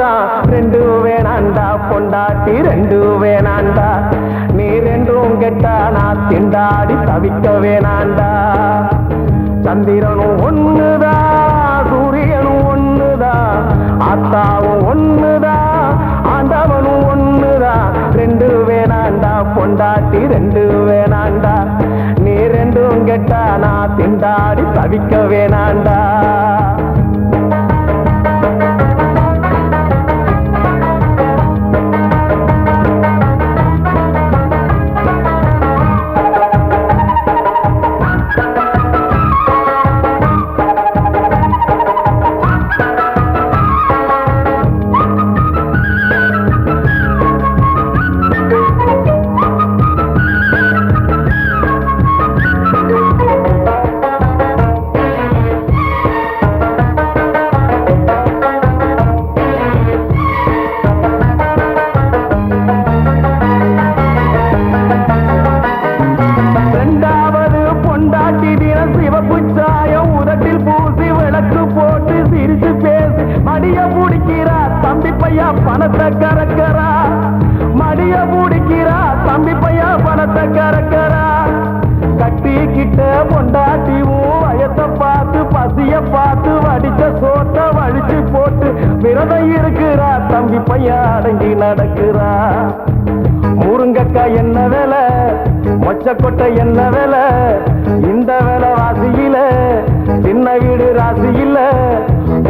ஒண்ணுதான் ரெண்டு வேணாண்டா பொண்டாட்டி ரெண்டு வேணாண்டா நீ ரெண்டும் கெட்டா நான் திண்டாடி தவிக்க வேணாண்டா சந்திரனும் ஒண்ணுதான் சூரியனும் ஒண்ணுதான் ஆத்தாவும் ஒண்ணுதான் ஆண்டவனும் ஒண்ணுதான் ரெண்டு வேணாண்டா பொண்டாட்டி ரெண்டு வேணாண்டா நீ ரெண்டும் கெட்டா நான் திண்டாடி தவிக்க வேணாண்டா பணத்தை கறக்கறா மடிய முடிக்கிறா தம்பி பையா பணத்தை கறக்கறா கட்டிக்கிட்ட பொண்டாட்டியும் வயத்தை பார்த்து பசிய பார்த்து வடிச்ச சோத்த வழிச்சு போட்டு விரதம் இருக்கிறா தம்பி பையா அடங்கி நடக்கிறா முருங்கக்காய் என்ன வேலை மொச்சக்கொட்டை என்ன வேலை இந்த வேலை வாசியில சின்ன வீடு ராசியில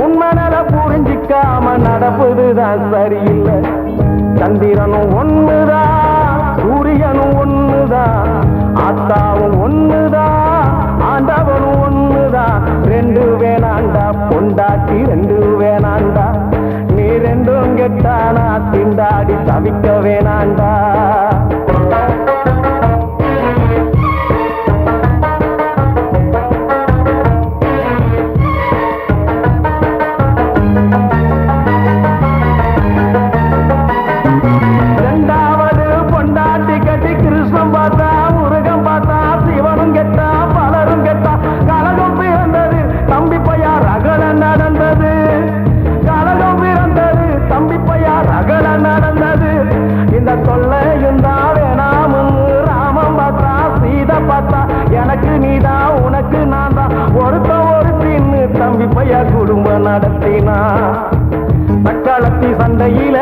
உண்மனல புரிஞ்சிக்காம நடப்புதுதான் சரியில்லை சந்திரனும் ஒண்ணுதான் சூரியனும் ஒண்ணுதான் ஆத்தாவும் ஒண்ணுதான் ஆண்டவனும் ஒண்ணுதான் ரெண்டு வேணாண்டா பொண்டாட்டி ரெண்டு வேணாண்டா நீ ரெண்டும் கெட்டா நான் திண்டாடி தவிக்க வேணாண்டா எனக்கு நீதான் உனக்கு நான் தான் ஒருத்த ஒரு தின்னு தம்பி பையா குடும்பம் நடத்தினா சக்காலத்தி சண்டையில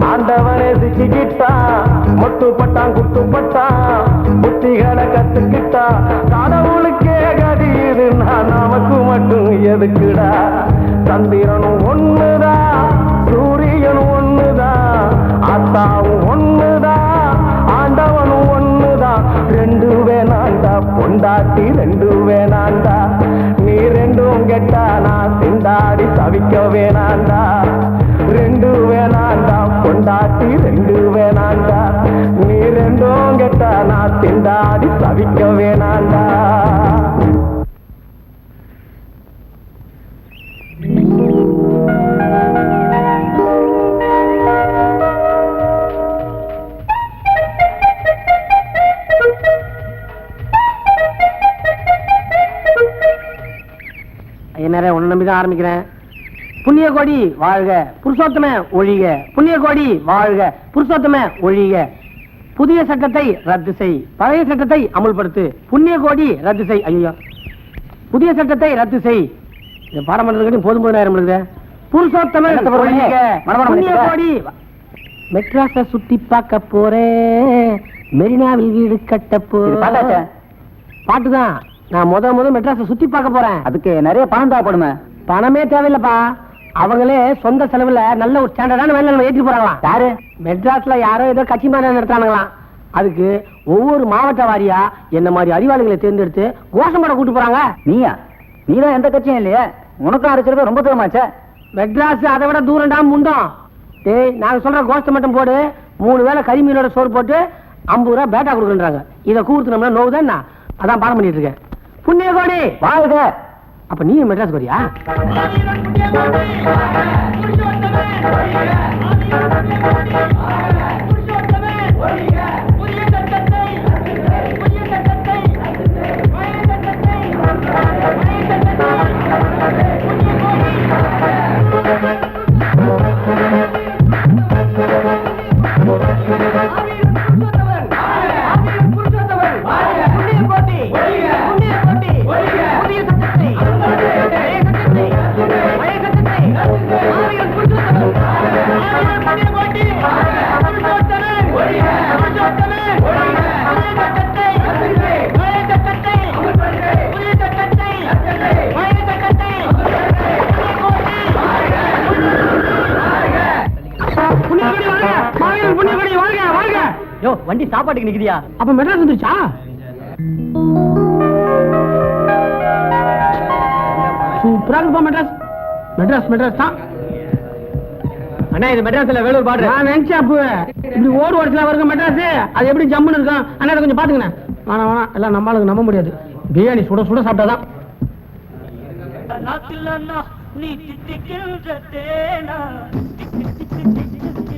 ஆண்டவனே சிக்கிக்கிட்டான் மொட்டுப்பட்டான் குட்டுப்பட்டான் புத்திகளை கத்துக்கிட்டான் கடவுளுக்கே கதியுது நான் நமக்கு மட்டும் எதுக்குடா சந்திரனும் ஒண்ணுதான் சூரியனும் ஒண்ணுதான் ஆத்தாவும் ஒண்ணுதான் ஆண்டவனும் ஒண்ணுதான் ரெண்டு வேணாண்டா பொண்டாட்டி ரெண்டு வேணாண்டா நீ ரெண்டும் கெட்டா நான் திண்டாடி தவிக்க வேணாண்டா ரெண்டு வேணாண்டா பொண்டாட்டி ரெண்டு வேணாண்டா நீ ரெண்டும் கெட்டா நான் திண்டாடி தவிக்க வேணாண்டா ஒன்னு நம்பிதான் ஆரம்பிக்கிறேன் புண்ணிய கோடி வாழ்க புருஷோத்தம ஒழிக புண்ணிய கோடி வாழ்க புருஷோத்தம ஒழிக புதிய சட்டத்தை ரத்து செய் பழைய சட்டத்தை அமுல்படுத்து புண்ணிய கோடி ரத்து செய் ஐயோ புதிய சட்டத்தை ரத்து செய் பாடம் பண்றதுக்கு போதும் 10,000 புருஷோத்தம ஒழிக புண்ணிய கோடி மெட்ராஸ சுத்தி பார்க்க போறேன் மெரினாவில் வீடு கட்ட போறேன் பாட்டுதான் நான் முத மெட்ராஸ சுத்தி பார்க்க போறேன் அதுக்கு நிறைய பணம் தேவைப்படுமே பணமே தேவையில்லப்பா அவங்களே சொந்த செலவுல நல்ல ஒரு ஸ்டாண்டர்டான வேலை நம்ம ஏற்றிட்டு போறாங்களாம் யாரு மெட்ராஸ்ல யாரோ ஏதோ கட்சி மாதிரி நடத்தானுங்களாம் அதுக்கு ஒவ்வொரு மாவட்ட வாரியா என்ன மாதிரி அறிவாளிகளை தேர்ந்தெடுத்து கோஷம் போட கூட்டு போறாங்க நீதான் எந்த கட்சியும் இல்லையே உனக்கும் அரைச்சிருக்க ரொம்ப தூரமாச்சே மெட்ராஸ் அதை விட தூரம்டா முண்டம் டேய் நாங்க சொல்ற கோஷம் மட்டும் போடு 3 வேளை கறி மீனோட சோறு போட்டு 50 ரூபா பேட்டா கொடுக்குறாங்க இதை கூர்த்துனோம்னா நோவுதான் அதான் பாடம் பண்ணிட்டு இருக்கேன் புண்ணிய கோடி வாழ்க அப்ப நீ மெட்ராஸ் வரியா யோ வண்டி சாப்பாட்டுக்கு நிக்குதியா? அப்ப மெட்ராஸ் வந்துருச்சா? சூப்பரா இருக்குப்பா மெட்ராஸ். மெட்ராஸ் மெட்ராஸ் தான் அண்ணா. இது மெட்ராஸ்ல வேலூர் பாடுற. நான் நினைச்சேன் அப்ப இப்படி ஓடு ஓடுச்சுல வருங்க மெட்ராஸ். அது எப்படி ஜம்முன்னு இருக்கும் அண்ணா. கொஞ்சம் பாத்துக்கண்ணே. வேணாம் வேணாம், எல்லாம் நம்மளுக்கு நம்ப முடியாது. பிரியாணி சுட சுட சாப்பிட்டாதான்.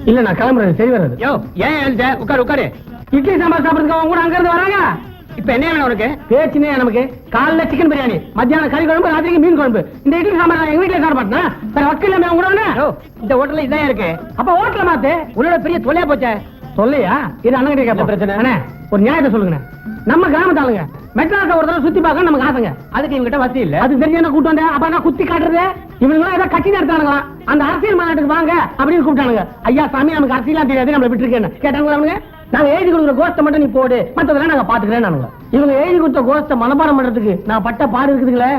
இல்ல நான் கிளம்புறேன், சரி வராது. யோ ஏன் எழுத? உட்காரு உட்காரு. இட்லி சாம்பார் சாப்பிடுறதுக்கு அவங்க கூட அங்க இருந்து வராங்க. இப்ப என்ன வேணும் உனக்கு? பேச்சுனே நமக்கு. காலைல சிக்கன் பிரியாணி, மத்தியானம் கறி குழம்பு, ராத்திரிக்கு மீன் குழம்பு. இந்த இட்லி சாம்பார் நான் எங்க வீட்டுல சாப்பிட மாட்டேன். வேற வக்கீல் இல்லாம அவங்க கூட இந்த ஹோட்டல்ல இதான் இருக்கு. அப்ப ஹோட்டல மாத்து. உன்னோட பெரிய தொல்லையா போச்சே. தொல்லையா? இது அண்ணன் கிட்ட கேட்போம். பிரச்சனை அண்ணே, ஒரு நியாயத்தை சொல்லுங்க. நம்ம கிராமத்து ஆளுங்க மெட்ராஸ ஒரு தடவை சுத்தி பார்க்க நமக்கு ஆசைங்க. அதுக்கு இவங்கிட்ட வசதி இல்ல. அது தெரிஞ்சு கூட்டு வந்தேன். அப்ப நான் குத்தி காட்டுறது. இவங்க ஏதோ கட்சி நடத்தானுங்களா? அந்த அரசியல் மாநாட்டுக்கு வாங்க அப்படின்னு கூப்பிட்டானுங்க. ஐயா சாமி, நமக்கு அரசியலாம் தெரியாது, நம்மள விட்டுருக்கேன்னு கேட்டாங்களா அவனுங்க. நாங்க எழுதி கொடுக்குற கோஷ்ட மட்டும் நீ போடு, மற்றதெல்லாம் நாங்க பாத்துக்கிறேன். இவங்க எழுதி கொடுத்த கோஷ்ட மனப்பாடம் பண்றதுக்கு நான் பட்ட பாடு இருக்குதுங்களே.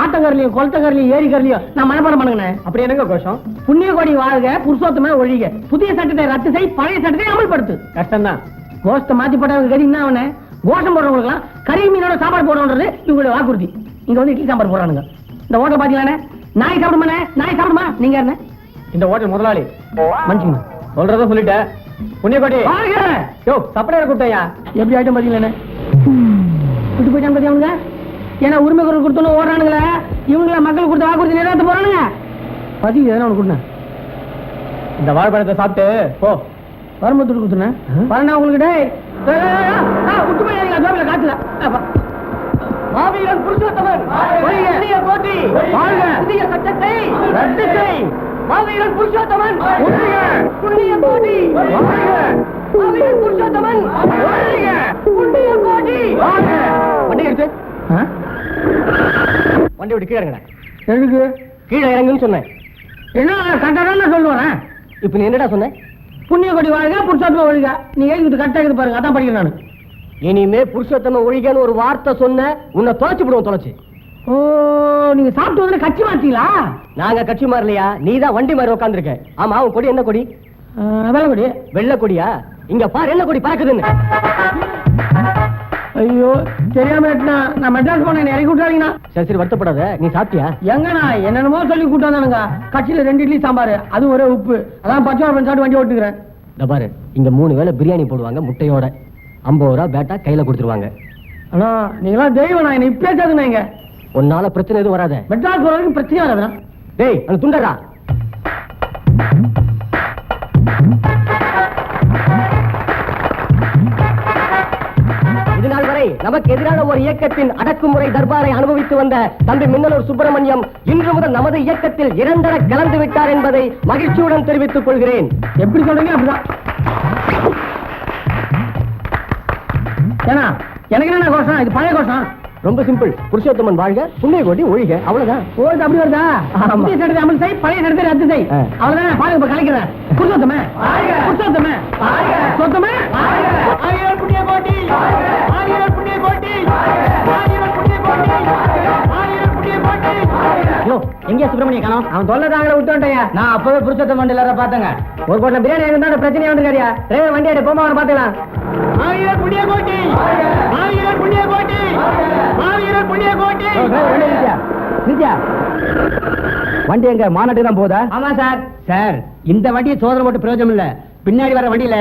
ஆட்டங்கரிலையும் கொளத்தங்கரிலையும் ஏரிக்கரிலையும் நான் மனப்பாடம் பண்ணுங்க. அப்படி என்னங்க கோஷம்? புண்ணிய கோடி வாழ்க, புருஷோத்தமே ஒழிக, புதிய சட்டத்தை ரத்து செய், பழைய சட்டத்தை அமல்படுத்து. கஷ்டம் தான். கோஷ்ட மாத்தி போட்டவங்க கறின்னா அவனை கோஷம் போடுறவங்களுக்கு கறி மீனோட சாப்பாடு போடுறது இவங்களுடைய வாக்குறுதி. இங்க வந்து இட்லி சாம்பார் போடுறானுங்க. இந்த ஹோட்டல் பாத்தீங்களா? நாய் சாப்பிடுமா? நாய் சாப்பிடுமா? நீங்க என்ன இந்த ஹோட்டல் முதலாளி மனுஷங்க சொல்றத சொல்லிட்டேன். புண்ணியகோடி யோ சப்ளையர் கூட்டையா எப்படி ஆயிட்டம் பாத்தீங்களா? விட்டு போயிட்டான் பாத்தி அவங்க. ஏன்னா உரிமை குரல் கொடுத்தோன்னு ஓடுறானுங்களே. இவங்கள மக்கள் கொடுத்த வாக்குறுதி நிறைவேற்ற போறானுங்க. பதி எதனா ஒண்ணு கொடுங்க. இந்த வாழைப்பழத்தை சாப்பிட்டு போ. வரும்பத்தூர் கொடுத்துனேன் வரணும் உங்களுக்கு. விட்டு போய் காத்துல மாவீரன் புருஷோத்தமன் போட்டி புதிய சட்டத்தை ரத்து செய். மாவீரன் புருஷோத்தமன் புண்ணிய கோடி. மாவீரன் புருஷோத்தமன் புண்ணிய கோடி. வண்டி எடுத்து வண்டி விட்டு கீழே இறங்க. எதுக்கு கீழே இறங்குன்னு சொன்னேன்? என்ன கரெக்டா சொல்லுவேன். இப்ப நீ என்னடா சொன்ன? புண்ணிய கோடி வாழ்க, புருஷோத்தம ஒழிக. நீ எழுதிட்டு கரெக்டா இருக்குது பாருங்க. அதான் படிக்கிறேன் நான். இனிமே புருஷோத்தம ஒழிகன்னு ஒரு வார்த்தை சொன்ன உன்னை தொலைச்சு விடுவோம். தொலைச்சு. ஓ, நீங்க சாப்பிட்டு வந்து கட்சி மாத்தீங்களா? நாங்க கட்சி மாறலையா, நீதான் வண்டி மாதிரி உட்காந்துருக்க. ஆமா, உன் கொடி என்ன கொடி? வெள்ளை கொடி. வெள்ளை கொடியா? இங்க பாரு என்ன கொடி பறக்குதுன்னு. ஐயோ தெரியாம நான் மெட்ராஸ் போன இறக்கி விட்டாங்கன்னா. சரி சரி வருத்தப்படாத. நீ சாப்பிட்டியா? எங்கண்ணா என்னென்னமோ சொல்லி கூட்டு வந்தானுங்க. கட்சியில 2 இட்லி சாம்பார், அது ஒரே உப்பு. அதான் பச்சை சாப்பிட்டு வண்டி ஓட்டுக்கிறேன். இந்த பாரு, இங்க 3 வேளை பிரியாணி போடுவாங்க முட்டையோட. 50 ரூபா பேட்டா கையில கொடுத்துருவாங்க. ஆனா நீங்களா தெய்வம். நான் என்ன இப்ப பேசாதுங்க. இங்க உன்னால பிரச்சனை எதுவும் வராத. மெட்ராஸ் போற வரைக்கும் பிரச்சனை வராதா? டேய் அந்த துண்டரா. இதுநாள் வரை நமக்கு எதிரான ஒரு இயக்கத்தின் அடக்குமுறை தர்பாரை அனுபவித்து வந்த தம்பி மின்னலூர் சுப்பிரமணியம் இன்று முதல் நமது இயக்கத்தில் இரண்டர கலந்து விட்டார் என்பதை மகிழ்ச்சியுடன் தெரிவித்துக் கொள்கிறேன். எப்படி சொல்றீங்க? அப்படிதான். ஏன்னா எனக்கு என்ன கோஷம்? இது பழைய கோஷம். ரொம்ப சிம்பிள். புருஷோத்தமன் வாழ்க, புண்ணிய கோடி ஒழிக. அவ்வளவுதான். ஓடு அப்படி வருதா? புதிய சட்டத்தை அமல் செய், பழைய சட்டத்தை ரத்து செய். அவ்வளவுதான். பாருங்க கலைக்கிறேன். புருஷோத்தமே புருஷோத்தமே புருஷோத்தமே ஆயிரம் புண்ணிய கோடி. ஆயிரம் புண்ணிய கோடி. ஆயிரம் புண்ணிய கோடி. ஆயிரம் புண்ணிய கோடி. யோ எங்க சுப்பிரமணிய காணோம்? அவன் தொல்லைதாங்கள விட்டு வந்துட்டேன். நான் அப்பவே புருஷோத்தம் வண்டியில பார்த்தேங்க. ஒரு கோட்டை பிரியாணி இருந்தா பிரச்சனையா வந்துருக்காரியா? டிரைவர் வண்டி எடுத்து போமா அவனை பாத்துக்கலாம். ஆயிரம் புண்ணிய கோடி. ஆயிரம் புண்ணிய கோடி. ஆயிரம் புண்ணிய கோடி. வண்டி எங்க மாநாட்டுக்கு தான் போதா? ஆமா சார். சார் இந்த வண்டியை சோதனை போட்டு பிரயோஜனம் இல்ல. பின்னாடி வர வண்டியில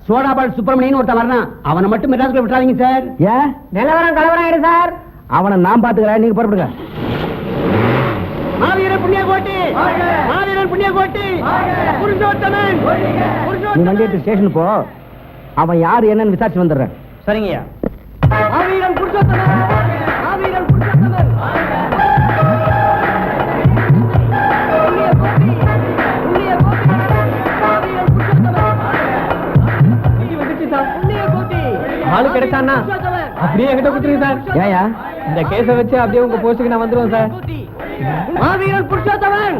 சோடாபால் சுப்பிரமணியன் ஒருத்தன் வரணும். அவனை மட்டும் மெட்ராஸ்ல விட்டுறாதீங்க சார். ஏன்? நிலவரம் கலவரம் ஆயிடு சார். அவனை நான் பாத்துக்கிறேன், நீங்க புறப்படுங்க. மாவீரன் புண்ணிய கோட்டி. மாவீரன் புண்ணிய கோட்டி. புருஷோத்தமன். நீ வண்டி எடுத்து ஸ்டேஷன் போ. அவன் யாரு என்னன்னு விசாரிச்சு வந்துடுறேன். சரிங்கய்யா. மாவீரன் புருஷோத்தமன். மாவீரன் புருஷோத்தமன். ஆளு கிடைச்சான்னா அப்படியே என்கிட்ட கொடுத்துருங்க சார். ஏயா இந்த கேஸ வச்சு அப்படியே உங்க போஸ்டுக்கு நான் வந்துருவேன் சார். மாவீரன் புருஷோத்தமன்.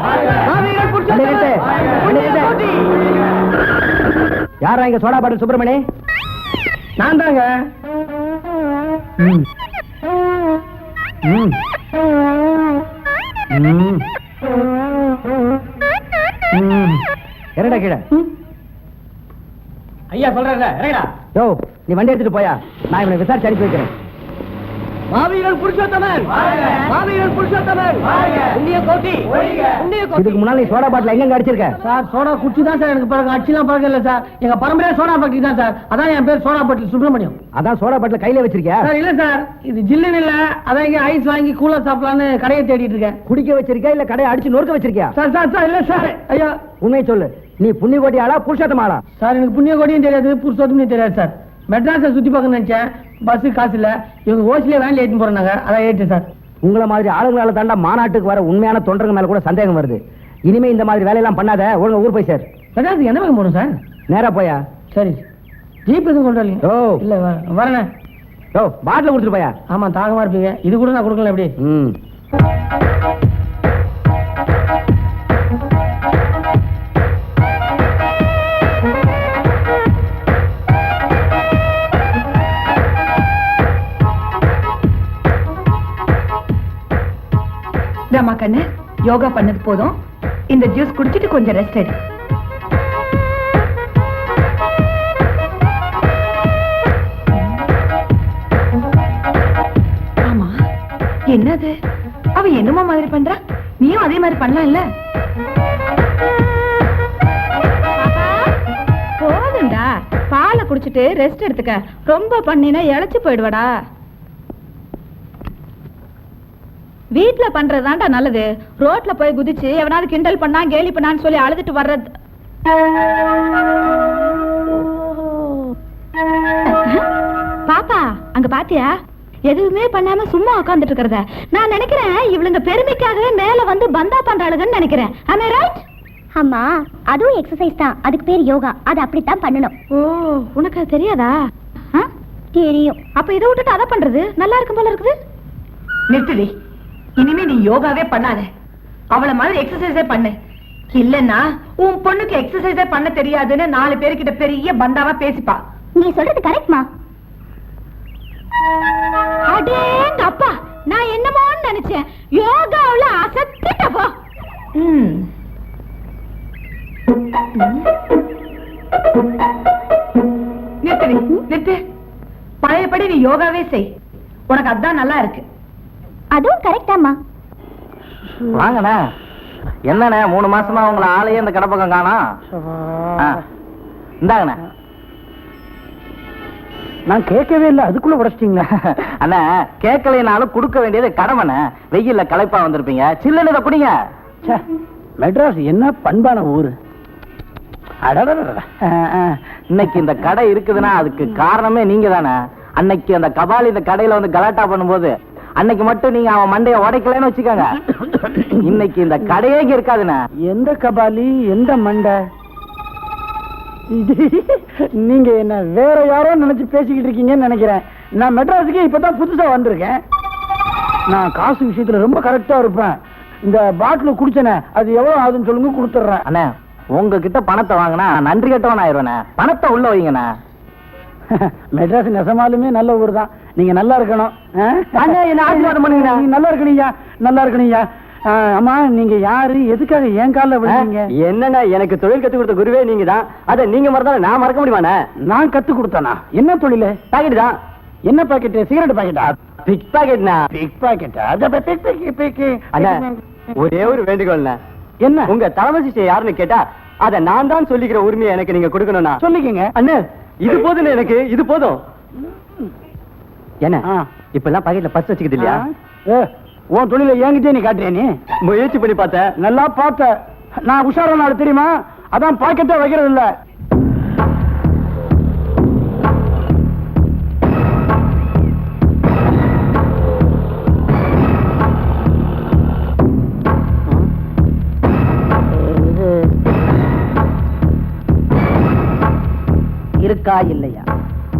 மாவீரன் புருஷோத்தமன். யாரா இங்க சோடா பாட்டில் சுப்பிரமணி? நான் தாங்க. என்னடா கீழே ஐயா சொல்றேன். யோ, நீ வண்டி எடுத்துட்டு போயா, நான் இவனை விசாரிச்சு அனுப்பி வைக்கிறேன். மாவீரன் புருஷோத்தமன், மாவீரன் புருஷோத்தமன், புண்ணிய கோட்டி, புண்ணிய கோட்டி. இதுக்கு முன்னால நீ சோடா பாட்டில் எங்க அடிச்சிருக்க? சார் சோடா குச்சி தான் சார் எனக்கு பழக்கம், அடிச்சுலாம் பழக்கம் இல்லை சார். எங்க பரம்பரையா சோடா பாட்டி தான் சார். அதான் என் பேர் சோடா பாட்டில் சுப்பிரமணியம். அதான் சோடா பாட்டில் கையில வச்சிருக்கியா? சார் இல்ல சார், இது ஜில்லுன்னு இல்ல, அதான் இங்க ஐஸ் வாங்கி கூலா சாப்பிடலான்னு கடையை தேடிட்டு இருக்கேன். குடிக்க வச்சிருக்கியா இல்ல கடையை அடிச்சு நொறுக்க வச்சிருக்கியா? சார் சார் சார் இல்ல சார், ஐயா உண்மையை சொல்லு, நீ புண்ணிய கோட்டி ஆளா புருஷோத்தம ஆளா? சார் எனக்கு புண்ணிய கோடியும் தெரியாது, புருஷோத்தமும் தெரியாது சார். மெட்ராஸை சுத்தி பார்க்க நினைச்சேன், பஸ் காசு இல்ல, இவங்க ஓசிலே வேன்ல ஏற்றி போறாங்க, அதான் ஏற்று சார். உங்களை மாதிரி ஆளுங்களால தாண்டா மாநாட்டுக்கு வர உண்மையான தொண்டர்கள் மேல கூட சந்தேகம் வருது. இனிமே இந்த மாதிரி வேலையெல்லாம் பண்ணாத, ஒழுங்கா ஊர் போய் சார். மெட்ராஸுக்கு என்ன பக்கம் போகணும் சார்? நேரா போயா. சரி, ஜீப் எதுவும் கொண்டு வரலீங்க? ஓ இல்ல வரேன். ஓ, பாட்டில் கொடுத்துட்டு போயா. ஆமா, தாகமா இருப்பீங்க, இது கூட நான் கொடுக்கல. எப்படி? ராமா கண்ணு, யோகா பண்ணது போதும், இந்த ஜூஸ் குடிச்சிட்டு கொஞ்சம் ரெஸ்ட் எடு. ஆமா, என்னது அவ என்னமோ மாதிரி பண்றா, நீயும் அதே மாதிரி பண்ணலாம் இல்ல? போதுண்டா, பாலை குடிச்சிட்டு ரெஸ்ட் எடுத்துக்க, ரொம்ப பண்ணினா இழைச்சு போயிடுவாடா. வீட்டுல பண்றதுதான்டா நல்லது, ரோட்ல போய் குதிச்சு எவனாவது கிண்டல் பண்ணா கேலி பண்ணான்னு சொல்லி அழுதுட்டு வர்றது. பாப்பா அங்க பாத்தியா, எதுவுமே பண்ணாம சும்மா உட்கார்ந்துட்டு இருக்கிறத. நான் நினைக்கிறேன் இவளுங்க பெருமைக்காகவே மேல வந்து பந்தா பண்றாளுங்கன்னு நினைக்கிறேன். Am I right? அம்மா, அதுவும் எக்ஸசைஸ் தான், அதுக்கு பேர் யோகா, அது அப்படித்தான் பண்ணணும். ஓ, உனக்கு அது தெரியாதா? தெரியும். அப்ப இதை விட்டுட்டு அதை பண்றது நல்லா இருக்கும் போல இருக்குது. நிறுத்துடி, இனிமே நீ யோகாவே பண்ணாத, அவளை மாதிரி எக்ஸசைஸே பண்ணு. இல்லன்னா உன் பொண்ணுக்கு எக்ஸசைஸே பண்ண தெரியாதுன்னு 4 பேர்கிட்ட பெரிய பந்தாவா பேசிப்பா. நீ சொல்றது கரெக்ட்மா. அடேங்க அப்பா, நான் என்னமோன்னு நினைச்சேன், யோகாவுல அசத்திட்ட போ. நிறுத்து, நிறுத்து, பழையபடி நீ யோகாவே செய், உனக்கு அதான் நல்லா இருக்கு. அதுவும் கரெக்டாமா. வாங்கண்ணே. என்னண்ணே 3 மாசமா உங்களை ஆளையே இந்த கடை பக்கம் காணோம். இந்தாங்கண்ணே. நான் கேட்கவே இல்லை, அதுக்குள்ள உடைச்சிட்டீங்களா? அண்ணா, கேட்கலைனாலும் கொடுக்க வேண்டியது கடமைண்ணே. வெயில்ல களைப்பா வந்திருப்பீங்க, சில்லுன்னு இதை குடிங்க. மெட்ராஸ் என்ன பண்பான ஊரு. இன்னைக்கு இந்த கடை இருக்குதுன்னா அதுக்கு காரணமே நீங்க தானே. அன்னைக்கு அந்த கபாலி இந்த கடையில வந்து கலாட்டா பண்ணும்போது அன்னைக்கு மட்டும் நீங்க அவன் மண்டைய உடைக்கலன்னு வச்சுக்கோங்க, இன்னைக்கு இந்த கடையே இருக்காதுண்ணே. எந்த கபாலி, எந்த மண்டை? நீங்க என்ன வேற யாரோ நினைச்சு பேசிக்கிட்டு இருக்கீங்கன்னு நினைக்கிறேன். நான் மெட்ராஸுக்கு இப்பதான் புதுசா வந்திருக்கேன். நான் காசு விஷயத்துல ரொம்ப கரெக்டா இருப்பேன். இந்த பாட்டில் குடிச்சனே, அது எவ்வளவு ஆகுதுன்னு சொல்லுங்க, கொடுத்துட்றேன். அண்ணே, உங்ககிட்ட பணத்தை வாங்கினா நன்றி கட்டவன் ஆயிடுவேண்ணே. பணத்தை உள்ள வைங்கண்ணே. மெட்ராஸ் நெசமாலுமே நல்ல ஊர் தான். நீங்க நல்லா இருக்கணும். ஆசீர்வாதம் பண்ணுங்க. நல்லா இருக்கணும்யா, நல்லா இருக்கணும்யா. அம்மா, நீங்க யாரு, எதுக்காக என் காலில் விழுந்தீங்க? என்னண்ணா, எனக்கு தொழில் கத்து கொடுத்த குருவே நீங்க தான். அதை நீங்க மறந்தாலும் நான் மறக்க முடியுமாண்ணே? நான் கத்து கொடுத்தேனா? என்ன தொழில்? பாக்கெட் தான். என்ன பாக்கெட்? சிகரெட் பாக்கெட்டா? பிக் பாக்கெட்னா? பிக் பாக்கெட்டா? அண்ணா, ஒரே ஒரு வேண்டுகோள்ண்ணே. என்ன? உங்க தலைமை சிஷ்ய யாருன்னு கேட்டா அதை நான் தான் சொல்லிக்கிற உரிமையை எனக்கு நீங்க கொடுக்கணும்னா சொல்லிக்கங்க. அண்ணே, இது போதும், எனக்கு இது போதும். என்ன இப்ப எல்லாம் பாக்கெட்ல பர்ஸ் வச்சுக்கிது இல்லையா? உன் தொழில என்கிட்டே நீ காட்டுறியா? நீ முயற்சி பண்ணி பார்த்த, நல்லா பார்த்த. நான் உஷாரா நாள் தெரியுமா, அதான் பாக்கெட்டே வைக்கிறது இல்ல. இருக்கா இல்லையா?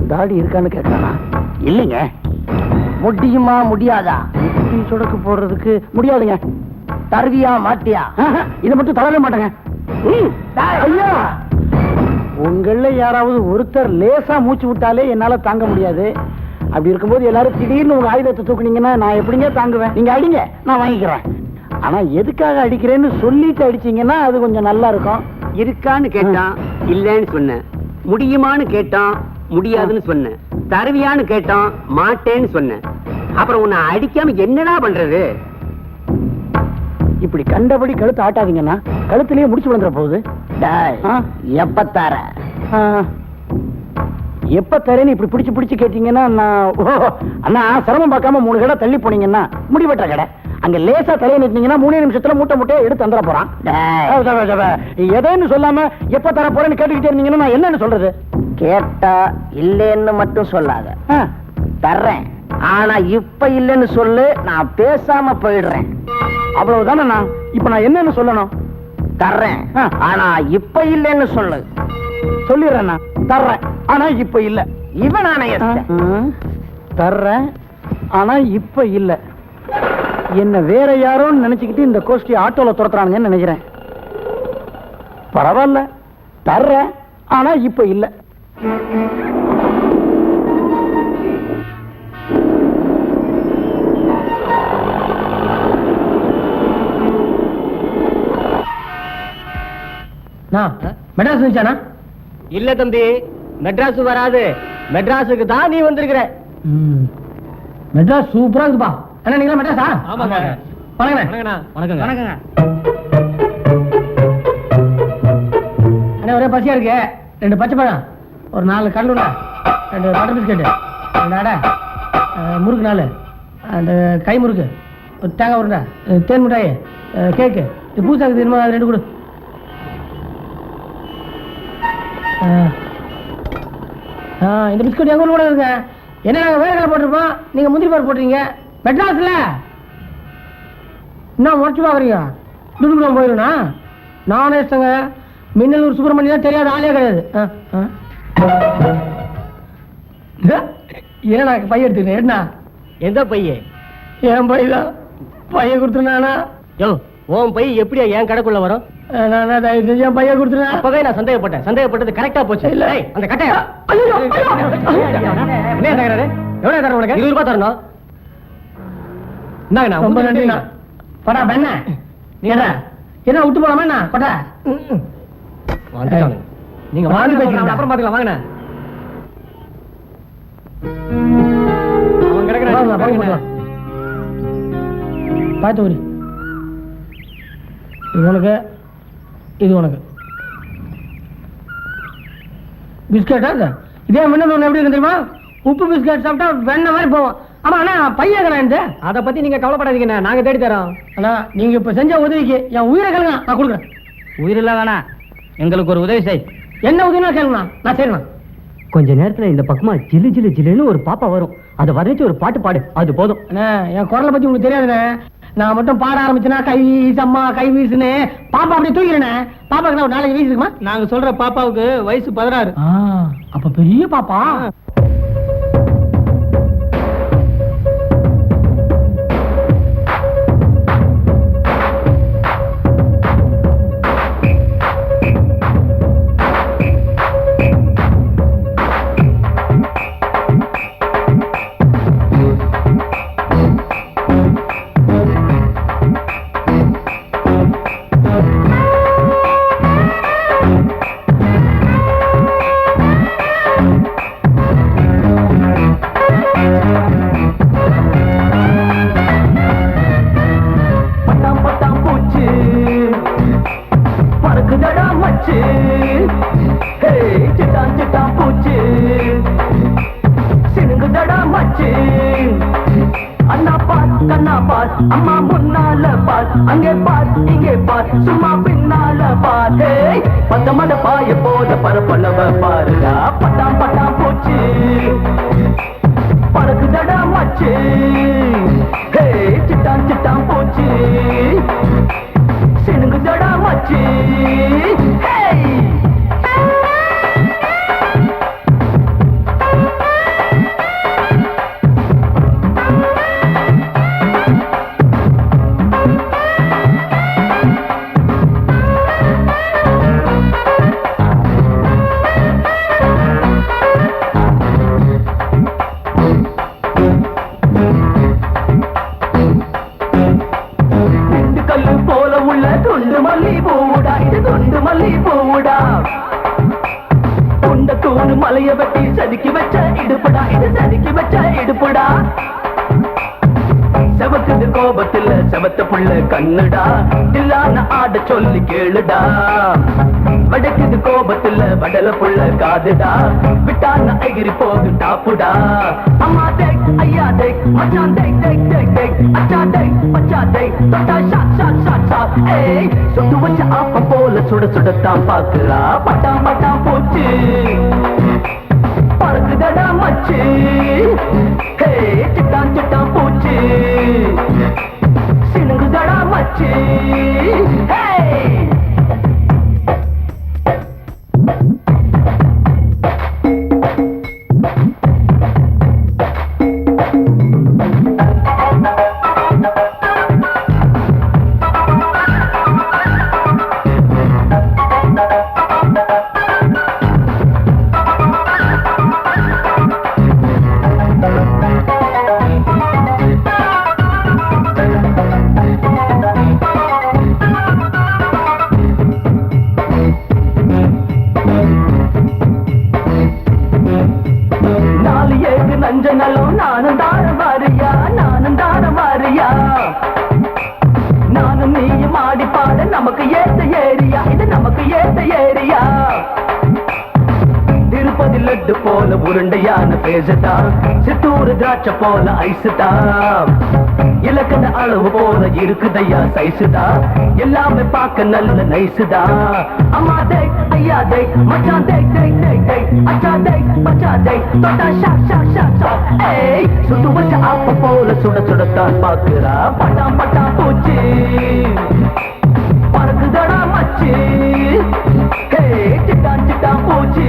தாடி இருக்கான்னு கேட்கறானா? இல்லைங்க. முடியுமா முடியாதா? சொடக்கு போடுறதுக்கு முடியாதுங்க. தருவியா மாட்டியா? இதை மட்டும் தரவே மாட்டேங்க. ஐயா, உங்கள யாராவது ஒருத்தர் லேசா மூச்சு விட்டாலே என்னால தாங்க முடியாது. அப்படி இருக்கும்போது எல்லாரும் திடீர்னு உங்க ஆயுதத்தை தூக்குனீங்கன்னா நான் எப்படிங்க தாங்குவேன்? நீங்க அடிங்க, நான் வாங்கிக்கிறேன். ஆனா எதுக்காக அடிக்கிறேன்னு சொல்லிட்டு அடிச்சீங்கன்னா அது கொஞ்சம் நல்லா இருக்கும். இருக்கான்னு கேட்டான், இல்லன்னு சொன்னேன். முடியுமான்னு கேட்டான், முடியாதுன்னு சொன்னேன். தருவியான்னு கேட்டோம், மாட்டேன்னு சொன்னேன். அப்புறம் உன்னை அடிக்காம என்னடா பண்றது? இப்படி கண்டபடி கழுத்து ஆட்டாதீங்கன்னா கழுத்திலேயே முடிச்சு விழுந்துற போகுது. எப்ப தர? எப்ப தரேன்னு இப்படி பிடிச்சு பிடிச்சு கேட்டீங்கன்னா அண்ணா சிரமம் பார்க்காம 3 கடை தள்ளி போனீங்கன்னா முடிவெட்டுற கடை. அங்க லேசா தலையை நிட்டீங்கன்னா 3 நிமிஷத்துல மூட்டையை எடுத்து தந்துட போறான். எதைன்னு சொல்லாம எப்ப தர போறேன்னு கேட்டுக்கிட்டே இருந்தீங்கன்னா நான் என்னன்னு சொல்றது? கேட்டா இல்லைன்னு மட்டும் சொல்லாத. தர்றேன், ஆனா இப்ப இல்லைன்னு சொல்லு, நான் பேசாம போயிடுறேன். அவ்வளவுதானே. நான் இப்ப நான் என்னன்னு சொல்லணும்? தர்றேன், ஆனா இப்ப இல்லைன்னு சொல்லு. சொல்லிடுறேன், தர்றேன் ஆனா இப்ப இல்ல. இவன் நானே தர்றேன் ஆனா இப்ப இல்ல. என்ன வேற யாரோன்னு நினைச்சுக்கிட்டு இந்த கோஷ்டி ஆட்டோல துரத்துறானுங்கன்னு நினைக்கிறேன். பரவாயில்ல, தர்றேன் ஆனா இப்ப இல்ல. மெட்ராஸ் வந்துச்சானா? இல்ல தம்பி, மெட்ராஸ் வராது. மெட்ராஸுக்கு தான் நீ வந்திருக்கிற. மெட்ராஸ் சூப்பரா இருக்குப்பா. அண்ணா நீங்களா மெட்ராஸா? ஆமாங்க. வணக்கண்ணா. வணக்கங்க. அண்ணா ஒரே பசியா இருக்கு. 2 பச்சை பழம், ஒரு 4 கடலுண்ணா, 2 பட்டர் பிஸ்கெட்டு, 2 அடை, முறுக்கு 4, அந்த கை முறுக்கு, ஒரு தேங்காய் உருண்டை, தேன் மிட்டாய், கேக்கு. இது பூசாக்கு தெரியுமா? அது 2 கொடு. இந்த பிஸ்கட் எங்க ஊர் கூட இருக்கு. என்ன நாங்க வேலைகளை போட்டிருப்போம், நீங்க முந்திரி பருப்பு போட்டுறீங்க. மெட்ராஸ்ல என்ன முறைச்சு பாக்குறீங்க? துடுக்குள்ள போயிருண்ணா. நானே இஷ்டங்க. மின்னலூர் சுப்பிரமணியம் தெரியாத ஆளே கிடையாது. ஏன்னா பையன் எடுத்துக்கிறேன். என்ன எந்த பைய? என் பை தான். பையன் கொடுத்துருந்தானா? யோ, உன் பை எப்படியா என் கடைக்குள்ள வரும்? நான் தயவு செஞ்சு என் பையன் கொடுத்துருந்தேன். அப்பவே நான் சந்தேகப்பட்டது கரெக்டா போச்சு. இல்ல அந்த கட்டையா என்ன தகராறு? எவ்வளவு தரணும் உனக்கு? 20 ரூபாய் தரணும். இந்தாங்க. ரொம்ப நன்றிண்ணா. படா பெண்ண என்ன விட்டு போலாமா? பட்டா நீங்க வாங்கி பேசிக்கலாம். அப்புறம் பாத்துக்கலாம். வாங்க. பார்த்து ஒரு இது உனக்கு, இது உனக்கு. பிஸ்கெட்டா? இதே மின்னல் எப்படி இருக்கு தெரியுமா? உப்பு பிஸ்கட் சாப்பிட்டா வெண்ணெய் மாதிரி போவோம். ஆமா அண்ணா, பையன் அதை பத்தி நீங்க கவலைப்படாதீங்க, நாங்க தேடி தரோம். அண்ணா நீங்க இப்ப செஞ்ச உதவிக்கு என் உயிரை கேளுங்க, நான் கொடுக்குறேன். உயிரில்ல வேணாம், எங்களுக்கு ஒரு உதவி செய். என்ன உதவினா கேளுங்க, நான் செய்யணும். கொஞ்ச நேரத்துல இந்த பக்கமா ஜில்லு ஜில்லு ஜில்லுன்னு ஒரு பாப்பா வரும். அதை வர்ணிச்சு ஒரு பாட்டு பாடு, அது போதும். அண்ணா என் குரலை பத்தி உங்களுக்கு தெரியாதுண்ணே. நான் மட்டும் பாட ஆரம்பிச்சேன்னா கை வீசம்மா கை வீசுன்னு பாப்பா அப்படியே தூக்கிறேனே. பாப்பாக்கு ஒரு 4 வயசு இருக்குமா? நாங்க சொல்ற பாப்பாவுக்கு வயசு 16. அப்ப பெரிய பாப்பா. அம்மா முன்னால பார், அங்கே பார், இங்கே பார், சும்மா பின்னால பார். பத்தமட பாய போத பரப்பளவ பாருடா. பட்டாம் பட்டாம் பூச்சி பறக்குதடா மச்சு. சிட்டான் சிட்டான் பூச்சி சினுங்குதடா மச்சு. குண்டு மல்லி பூடா, இது ஆமைய வெட்டி செதுக்கி வச்ச இடுப்புடா இது செதுக்கி வச்ச இடுப்புடா செவக்குது கோபத்துல செவத்த புள்ள கண்ணுடா இல்லான ஆட சொல்லி கேளுடா வடக்குது கோபத்துல வடல புள்ள காதுடா விட்டான எகிரி போது டாப்புடா அம்மா டேக் ஐயா டேக் மச்சான் டேக் டேக் டேக் டேக் அச்சா டேக் மச்சா டேக் தொட்டா ஷாட் ஷாட் ஷாட் ஷாட் ஏய் சுட்டு வச்ச ஆப்ப போல சுட சுடத்தான் பாக்குறா பட்டாம் பட்டாம் போச்சு பறக்குதடா மச்சு ஹே சிட்டான் சிட்டான் பூச்சு சினுங்குதடா மச்சு ஹே நஞ்சங்களும் நானும் தார வாரியா நானும் நீயும் ஆடி பாட நமக்கு ஏத்த ஏரியா இது நமக்கு ஏத்த ஏரியா திருப்பதி லட்டு போல உருண்டையான பேசுதா சித்தூர் திராட்சை போல ஐசுதா இலக்கண அளவு போல இருக்குதையா சைசுதா எல்லாமே பார்க்க நல்ல நைசுதா அம்மா டேக் ஐயா டேக் மச்சான் டேக் டேக் டேக் டேக் அச்சா டேக் மச்சா டேக் தொட்டா ஷாட் ஷாட் ஷாட் ஷாட் ஏய் சுட்டு வச்ச ஆப்ப போல சுட சுடத்தான் பாக்குறா பட்டாம் பட்டாம் பூச்சி பறக்குதடா மச்சி ஹே சிட்டான் சிட்டான் பூச்சி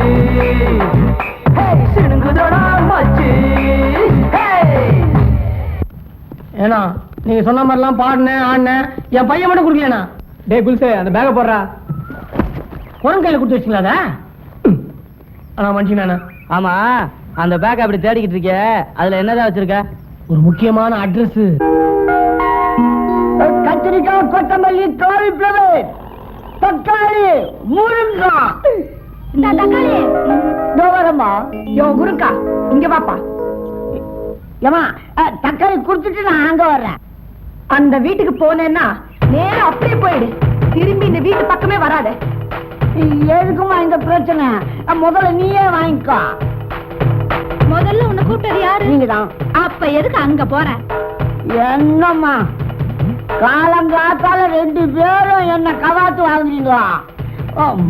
ஹே சினுங்குதடா மச்சி ஹே ஏன்னா நீங்க சொன்ன மாதிரிலாம் பாடினேன் ஆடினேன் என் பையன் மட்டும் குடுக்கலண்ணா. டேய் புல்சே அந்த பேக போடுறா. குரங்கு கையில கொடுத்து வச்சுக்கலாதா? ஆனா மனுஷனா? ஆமா அந்த பேக் அப்படி தேடிக்கிட்டு இருக்க அதுல என்னதான் வச்சிருக்க? ஒரு முக்கியமான அட்ரஸ். கத்திரிக்காய், கொத்தமல்லி, காலிஃப்ளவர், தக்காளி, முருங்காய். இந்த தக்காளி வரமா யோ முருங்கா இங்க வாப்பா. ஏமா தக்காளி குடுத்துட்டு நான் அங்க வர்றேன். அந்த வீட்டுக்கு போனேன்னா நேரா அப்படியே போயிடு, திரும்பி இந்த வீட்டு பக்கமே வராத. எதுக்குமா இந்த பிரச்சனை? முதல்ல நீயே வாங்கிக்கோ. முதல்ல உன்னை கூப்பிட்டது யாரு? நீங்கதான். அப்ப எதுக்கு அங்க போற? என்னம்மா காலங்காத்தால 2 பேரும் என்ன கவாத்து வாங்குறீங்களா?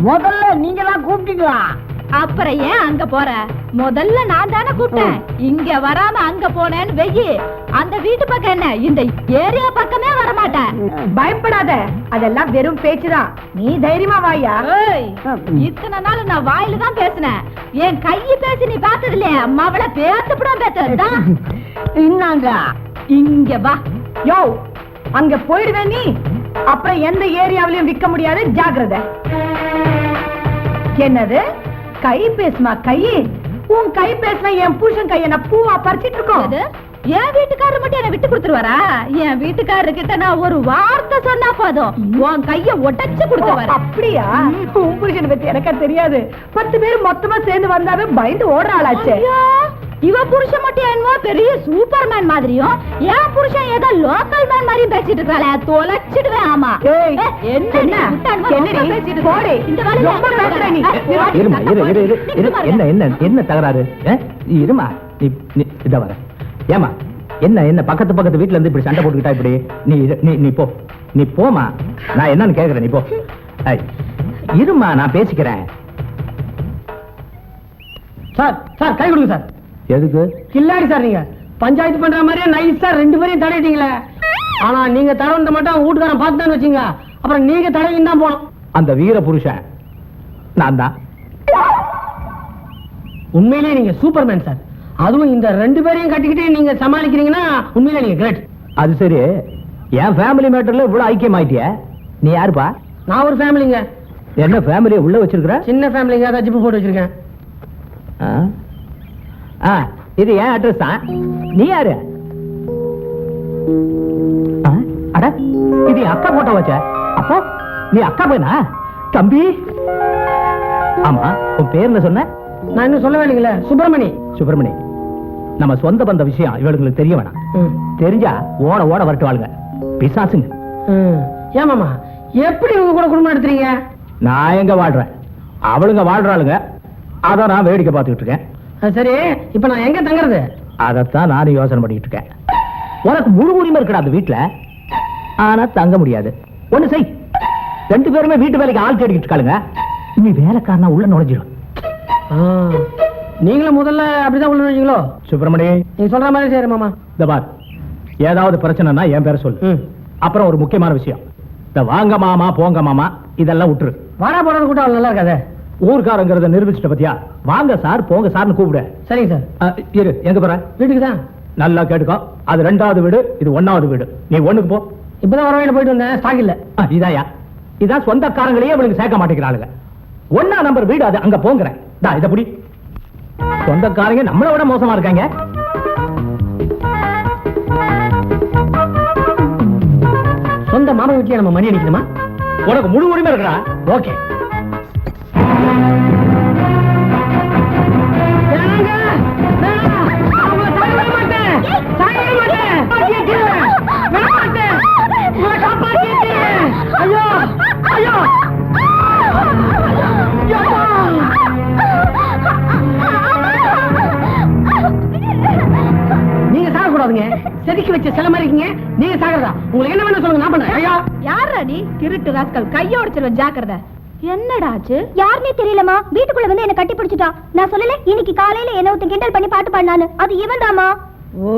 முதல்ல நீங்க தான் கூப்பிட்டீங்களா? அப்புறம் ஏன் அங்க போற? முதல்ல நான் தானே கூப்பிட்டேன். இங்க வராம அங்க போனேன்னு வெயி, அந்த வீட்டு பக்கம் என்ன இந்த ஏரியா பக்கமே வரமாட்டேன். பயப்படாத, அதெல்லாம் வெறும் பேச்சுதான். நீ தைரியமா வாயா. இத்தனை நாள் நான் வாயில தான் பேசினேன், என் கையை பேசி நீ பார்த்தது இல்லையா? அம்மாவள பேத்துப்படும் பேசுறதுதான். இன்னாங்க இங்க வா. யோ அங்க போயிடுவேன் நீ, அப்புறம் எந்த ஏரியாவிலையும் விற்க முடியாது, ஜாக்கிரதை. என்னது கை பேசுமா? கை உன் கை பேசினா என் புருஷன் கைய நான் பூவா பறிச்சிட்டு இருக்கோம். என் வீட்டுக்காரர் மட்டும் என்ன விட்டு கொடுத்துருவாரா? என் வீட்டுக்காரர் கிட்ட நான் ஒரு வார்த்தை சொன்னா போதும், உன் கைய உடைச்சு கொடுத்துருவாரு. அப்படியா? உன் புருஷனை பத்தி எனக்கா தெரியாது. 10 பேர் மொத்தமா சேர்ந்து வந்தாவே பயந்து ஓடுற ஆளாச்சே. இவ புருஷன் மட்டும் என்னமோ பெரிய சூப்பர்மேன் மாதிரியும், என் புருஷன் ஏதோ லோக்கல் மேன் மாதிரியும் பேசிட்டு இருக்காளே, தொலைச்சிடுவேன். ஆமா என்ன தகராறு? இருமா இத வர. ஏமா என்ன என்ன பக்கத்து பக்கத்து வீட்டுல இருந்து இப்படி சண்டை போட்டுக்கிட்டா இப்படி? நீ போ, நீ போமா. நான் என்னன்னு கேக்குறேன், நீ போ. இருமா நான் பேசிக்கிறேன். சார் சார் கை கொடுங்க சார். எதுக்கு? கில்லாடி சார், நீங்க பஞ்சாயத்து பண்ற மாதிரியே நைஸா 2 பேரையும் தடையிட்டீங்களே. ஆனா நீங்க தடவை மட்டும் வீட்டுக்காரன் பார்த்துட்டான்னு வச்சுங்க, அப்புறம் நீங்க தடவையும் தான் போனோம். அந்த வீர புருஷன் நான் தான். உண்மையிலேயே நீங்க சூப்பர்மேன் சார். அதுவும் இந்த 2 பேரையும் கட்டிக்கிட்டு நீங்க சமாளிக்கிறீங்கன்னா உண்மையிலே நீங்க கிரேட். அது சரி, என் ஃபேமிலி மேட்டர்ல இவ்வளவு ஐக்கியமாயிட்டிய. நீ யாருப்பா? நான் ஒரு ஃபேமிலிங்க. என்ன ஃபேமிலியை உள்ள வச்சிருக்கிற? சின்ன ஃபேமிலிங்க, அதான் ஜிப்பு போட்டு வச்சிருக்கேன். இது ஏன் அட்ரஸ் தான்? நீ யாரு? அட இது அக்கா போட்டோ வச்ச. அப்போ நீ அக்கா பையனா? தம்பி ஆமா, உன் பேர் என்ன சொன்ன? நான் இன்னும் சொல்லவே இல்லைங்களே. சுப்பிரமணி. சுப்பிரமணி, நம்ம சொந்த பந்த விஷயம் இவளுக்கு தெரிய வேணாம். தெரிஞ்சா ஓட ஓட வரட்டு வாழுங்க பிசாசுங்க. ஏமாமா எப்படி உங்க கூட குடும்பம் நடத்துறீங்க? நான் எங்க வாழ்றேன், அவளுங்க வாழ்றாளுங்க. அதான் நான் வேடிக்கை பார்த்துக்கிட்டு இருக்கேன். சரி, இப்ப நான் எங்க தங்குறது? அதைத்தான் நானும் யோசனை பண்ணிட்டு இருக்கேன். உனக்கு முழு உரிமை இருக்கடா அந்த வீட்டுல, ஆனா தங்க முடியாது. ஒண்ணு செய், 2 பேருமே வீட்டு வேலைக்கு ஆள் தேடிக்கிட்டு இருக்காளுங்க. நீ வேலைக்காரனா உள்ள நுழைஞ்சிடும். நீங்களும் முதல்ல அப்படிதான் உள்ள நுழைஞ்சீங்களோ? சுப்பிரமணி, நீங்க சொல்ற மாதிரி சரி மாமா. இந்த பார், ஏதாவது பிரச்சனைனா என் பேரை சொல்லு. அப்புறம் ஒரு முக்கியமான விஷயம், இந்த வாங்க மாமா போங்க மாமா இதெல்லாம் விட்டுரு. வாடா போறது கூட நல்லா இருக்காது. ஊர்காரங்கிறத நிரூபிச்சுட்ட பத்தியா? வாங்க சார் போங்க சார்னு கூப்பிடு. சரிங்க சார். இரு, எங்க போற? வீட்டுக்கு தான். நல்லா கேட்டுக்கோ, அது 2வது வீடு, இது 1வது வீடு. நீ 1க்கு போ. இப்பதான் வர வழியில போயிட்டு வந்தேன், ஸ்டாக் இல்ல. இதாயா, இதான் சொந்தக்காரங்களையே அவளுக்கு சேர்க்க மாட்டேங்கிறாளுங்க. 1ஆம் நம்பர் வீடு அது, அங்க போங்கிறேன். இத புடி. சொந்தக்காரங்க நம்மளை விட மோசமா இருக்காங்க. சொந்த மாமா வீட்லயே நம்ம மணி அடிக்கணுமா? உனக்கு முழு உரிமை இருக்கா? ஓகே. நீங்க சாகக்கூடாதுங்க. செதுக்கி வச்ச சில மாதிரி இருக்கீங்க. நீங்க சாகிறதா? உங்களுக்கு என்ன வேணும் சொல்லுங்க, நான் பண்ணேன். ஐயா யாரா நீ? திருட்டு ராஸ்கல், கையோடிச்சிருவன், ஜாக்கிரதை. என்னடா ஆச்சு? யாருனே தெரியலமா. வீட்டுக்குள்ள வந்து என்ன கட்டி பிடிச்சிட்டான். நான் சொல்லல இன்னைக்கு காலையில என்ன ஒருத்தன் கிண்டல் பண்ணி பாட்டு பாடினானு. அது இவன் தாமா. ஓ,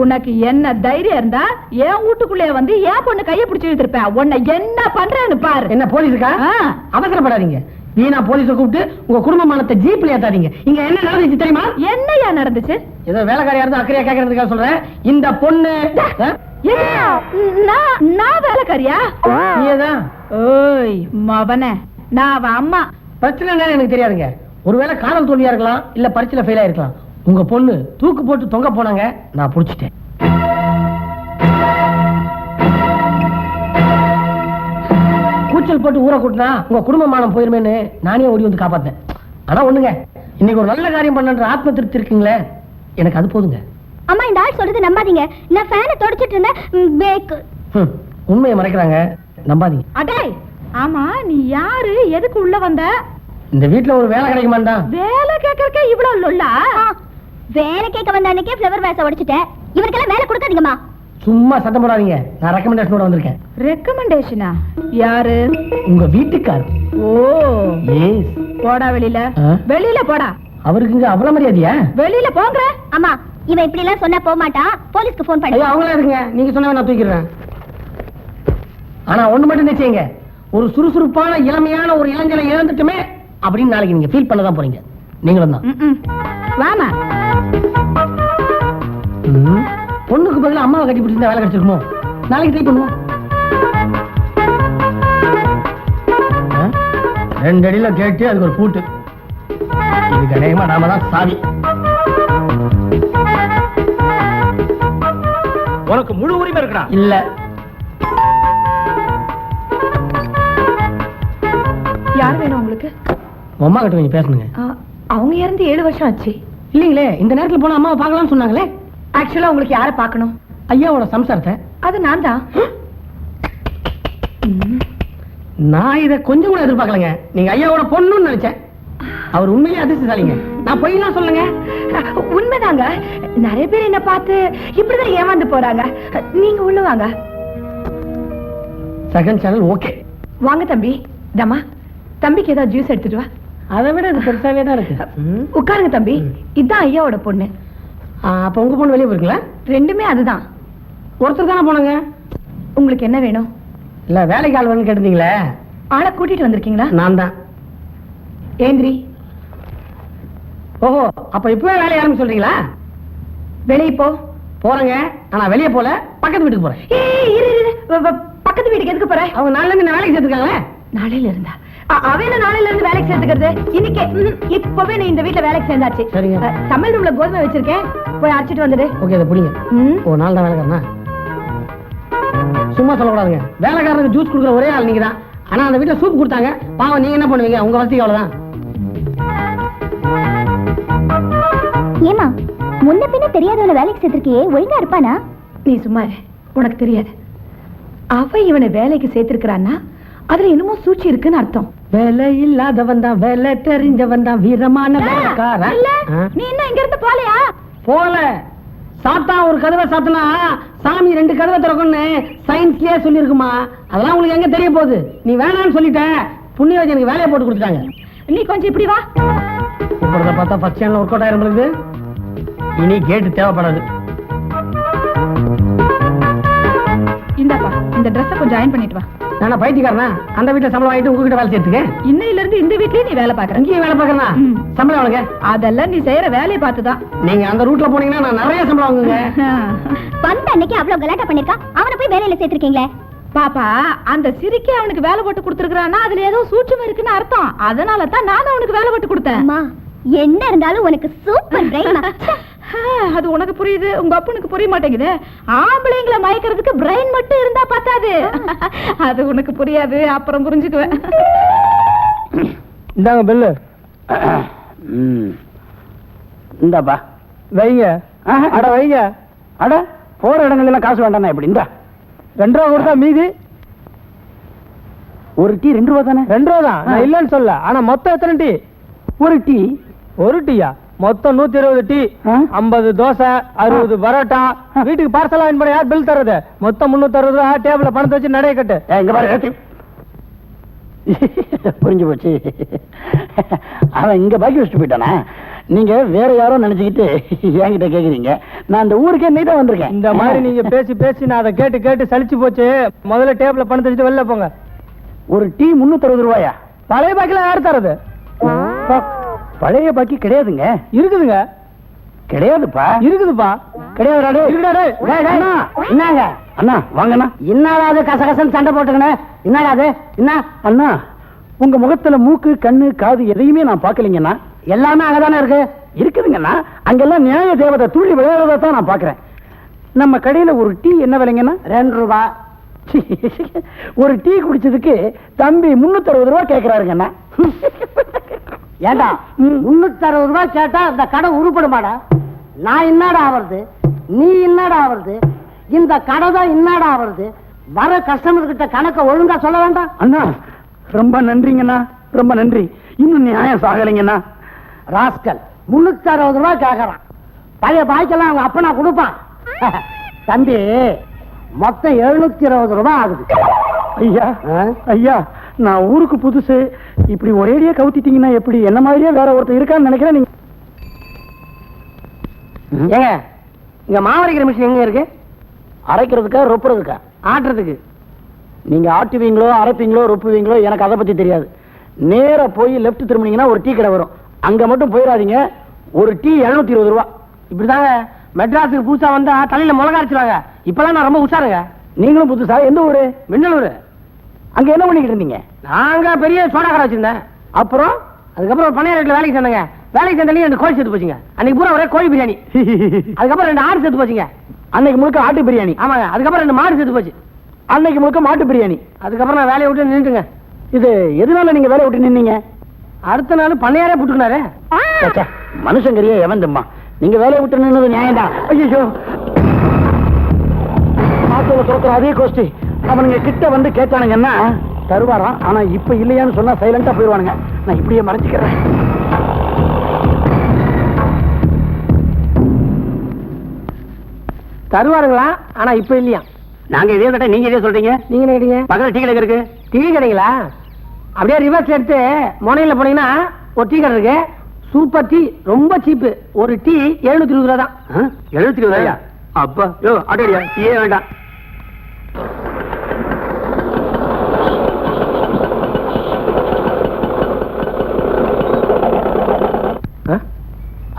உனக்கு என்ன தைரியம் இருந்தா என் வீட்டுக்குள்ளே வந்து என் பொண்ணு கைய பிடிச்சு இழுத்திருப்பேன். உன்னை என்ன பண்றேன்னு பாரு. என்ன போலீஸுக்கா? அவசரப்படாதீங்க. வீணா போலீஸை கூப்பிட்டு உங்க குடும்பமானத்தை ஜீப்ல ஏத்தாதீங்க. இங்க என்ன நடந்துச்சு தெரியுமா? என்னையா நடந்துச்சு? ஏதோ வேலைக்காரியா இருந்தா அக்கறையா கேட்கறதுக்காக சொல்றேன். இந்த பொண்ணு நான் வேலைக்காரியா? நீதான். ஓய் மவனே, நான் அவ அம்மா. பிரச்சனை என்னன்னு எனக்கு தெரியாதுங்க. ஒருவேளை காதல் தோல்வியா இருக்கலாம், இல்ல பரீட்சையில ஃபெயில் ஆயிருக்கலாம். உங்க பொண்ணு தூக்கு போட்டு தொங்க போனாங்க, நான் புடிச்சிட்டேன். கூச்சல் போட்டு ஊரை கூட்டினா உங்க குடும்பமானம் போயிருமேன்னு நானே ஓடி வந்து காப்பாத்தேன். ஆனா ஒண்ணுங்க, இன்னைக்கு ஒரு நல்ல காரியம் பண்ணன்ற ஆத்ம திருப்தி இருக்குங்களே, எனக்கு அது போதுங்க. அம்மா, இந்த ஆள் சொல்றது நம்பாதீங்க. நான் ஃபேனை தொடச்சிட்டு இருந்தேன், பேக். உண்மையை மறைக்கிறாங்க, நம்பாதீங்க. அடே, ஆமா நீ யாரு? எதுக்கு உள்ள வந்த? இந்த வீட்ல ஒரு வேலை கிடைக்குமாண்டா? வேலை கேட்கறக்கே இவ்வளவு லொல்லா? வேலை கேட்க வந்த அன்னைக்கே ஃப்ளவர் வேஸ உடைச்சிட்டேன். இவருக்கெல்லாம் வேலை கொடுக்காதீங்கம்மா. சும்மா சத்தம் போடாதீங்க. நான் ரெக்கமெண்டேஷனோட வந்திருக்கேன். ரெக்கமெண்டேஷனா? யாரு? உங்க வீட்டுக்கார். ஓ எஸ். போடா வெளியில. வெளியில போடா. அவருக்கு அவ்வளவு மரியாதையா? வெளியில போங்க. அம்மா, இவன் இப்படி எல்லாம் சொன்னா போக மாட்டான். போலீஸ்க்கு ஃபோன் பண்ணு. ஐயா அவங்களா இருக்குங்க, நீங்க சொன்னா நான் தூக்கிடுறேன். ஆனா ஒண்ணு மட்டும் நிச்சயங்க, ஒரு சுறுசுறுப்பான இளமையான ஒரு இளைஞனை இழந்துட்டுமே அப்படின்னு நாளைக்கு நீங்க ஃபீல் பண்ணதான் போறீங்க. நீங்களும் தான். வாமா. பொண்ணுக்கு பதிலா அம்மாவை கட்டி பிடிச்சிருந்தா வேலை கிடைச்சிருக்குமோ? நாளைக்கு ட்ரை பண்ணுவோம். 2 அடியில கேட்டு அதுக்கு ஒரு பூட்டு. இதுக்கு அநேகமா நாம தான் சாவி. உனக்கு முழு உரிமை இருக்கா? இல்ல. யார் வேணும் உங்களுக்கு? அம்மா கிட்ட கொஞ்சம் பேசணுங்க. அவங்க இறந்து 7 வருஷம் ஆச்சு. இல்லீங்களே, இந்த நேரத்துல போனா அம்மாவை பார்க்கலாம்னு சொன்னாங்களே. ஆக்சுவலா உங்களுக்கு யாரை பார்க்கணும்? ஐயாவோட சம்சாரத்தை. அது நான் தான். நான் இதை கொஞ்சம் கூட எதிர்பார்க்கலங்க. நீங்க ஐயாவோட பொண்ணுன்னு நினைச்சேன். அவர் உண்மையிலே அதிர்ஷ்டசாலிங்க. நான் பொய்லாம் சொல்லுங்க. உண்மைதாங்க. நிறைய பேர் என்ன பார்த்து இப்படிதான் ஏமாந்து போறாங்க. நீங்க உள்ள வாங்க. Second channel okay. வாங்க தம்பி. தம்மா, தம்பிக்கு ஏதாவது ஜூஸ் எடுத்துட்டு வா. அதை விட இது பெருசாவே தான் இருக்கு. உட்காருங்க தம்பி. இதுதான் ஐயாவோட பொண்ணு. அப்ப உங்க பொண்ணு வெளியே போயிருக்கல? ரெண்டுமே அதுதான். ஒருத்தர் தானே போனாங்க. உங்களுக்கு என்ன வேணும்? இல்ல வேலைக்கு ஆள் வேணும்னு கேட்டிருந்தீங்களே, ஆளை கூட்டிட்டு வந்திருக்கீங்களா? நான் தான். ஏந்திரி. ஓஹோ, அப்ப இப்பவே வேலையை ஆரம்பி சொல்றீங்களா? வெளியே போ. போறேங்க. ஆனா வெளியே போல, பக்கத்து வீட்டுக்கு போறேன். பக்கத்து வீட்டுக்கு எதுக்கு போற? அவங்க நாளைல இருந்து வேலைக்கு சேர்த்துருக்காங்களே. நாளையில இருந்தா அவன் நாளையில இருந்து வேலைக்கு சேர்த்துக்கிறது? இன்னைக்கு இப்பவே நீ இந்த வீட்டுல வேலைக்கு சேர்ந்தாச்சு. சரிங்க. சமையல் ரூம்ல கோதுமை வச்சிருக்கேன், போய் அரைச்சிட்டு வந்துடு. ஓகே, அதை புடிங்க. ஓ, 4 தான் வேலைக்காரனா? சும்மா சொல்லக்கூடாதுங்க. வேலைக்காரனுக்கு ஜூஸ் கொடுக்குற ஒரே ஆள் நீங்க தான். ஆனா அந்த வீட்டுல சூப் கொடுத்தாங்க. பாவம், நீங்க என்ன பண்ணுவீங்க? உங்க வசதிக்கு அவ்வளவுதான். ஏமா முன்ன பின்ன தெரியாதவன வேலைக்கு சேர்த்திருக்கியே, ஒழுங்கா இருப்பானா? நீ சும்மா இரு, உனக்கு தெரியாது. அவ இவனை வேலைக்கு சேர்த்திருக்கிறான்னா அதுல என்னமோ சூழ்ச்சி இருக்குன்னு அர்த்தம். வேலை இல்லாதவன் தான், வேலை தெரிஞ்சவன் தான், வீரமான வேலைக்காரன். இல்ல, நீ இன்னும் இங்க இருந்து போலையா? போல. சாத்தா ஒரு கதவை சாத்தனா சாமி 2 கதவை திறக்கும்னு சயின்ஸ்லயே சொல்லிருக்குமா. அதெல்லாம் உங்களுக்கு எங்க தெரிய போகுது? நீ வேணான்னு சொல்லிட்ட. புண்ணியவதி எனக்கு வேலையை போட்டு கொடுத்துட்டாங்க. நீ கொஞ்சம் இப்படி வா. இப்ப பார்த்தா ஃபர்ஸ்ட் சேனல் ஒர்க் அவுட் ஆயிரம் இருக்குது. இனி கேட்டு தேவைப்படாது. இந்தாப்பா, இந்த ட்ரெஸ்ஸை கொஞ்சம் அயன் பண்ணிட்டு வா. நானா பைத்தியக்காரனா? அந்த வீட்டுல சம்பளம் வாங்கிட்டு உங்ககிட்ட வேலை சேர்த்துக்கேன். இன்னையில இருந்து இந்த வீட்லயே நீ வேலை பாக்குற. இங்கேயும் வேலை பாக்குறேன்னா சம்பளம் வாங்க. அதெல்லாம் நீ செய்யற வேலையை பார்த்துதான். நீங்க அந்த ரூட்ல போனீங்கன்னா நான் நிறைய சம்பளம் வாங்குங்க. வந்த அன்னைக்கு அவ்வளவு கலாட்டா பண்ணிருக்கா, அவனை போய் வேலையில சேர்த்திருக்கீங்களே. பாப்பா, அந்த சிரிக்கே அவனுக்கு வேலை போட்டு கொடுத்துருக்கானா அதுல ஏதோ சூட்சம் இருக்குன்னு அர்த்தம். அதனால தான் நானும் அவனுக்கு வேலை போட்டு கொடுத்தேன். அம்மா, என்ன இருந்தாலும் உனக்கு சூப்பர் பிரெயின். அது உனக்கு புரியுது, உங்க அப்பனுக்கு புரிய மாட்டேங்குது. ஆம்பளைங்களை மயக்கிறதுக்கு பிரெயின் மட்டும் இருந்தா பத்தாது. அது உனக்கு புரியாது, அப்புறம் புரிஞ்சுக்குவேன். இந்தாங்க பில்லு. இந்தாப்பா வைங்க. அட வைங்க. அட போற இடங்கள்லாம் காசு வேண்டாம். எப்படி இந்தா 2 ரூபா கொடுத்தா மீதி. ஒரு டீ 2 ரூபா தானே? 2 ரூபா தான், நான் இல்லைன்னு சொல்ல. ஆனா மொத்தம் எத்தனை டீ? ஒரு டீ. ஒரு டீயா? மொத்தம் 120 டீ, 50 தோசை, 60 பரோட்டா. வீட்டுக்கு பார்சலா வாங்கி போன யார் பில் தர்றது? மொத்தம் 360 ரூபா. டேபிள்ல பணத்தை வச்சு நடைய கட்டு. இங்க பாரு. புரிஞ்சு போச்சு. அவன் இங்க பாக்கி வச்சுட்டு போயிட்டானா? நீங்க வேற யாரோ நினைச்சுக்கிட்டு என்கிட்ட கேக்குறீங்க. நான் இந்த ஊருக்கே நீ தான் வந்திருக்கேன். இந்த மாதிரி நீங்க பேசி பேசி நான் அதை கேட்டு கேட்டு சலிச்சு போச்சு. முதல்ல டேபிள்ல பணத்தை வச்சுட்டு வெளில போங்க. ஒரு டீ 360 ரூபாயா? பழைய பாக்கில யார் தரது? பழைய பாக்கி கிடையாதுங்க. இருக்குதுங்க. கிடையாதுப்பா. இருக்குதுப்பா. கிடையாது. என்னங்க அண்ணா? வாங்கண்ணா. என்னடாது கசகசன்னு சண்டை போட்டுக்கணும்? என்னடாது? என்ன அண்ணா, உங்க முகத்துல மூக்கு, கண்ணு, காது எதையுமே நான் பாக்கலீங்கண்ணா. எல்லாமே அங்கதானே இருக்கு. இருக்குதுங்கண்ணா. அங்கெல்லாம் நியாய தேவதை துள்ளி விளையாடுறதான் நான் பாக்குறேன். நம்ம கடையில ஒரு டீ என்ன விலைங்கண்ணா? 2 ரூபா. ஒரு டீ குடிச்சதுக்கு தம்பி 360 ரூபா கேக்குறாருங்கண்ணா. ஏண்டா 360 ரூபா கேட்டா இந்த கடை உருப்படுமாடா? நான் என்னடா ஆவறது? நீ என்னடா ஆவறது? இந்த கடை தான் என்னடா ஆவறது? வர கஸ்டமர் கிட்ட கணக்க ஒழுங்கா சொல்ல வேண்டாம்? அண்ணா ரொம்ப நன்றிங்கண்ணா, ரொம்ப நன்றி. இன்னும் நியாயம் சாகலைங்கண்ணா. ராஸ்கல் 360 ரூபா கேக்குறான். பழைய பாய்க்கெல்லாம் அவங்க அப்பனா கொடுப்பான். தம்பி மொத்தம் 720 ரூபாய் ஆகுது. ஐயா ஐயா, நான் ஊருக்கு புதுசு. இப்படி ஒரேடியா கவுத்திட்டீங்கன்னா எப்படி? என்ன மாதிரியே வேற ஒருத்தர் இருக்கான்னு நினைக்கிறேன். நீங்க ஏங்க, இங்க மாவரைக்கிற மிஷின் எங்க இருக்கு? அரைக்கிறதுக்கா ரொப்புறதுக்கா? ஆட்டுறதுக்கு. நீங்க ஆட்டுவீங்களோ அரைப்பீங்களோ ரொப்புவீங்களோ எனக்கு அதை பத்தி தெரியாது. நேரா போய் லெப்ட் திரும்பினீங்கன்னா ஒரு டீ கடை வரும். அங்க மட்டும் போயிடாதீங்க. ஒரு டீ 720 ரூபா. இப்படிதாங்க மெட்ராஸுக்கு புதுசா வந்தா தலையில மிளகா அரைச்சுவாங்க. இப்பெல்லாம் நான் ரொம்ப உஷாருங்க. நீங்களும் புதுசா? எந்த ஊரு? மின்னலூர். அங்க என்ன பண்ணிக்கிட்டு இருந்தீங்க? நாங்க பெரிய சோடா கடை வச்சிருந்தேன். அப்புறம் அதுக்கப்புறம் பனையார் வீட்டுல வேலைக்கு சேர்ந்தேங்க. வேலைக்கு சேர்ந்தாலே 2 கோழி சேர்த்து போச்சுங்க. அன்னைக்கு பூரா ஒரே கோழி பிரியாணி. அதுக்கப்புறம் 2 ஆடு சேர்த்து போச்சுங்க. அன்னைக்கு முழுக்க ஆட்டு பிரியாணி. ஆமாங்க. அதுக்கப்புறம் 2 மாடு சேர்த்து போச்சு. அன்னைக்கு முழுக்க மாட்டு பிரியாணி. அதுக்கப்புறம் நான் வேலையை விட்டு நின்றுங்க. இது எதனால நீங்க வேலையை விட்டு நின்னீங்க? அடுத்த நாள் பண்ணையாரே புட்டுக்கினாரு. மனுஷங்கரியே எவன்தும்மா. நீங்க வேலையை விட்டு நின்னது நியாயம் தான். ஐயோ, ஆட்டோல துறக்கிற அதே கோஷ்டி அவனுங்க கிட்ட வந்து கேட்டானுங்கன்னா தருவாராம். ஆனா இப்ப இல்லையான்னு சொன்னா சைலண்டா போயிடுவானுங்க. நான் இப்படியே மறைச்சுக்கிறேன். தருவாருங்களா? ஆனா இப்ப இல்லையா. நாங்க இதே கேட்டா நீங்க இதே சொல்றீங்க. நீங்க என்ன கேட்டீங்க? பக்கத்துல டீ கடை இருக்கு. டீ கடைங்களா? அப்படியே ரிவர்ஸ் எடுத்து முனையில போனீங்கன்னா ஒரு டீ கடை இருக்கு. சூப்பர் டீ, ரொம்ப சீப்பு. ஒரு டீ 720 ரூபா தான். 720 ரூபாயா? அப்பா யோ ஆட்டோடியா, டீயே வேண்டாம்.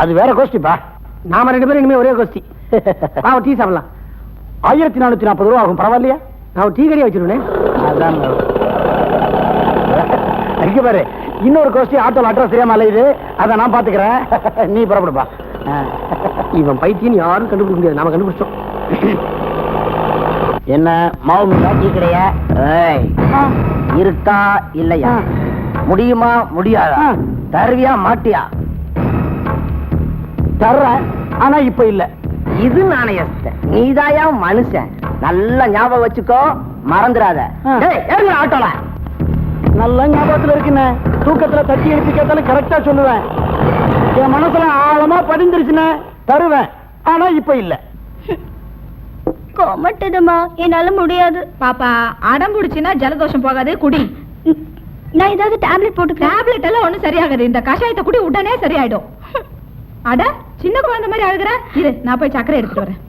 அது வேற கோஷ்டிப்பா. நாம 2 பேரும் இனிமே ஒரே கோஷ்டி. ஒரு டீ சாப்பிடலாம். 1440 ரூபா ஆகும். பரவாயில்லையா? நான் ஒரு டீ கடையை வச்சிருவேன். அதான் இங்க பாரு, இன்னொரு கோஷ்டி ஆட்டோல அட்ரஸ் தெரியாம அலையுது. அதை நான் பாத்துக்கிறேன். நீ புறப்படுப்பா. இவன் பைத்தியம் யாரும் கண்டுபிடிக்க முடியாது. நாம கண்டுபிடிச்சோம். என்ன மாவு டீ கடையா? இருக்கா இல்லையா? முடியுமா முடியாதா? தருவியா மாட்டியா? தர்றேன், ஆனா இப்ப இல்ல. இது நாணயத்தை நீதாயா மனுஷன், நல்ல ஞாபகம் வச்சுக்கோ, மறந்துடாத. ஆட்டோல நல்ல ஞாபகத்துல இருக்குண்ணே. தூக்கத்துல தட்டி எழுப்பி கேட்டாலும் கரெக்டா சொல்லுவேன். என் மனசுல ஆழமா பதிந்துருச்சுண்ணே. தருவேன், ஆனா இப்ப இல்ல. கொமட்டுதுமா, என்னால முடியாது. பாப்பா அடம் புடிச்சுன்னா ஜலதோஷம் போகாது, குடி. நான் ஏதாவது டேப்லெட் போட்டுக்கிறேன். டேப்லெட் எல்லாம் ஒண்ணும் சரியாகாது. இந்த கஷாயத்தை குடி, உடனே சரியாயிடும். அட சின்ன குழந்தை மாதிரி அழுகுற. இரு, நான் போய் சக்கரை எடுத்துட்டு வரேன்.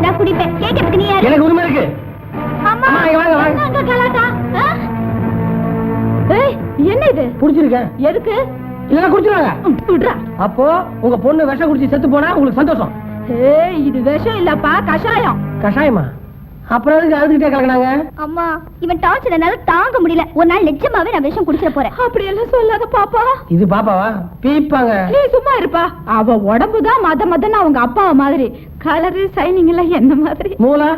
நான் குடிப்பேன். கேட்கறதுக்கு நீ யாரு? எனக்கு உரிமை இருக்கு. அம்மா, அம்மா, இங்க வாங்க, வாங்க. அங்க கலாட்டா. ஏய், என்ன இது? புடிச்சிருக்கேன். எதுக்கு? இல்ல குடிச்சிருவாங்க. விடுறா. அப்போ உங்க பொண்ணு விஷம் குடிச்சு செத்து போனா உங்களுக்கு சந்தோஷம். ஏய், இது விஷம் இல்லப்பா, கஷாயம். கஷாயமா? அப்புறம் எதுக்கு அழுதுகிட்டே கலக்கினாங்க? அம்மா, இவன் டார்ச்சர் என்னால தாங்க முடியல. ஒரு நாள் நிஜமாவே நான் விஷம் குடிச்சிட போறேன். அப்படி எல்லாம் சொல்லாத பாப்பா. இது பாப்பாவா? பீப்பாங்க. நீ சும்மா இருப்பா. அவ உடம்புதான் மதன்னு அவங்க அப்பா மாதிரி. கலரு சைனிங் எல்லாம் என்ன மாதிரி. மூளை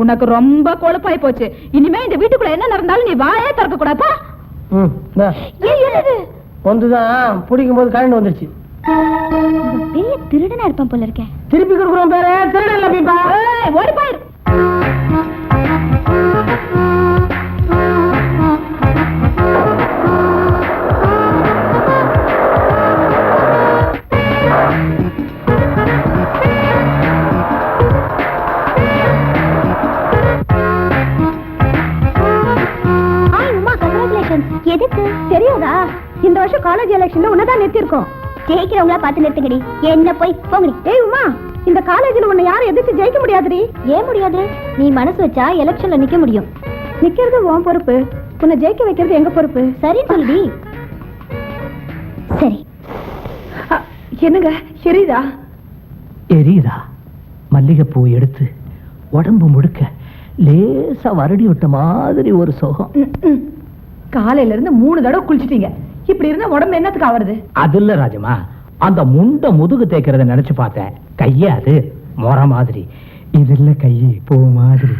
உனக்கு ரொம்ப கொழுப்பாய் போச்சு. இனிமே இந்த வீட்டுக்குள்ள என்ன நடந்தாலும் நீ வாயே திறக்க கூடாதா? வந்துதான் பிடிக்கும் போது கரண்ட் வந்துருச்சு. பெரிய திருடனா இருப்பான் போல இருக்கேன். திருப்பி கொடுக்குறோம் பேரு திருடன் இல்ல பீப்பா. ஒரு பாரு. எதுக்கு தெரியாதா? இந்த வருஷம் காலேஜ் எலெக்ஷன்ல உன்னதான் நிறுத்திருக்கோம். ஜெயிக்கிறவங்களா பார்த்து நிறுத்துங்கடி. என்ன போய் போங்கடி. ஏய் உமா, இந்த காலேஜ்ல உன்னை யாரும் எதிர்த்து ஜெயிக்க முடியாதுடி. ஏன் முடியாது? நீ மனசு வச்சா எலெக்ஷன்ல நிக்க முடியும். நிக்கிறது உன் பொறுப்பு, உன்னை ஜெயிக்க வைக்கிறது எங்க பொறுப்பு. சரி சொல்லுடி. சரி. என்னங்க எரியுதா? எரியுதா? மல்லிகைப்பூ எடுத்து உடம்பு முழுக்க லேசா வருடி விட்ட மாதிரி ஒரு சுகம். காலையில இருந்து 3 தடவை குளிச்சிட்டீங்க. இப்படி இருந்தா உடம்பு என்னத்துக்கு ஆவறது? அது இல்ல ராஜமா, அந்த முண்ட முதுகு தேய்க்கிறத நினைச்சு பார்த்தேன். கையே அது மொற மாதிரி, இது இல்ல கையே பூ மாதிரி.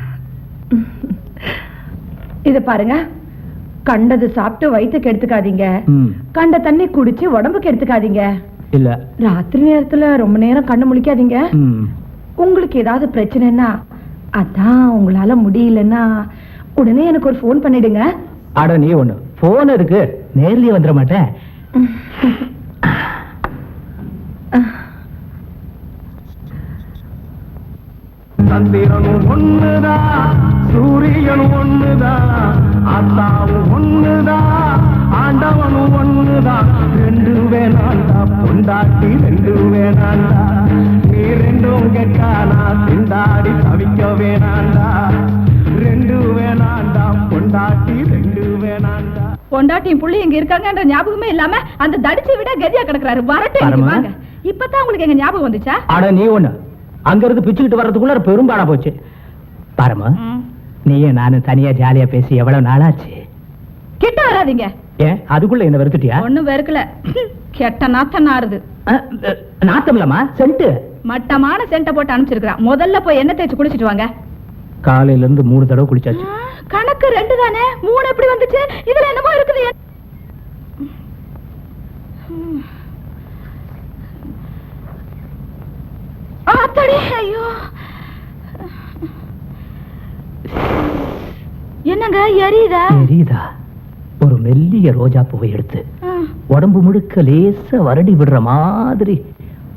இத பாருங்க, கண்டது சாப்பிட்டு வயிற்றுக்கு எடுத்துக்காதீங்க. கண்ட தண்ணி குடிச்சு உடம்புக்கு எடுத்துக்காதீங்க. இல்ல ராத்திரி நேரத்துல ரொம்ப நேரம் கண்ணு முழிக்காதீங்க. உங்களுக்கு ஏதாவது பிரச்சனைன்னா, அதான் உங்களால முடியலன்னா உடனே எனக்கு ஒரு போன் பண்ணிடுங்க. அட நீ ஒண்ணு, போன் இருக்கு, நேர்லயே வந்துட மாட்டேன். சந்திரனும் ஒண்ணுதான், சூரியனும் ஒண்ணுதான், அத்தாவும் ஒண்ணுதான், ஆண்டவனும் ஒண்ணுதான். 2 வேணாண்டா பொண்டாட்டி, 2 வேணாண்டா. நீ 2ம் கெட்டானா திண்டாடி தவிக்க வேணாண்டா. 2 வேணாண்டா பொண்டாட்டி, 2 வேணாண்டா. பொண்டாட்டியும் புள்ளி எங்க இருக்காங்கன்ற ஞாபகமே இல்லாம அந்த தடிச்சு விட கதியா கிடக்குறாரு. வரட்டும், இப்பதான் உங்களுக்கு எங்க ஞாபகம் வந்துச்சா? அட நீ ஒண்ணு, அங்க இருந்து பிச்சுக்கிட்டு வர்றதுக்குள்ள பெரும்பாடா போச்சு. பாருமா, நீயே நானும் தனியா ஜாலியா பேசி எவ்வளவு நாளாச்சு. கிட்ட வராதீங்க. ஏன் அதுக்குள்ள என்ன வெறுத்துட்டியா? ஒண்ணும் வெறுக்கல, கெட்ட நாத்தம் நாறுது. நாத்தம் இல்லம்மா, சென்ட். மட்டமான சென்ட போட்டு அனுப்பிச்சிருக்கான். முதல்ல போய் எண்ணெய் தேய்ச்சி குளிச்சிட்டு வாங்க. காலையில இருந்து 3 தடவை குளிச்சாச்சு. கணக்கு 2 தானே, 3 எப்படி வந்துச்சு? இதுல என்னமோ இருக்குது. ஆத்தாடி, ஐயோ. என்னங்க எரியுதா? எரியுதா? ஒரு மெல்லிய ரோஜா பூவை எடுத்து உடம்பு முழுக்க லேசா வருடி விடுற மாதிரி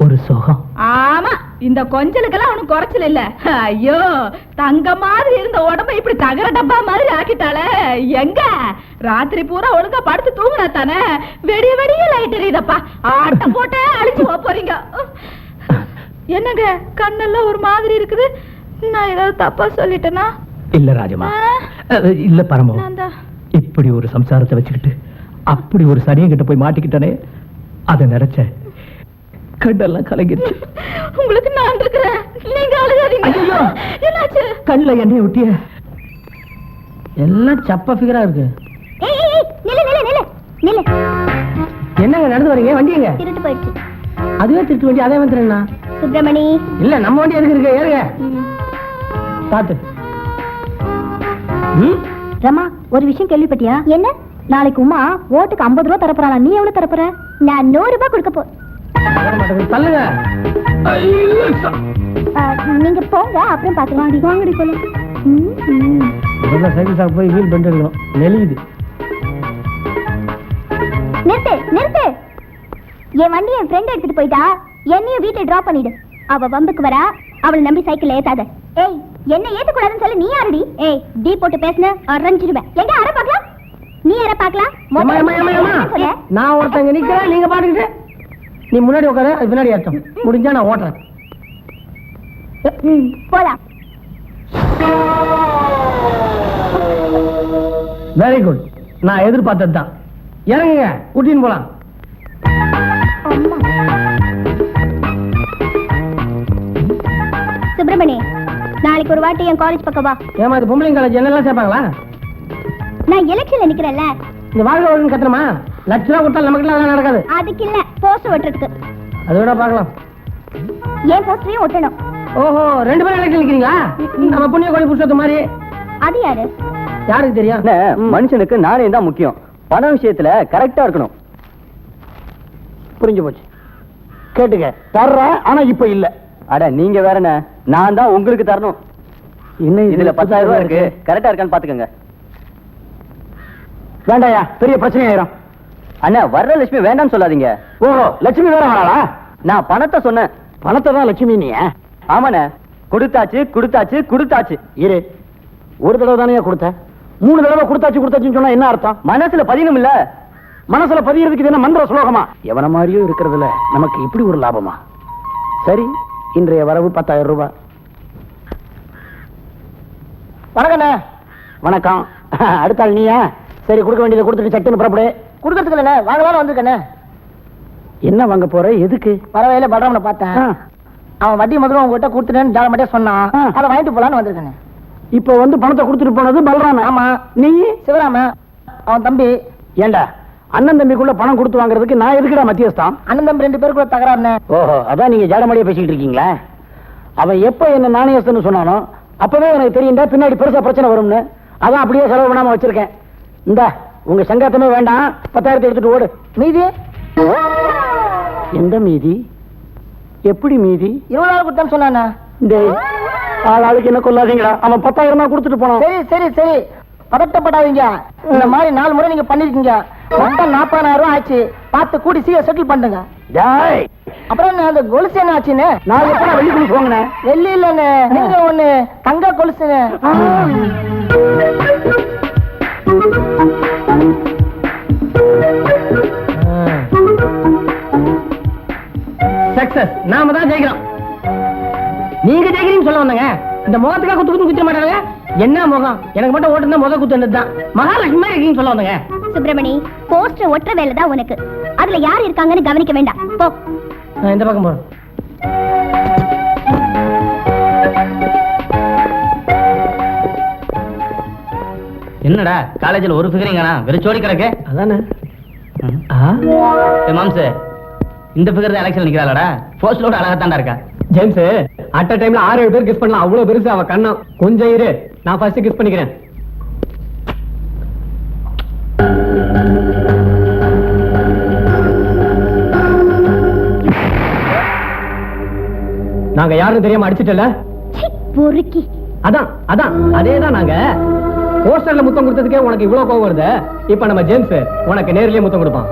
ஒரு சுகம். ஆமா, இந்த கொஞ்சலுக்கெல்லாம் ஒண்ணும் குறைச்சல் இல்ல. ஐயோ, தங்க மாதிரி இருந்த உடம்ப இப்படி தகர டப்பா மாதிரி ஆக்கிட்டாளே. எங்க ராத்திரி பூரா ஒழுங்கா படுத்து தூங்குனா தானே வெடிய வெடிய லைட் எரியுதப்பா. ஆட்டம் போட்டே அழிச்சு போறீங்க. என்னங்க கண்ணெல்லாம் ஒரு மாதிரி இருக்குது. நான் ஏதாவது தப்பா சொல்லிட்டேனா? இல்ல ராஜமா, இல்ல பரமோ, இப்படி ஒரு சம்சாரத்தை வச்சுக்கிட்டு அப்படி ஒரு சனியை கிட்ட போய் மாட்டிக்கிட்டானே, அதை நினைச்ச கண்ணெல்லாம் கலங்கிருச்சு. உங்களுக்கு நான் இருக்கிறேன், நீங்க அழுகாதீங்க. ஐயோ, என்னாச்சு? கண்ணுல எண்ணெய் ஒட்டிய எல்லாம் சப்ப ஃபிகரா இருக்கு. ஏய் ஏய் நில்லு நில்லு நில்லு நில்லு. என்னங்க நடந்து வரீங்க? வண்டி எங்க? திருட்டு போயிடுச்சு. அதுவே திருட்டு வண்டி, அதே வந்துடுறேண்ணா. சுப்பிரமணி. இல்ல நம்ம வண்டி எதுக்கு இருக்கு? ஏறுங்க. பாத்து. ரமா, ஒரு விஷயம் கேள்விப்பட்டியா? என்ன? நாளைக்கு உமா ஓட்டுக்கு 50 ரூபா தரப்போறாளா? நீ எவ்வளவு தரப்போற? நான் 100 ரூபாய் கொடுக்க போ. தள்ளுங்க. நீங்க போங்க, அப்புறம் பாத்துக்கலாம். வாங்கடி போல. சைக்கிள் ஷாப் போய் வீல் பெண்ட் எடுக்கணும். நெளியுது. நிறுத்து நிறுத்து. என் வண்டி என் ஃப்ரெண்ட் எடுத்துட்டு போயிட்டா, என்னையும் வீட்டுல டிராப் பண்ணிடு. அவ வம்புக்கு வரா, அவளை நம்பி சைக்கிள் ஏத்தாத. ஏய், என்ன ஏத்தக்கூடாதுன்னு சொல்லி நீ யாரடி? ஏய், டீ போட்டு பேசுன அரைஞ்சிடுவேன். எங்க அரை பாக்கலாம்? நீ அரை பாக்கலாம். நான் ஒருத்தங்க நிக்கிறேன், நீங்க பாட்டுக்கிட்டு. நீ முன்னாடி உட்கார, பின்னாடி ஏற்றம். முடிஞ்சா நான் ஓட்டுறேன். போலாம். Very good. நான் எதிர்பார்த்தது தான். இறங்குங்க, கூட்டின்னு போலாம். சுப்பிரமணி, நாளைக்கு ஒரு வாட்டி என் காலேஜ் பக்கம் வா. ஏமா இது பொம்பளைங்க காலேஜ் என்னெல்லாம் சேர்ப்பாங்களா? நான் எலெக்ஷன்ல நிக்கிறேன்ல. இந்த வாழ்க்கை ஒழுங்கு கத்தணுமா? லட்ச ரூபா கொடுத்தா நமக்கு எல்லாம் நடக்காது. அதுக்கு இல்ல, போஸ்டர் ஒட்டுறதுக்கு. அது விட பார்க்கலாம். ஏன் போஸ்டரையும் ஒட்டணும். ஓஹோ, 2 பேரும் எலெக்ஷன் நிக்கிறீங்களா? நம்ம புண்ணிய கோடி புருஷத்து மாதிரி. அது யாரு? யாருக்கு தெரியும்? மனுஷனுக்கு நாணயம் தான் முக்கியம். பண விஷயத்துல கரெக்டா இருக்கணும். புரிஞ்சு போச்சு. கேட்டுக்க, தர்றேன், ஆனா இப்ப இல்ல. அட நீங்க வேறண்ணே, நான் தான் உங்களுக்கு தரணும். இன்னும் இதுல 10,000 ரூபாய் இருக்கு, கரெக்டா இருக்கான்னு பாத்துக்கங்க. வேண்டாயா, பெரிய பிரச்சனை ஆயிரும். அண்ணா, வரலட்சுமி வேண்டாம்னு சொல்லாதீங்க. ஓஹோ, லட்சுமி வேற வராளா? நான் பணத்தை சொன்னேன். பணத்தை தான் லட்சுமி நீ? ஆமாண்ணே, கொடுத்தாச்சு கொடுத்தாச்சு கொடுத்தாச்சு. இரு, ஒரு தடவை தானே கொடுத்த? 3 தடவை கொடுத்தாச்சுன்னு சொன்னா என்ன அர்த்தம்? மனசுல பதியணும் இல்ல? மனசுல பதியறதுக்கு என்ன மந்திர ஸ்லோகமா? எவன மாதிரியும் இருக்கிறதுல நமக்கு இப்படி ஒரு லாபமா? சரி, இன்றைய வரவு 10,000 ரூபாய். வணக்கண்ணே. வணக்கம். அடுத்த ஆள் நீயா? சரி, கொடுக்க வேண்டியதை கொடுத்துட்டு சட்டுன்னு புறப்படு. கொடுக்கறதுக்கு இல்ல, வாங்கலாம்னு வந்திருக்கண்ணே. என்ன வாங்க போற? எதுக்கு? வரவையில பலராமனை பார்த்தேன். அவன் வட்டி முதல்ல உங்ககிட்ட கொடுத்துட்டேன்னு ஜால மட்டும் சொன்னான். அதை வாங்கிட்டு போலான்னு வந்திருக்கேன். இப்ப வந்து பணத்தை கொடுத்துட்டு போனது பலராம? ஆமா. நீ? சிவராம, அவன் தம்பி. ஏண்டா, அண்ணன் தம்பிக்குள்ள பணம் கொடுத்து வாங்குறதுக்கு நான் எதுக்குடா மத்தியஸ்தான்? அண்ணன் தம்பி 2 பேருக்குள்ள தகராறுனே. ஓஹோ, அதான் நீங்க ஜாடமாடியா பேசிக்கிட்டு இருக்கீங்களா? அவன் எப்ப என்ன நாணயஸ்தன்னு சொன்னானோ அப்பவே எனக்கு தெரியும்டா பின்னாடி பெருசா பிரச்சனை வரும்னு. அதான் அப்படியே செலவு பண்ணாம வச்சிருக்கேன். இந்த உங்க சங்காத்தமே வேண்டாம், 10,000 எடுத்துட்டு ஓடு. மீதி? எந்த மீதி? எப்படி மீதி? 20,000 கொடுத்தான்னு சொன்னானே. டேய், ஆளுக்கு என்ன கொள்ளாதீங்கடா. அவன் 10,000 தான் கொடுத்துட்டு போனான். சரி சரி சரி, பதட்டப்படாதீங்க. இந்த மாதிரி 4 முறை நீங்க பண்ணிருக்கீங்க. மொத்தம் 40,000 ரூபாய் ஆச்சு. பார்த்து கூடி சீக்கிரம் செட்டில் பண்ணுங்க. டேய், அப்புறம் அந்த கொலுசு என்ன ஆச்சுன்னு? நான் எப்ப வெள்ளி கொலுசு வாங்கினேன்? வெள்ளி இல்லன்னு, நீங்க ஒண்ணு தங்க கொலுசுன்னு. சக்சஸ். நாம தான் ஜெயிக்கிறோம். நீங்க ஜெயிக்கிறீங்கன்னு சொல்ல வந்தாங்க. இந்த முகத்துக்காக குத்து குத்த மாட்டாங்க. என்ன முகம்? எனக்கு மட்டும் ஓட்டுனா முத குத்து தான். மகாலட்சுமி மாதிரி இருக்கீங்கன்னு சொல்ல வந்தாங்க. சுப்பிரமணி, போஸ்டர் ஒற்ற வேலை தான் உனக்கு. அதுல யார் இருக்காங்கன்னு கவனிக்க வேண்டாம். போ. இந்த பக்கம் போறோம். என்னடா காலேஜ்ல ஒரு ஃபிகரிங்கானா வெறிச்சோடி கிடக்கு? அதானே. மாம்சு, இந்த ஃபிகர் தான் எலெக்ஷன் நிக்கிறாளடா. போஸ்டரோட அழகாத்தாண்டா இருக்கா. ஜேம்ஸ், அட் அ டைம்ல 6-7 பேர் கிஸ் பண்ணலாம். அவ்வளவு பெருசு அவ கண்ணம். கொஞ்சம் இரு, நான் ஃபர்ஸ்ட் கிஸ் பண்ணிக்கிறேன். நாங்க யாருன்னு தெரியாம அடிச்சிட்டல? பொறுக்கி. அதான் அதான் அதேதான். நாங்க போஸ்டர்ல முத்தம் கொடுத்ததுக்கே உனக்கு இவ்வளவு கோவம் வருது. இப்ப நம்ம ஜேம்ஸ் உனக்கு நேர்லயே முத்தம் கொடுப்பான்.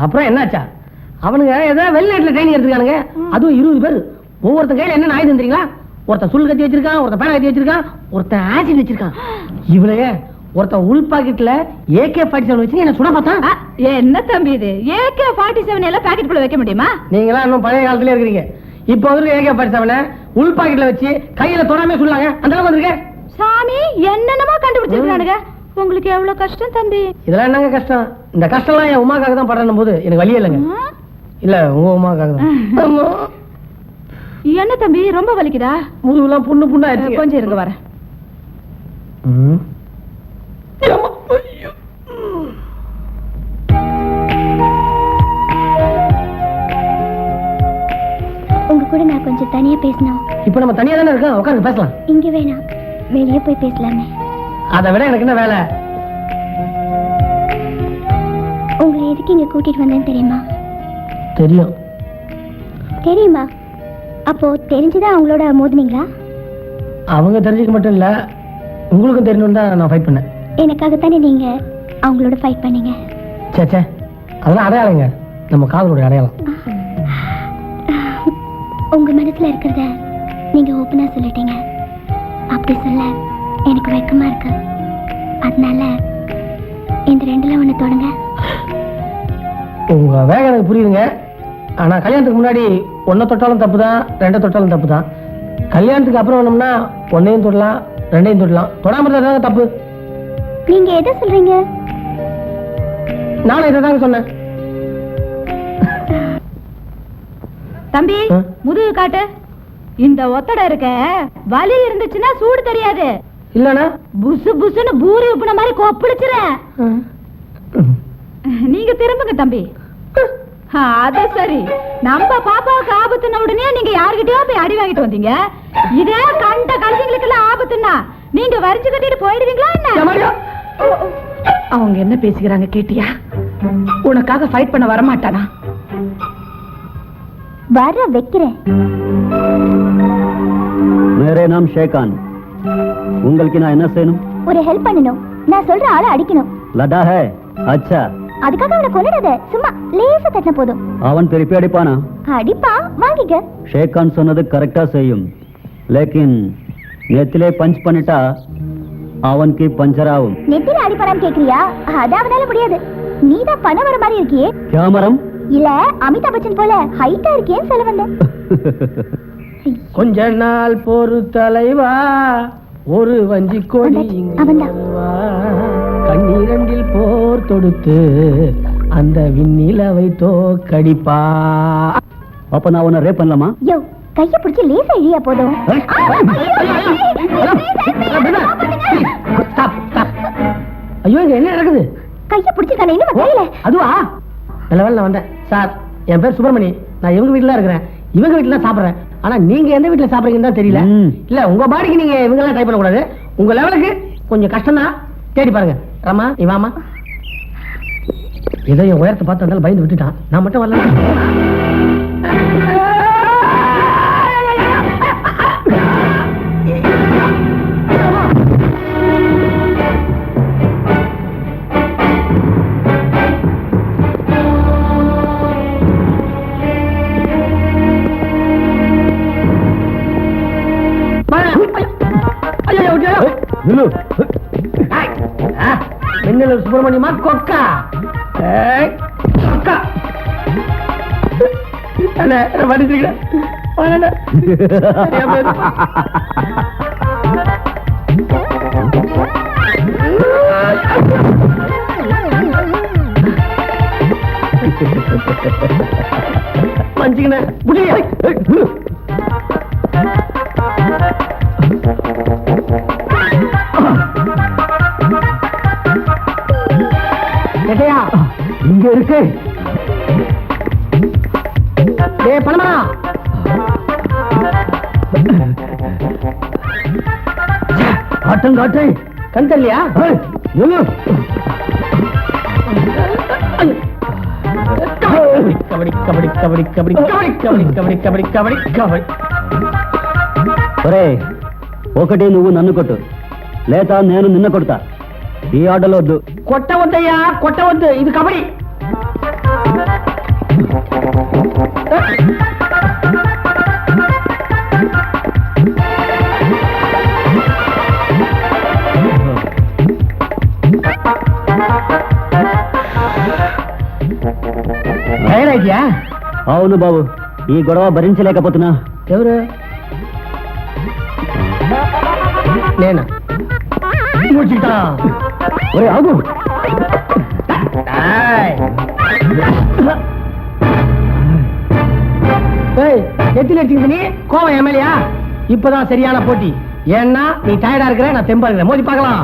அப்புறம் என்னாச்சா? அவனுங்க ஏதாவது வெளிநாட்டுல ட்ரைனிங் எடுத்துக்கானுங்க. அதுவும் 20 பேர். ஒவ்வொருத்தன் கையில என்ன ஆயுதம் தெரியுங்களா? ஒருத்தன் சுல் கத்தி வச்சிருக்கான், ஒருத்தன் பேனா கத்தி வச்சிருக்கான், ஒருத்தன் ஆசிட் வச்சிருக்கான். இவளையே ஒருத்தன் உள் பாக்கெட்ல AK-47 வச்சு என்ன சுட பார்த்தான். என்ன தம்பி இது? AK-47 எல்லாம் பாக்கெட் குள்ள வைக்க முடியுமா? நீங்களா இன்னும் பழைய காலத்துல இருக்கிறீங்க. இப்போ வந்து AK-47 உள் பாக்கெட்ல வச்சு கையில தொடாம சொல்லாங்க. அந்த அளவுக்கு வந்திருக்கேன். சாமி என்னென்னமோ கண்டுபிடிச்சிருக்கானுங்க. உங்களுக்கு எவ்வளவு கஷ்டம் தம்பி? இதெல்லாம் என்னங்க கஷ்டம்? இந்த கஷ்டம்லாம் என் உமாக்காக தான் படுறேன் போது எனக்கு வழியே இல்லைங்க. இல்ல உங்க உமாக்காக தான். என்ன தம்பி ரொம்ப வலிக்குதா? முதுகுலாம் புண்ணு புண்ணா ஆயிடுச்சு. கொஞ்சம் இருங்க வரேன். உங்க கூட நான் கொஞ்சம் தனியா பேசணும். இப்ப நம்ம தனியா தானே இருக்கோம், உட்காருங்க பேசலாம். இங்க வேணாம், வெளியே போய் பேசலாமே. அதை விட எனக்கு என்ன வேலை? உங்களை எதுக்கு இங்க கூட்டிட்டு வந்தேன்னு தெரியுமா? தெரியும். தெரியுமா? அப்போ தெரிஞ்சுதான் அவங்களோட மோதினீங்களா? அவங்க தெரிஞ்சுக்க மட்டும் இல்ல, உங்களுக்கும் தெரியணும் தான் நான் ஃபைட் பண்ணேன். எனக்காகத்தானே நீங்க அவங்களோட ஃபைட் பண்ணீங்க? சே அதெல்லாம் அடையாளங்க, நம்ம காதலோட அடையாளம். உங்க மனசுல இருக்கிறத நீங்க ஓப்பனா சொல்லிட்டீங்க. அப்படி சொல்ல எனக்கு வெக்கமா இருக்கு. அதனால இந்த ரெண்டுல ஒண்ணு தொடங்க. உங்க வேகம் எனக்கு புரியுதுங்க. ஆனா கல்யாணத்துக்கு முன்னாடி ஒன்ன தொட்டாலும் தப்பு தான், ரெண்டை தொட்டாலும் தப்பு தான். கல்யாணத்துக்கு அப்புறம் வேணும்னா ஒன்னையும் தொடலாம், ரெண்டையும் தொடலாம். தொடாம இருந்தா தப்பு. நீங்க எதை சொல்றீங்க? நானும் இதை தாங்க சொன்னேன். தம்பி முதுகு காட்டு. இந்த ஒத்தடை இருக்க வலி இருந்துச்சுன்னா சூடு தெரியாது. இல்லனா புசு புசுன்னு பூரி உப்புன மாதிரி கொப்பளிச்சுறேன். நீங்க திரும்புங்க தம்பி. அது சரி, நம்ம பாப்பாவுக்கு ஆபத்துன உடனே நீங்க யாருகிட்டயோ போய் அடி வாங்கிட்டு வந்தீங்க. இதே கண்ட கழுதைங்களுக்கு எல்லாம் ஆபத்துன்னா நீங்க வரிஞ்சு கட்டிட்டு போயிடுவீங்களா என்ன? அவங்க என்ன பேசிக்கிறாங்க கேட்டியா? உனக்காக ஃபைட் பண்ண வரமாட்டானா? வர வைக்கிறேன். मेरे नाम शेखान. உங்களுக்கு நான் என்ன செய்யணும்? ஒரு ஹெல்ப் பண்ணணும். நான் சொல்ற ஆளை அடிக்கணும். லடா है अच्छा. அதுக்காக அவனை கொன்னுடாத, சும்மா லேசா தட்டின போதும். அவன் திருப்பி அடிப்பானா? அடிப்பா, வாங்கிக்க. ஷேக்கான் சொன்னது கரெக்டா செய்யும். லேக்கின் நெத்திலே பஞ்ச் பண்ணிட்டா அவனுக்கு பஞ்சர் ஆகும். நெத்தில அடிப்பாரான்னு கேக்குறியா? அது அவனால முடியாது. நீதான் பணம் வர மாதிரி இருக்கியே. கேமரம் இல்ல அமிதாப் பச்சன் போல ஹைட்டா இருக்கேன்னு சொல்ல வந்தேன். கொஞ்ச நாள் பொறு தலைவா, ஒரு வஞ்சி கொடி கண்ணீரண்டில் போர் தொடுத்து அந்த விண்ணிலவை தோக்கடிப்பா. அப்ப நான் உன்னை ரேப் பண்ணலாமா? யோ, கைய பிடிச்சி லேசா இழியா போதும். ஐயோ இங்க என்ன நடக்குது? கைய பிடிச்சிருக்கானே, இன்னும் கையில. அதுவா? நல்ல வேலை நான் வந்தேன். சார், என் பேர் சுப்பிரமணி. நான் இவங்க வீட்டுல இருக்கிறேன். இவங்க வீட்டுல தான் சாப்பிடுறேன். ஆனா நீங்க எந்த வீட்டுல சாப்பிடுறீங்கன்னு தான் தெரியல. இல்ல உங்க பாடிக்கு நீங்க இவங்க எல்லாம் ட்ரை பண்ண கூடாது. உங்க லெவலுக்கு கொஞ்சம் கஷ்டம் தான். தேடி பாருங்க. ராமா, நீ வாமா. ஏதோ என் உயரத்தை பார்த்து வந்தாலும் பயந்து விட்டுட்டான். நான் மட்டும் வரல. சுப்பிரமணியமா கொக்கா கொக்கா மஞ்சிக்கின இங்க இருக்கு. பணமா ஆட்டம் காட்டு. கண் தெரியலையா? கபடி கபடி கபடி கபடி கபடி கபடி கபடி கபடி கபடி கபடி. ఒరే ఒకటి నువ్వు నన్ను కొట్టు లేదా నేను నిన్ను కొడతా. ఈ ఆటలో వద్దు. కొట్టవద్దయ్యా, కొట్టవద్దు. ఇది కబడ్డీ. భయమైద్యా? అవును బాబు, ఈ గొడవ భరించలేకపోతున్నా. ఎవరు? నేనా? ఒరే ఆగు. நெத்தில அடிச்சுக்கிட்டு நீ கோவம் எம்எல்ஏயா? இப்பதான் சரியான போட்டி. ஏன்னா நீ டயர்டா இருக்கிற, நான் தெம்பா இருக்கிறேன். மோதி பார்க்கலாம்.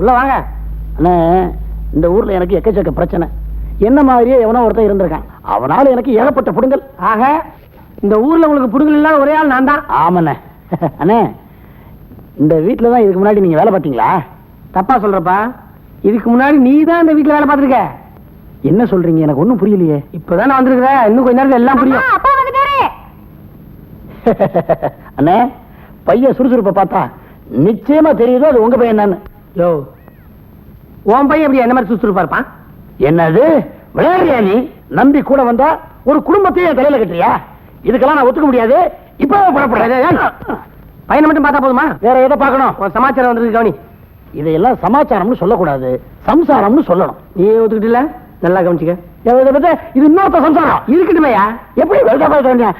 உள்ள வாங்க. அண்ணே, இந்த ஊர்ல எனக்கு எக்கச்சக்க பிரச்சனை. என்ன மாதிரியே எவனோ ஒருத்தன் இருந்திருக்கான். அவனால எனக்கு ஏகப்பட்ட புடுங்கல். ஆக இந்த ஊர்ல உங்களுக்கு புடுங்கல் இல்லாத ஒரே ஆள் நான் தான். ஆமாண்ணே. அண்ணே, இந்த வீட்டுல தான் இதுக்கு முன்னாடி நீங்க வேலை பார்த்தீங்களா? தப்பா சொல்றப்பா. இதுக்கு முன்னாடி நீ தான் இந்த வீட்டுல வேலை பார்த்திருக்க. என்ன சொல்றீங்க? எனக்கு ஒண்ணும் புரியலையே. இப்பதான் நான் வந்திருக்கிறேன். இன்னும் கொஞ்ச நேரத்துல எல்லாம் புரியும். அப்பா வந்துட்டாரு. அண்ணே, பையன் சுறுசுறுப்பை பார்த்தா நிச்சயமா தெரியுதோ அது உங்க பையன் என்னன்னு. யோ, உன் பையன் எப்படி என்ன மாதிரி சுறுசுறுப்பா இருப்பான்? என்னது விளையாடுறியா நீ? நம்பி கூட வந்தா ஒரு குடும்பத்தையும் தலையில கட்டுறியா? இதுக்கெல்லாம் நான் ஒத்துக்க முடியாது. இப்ப புறப்படுறேன். பையனை மட்டும் பார்த்தா போதுமா? வேற எதை பார்க்கணும்? ஒரு சமாச்சாரம் வந்திருக்கு, கவனி. இதையெல்லாம் சமாச்சாரம்னு சொல்லக்கூடாது, சம்சாரம்னு சொல்லணும். நீ ஒத்துக்கிட்டல? நல்லா கவனிச்சுக்க. இது இன்னொருத்த சம்சாரம் இருக்கட்டுமையா? எப்படி வேண்டிய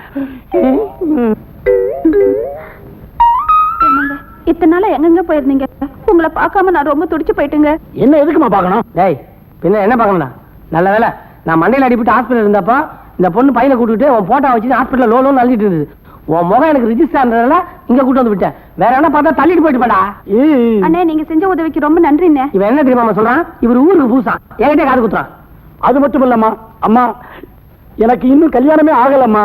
இத்தனை நாளா எங்கெங்க போயிருந்தீங்க? உங்களை பார்க்காம நான் ரொம்ப துடிச்சு போயிட்டுங்க. என்ன எதுக்குமா பார்க்கணும்? டேய், பின்ன என்ன பார்க்கணும்டா? நல்ல வேலை நான் மண்டையில அடிபட்டு ஹாஸ்பிட்டல் இருந்தப்ப இந்த பொண்ணு பையனை கூட்டிட்டு உன் போட்டோ வச்சு ஹாஸ்பிட்டல் லோன்னு அழுதிட்டு இருந்தது. உன் முகம் எனக்கு ரிஜிஸ்டர் ஆனதுனால இங்க கூட்டு வந்து விட்டேன். வேற என்ன பார்த்தா தள்ளிட்டு போயிட்டு போடா. அண்ணே, நீங்க செஞ்ச உதவிக்கு ரொம்ப நன்றிண்ணே. இவன் என்ன தெரியுமா சொல்றான்? இவர் ஊருக்கு பூசா என்கிட்ட காது குத்துறான். அது மட்டும் இல்லம்மா, அம்மா எனக்கு இன்னும் கல்யாணமே ஆகலம்மா.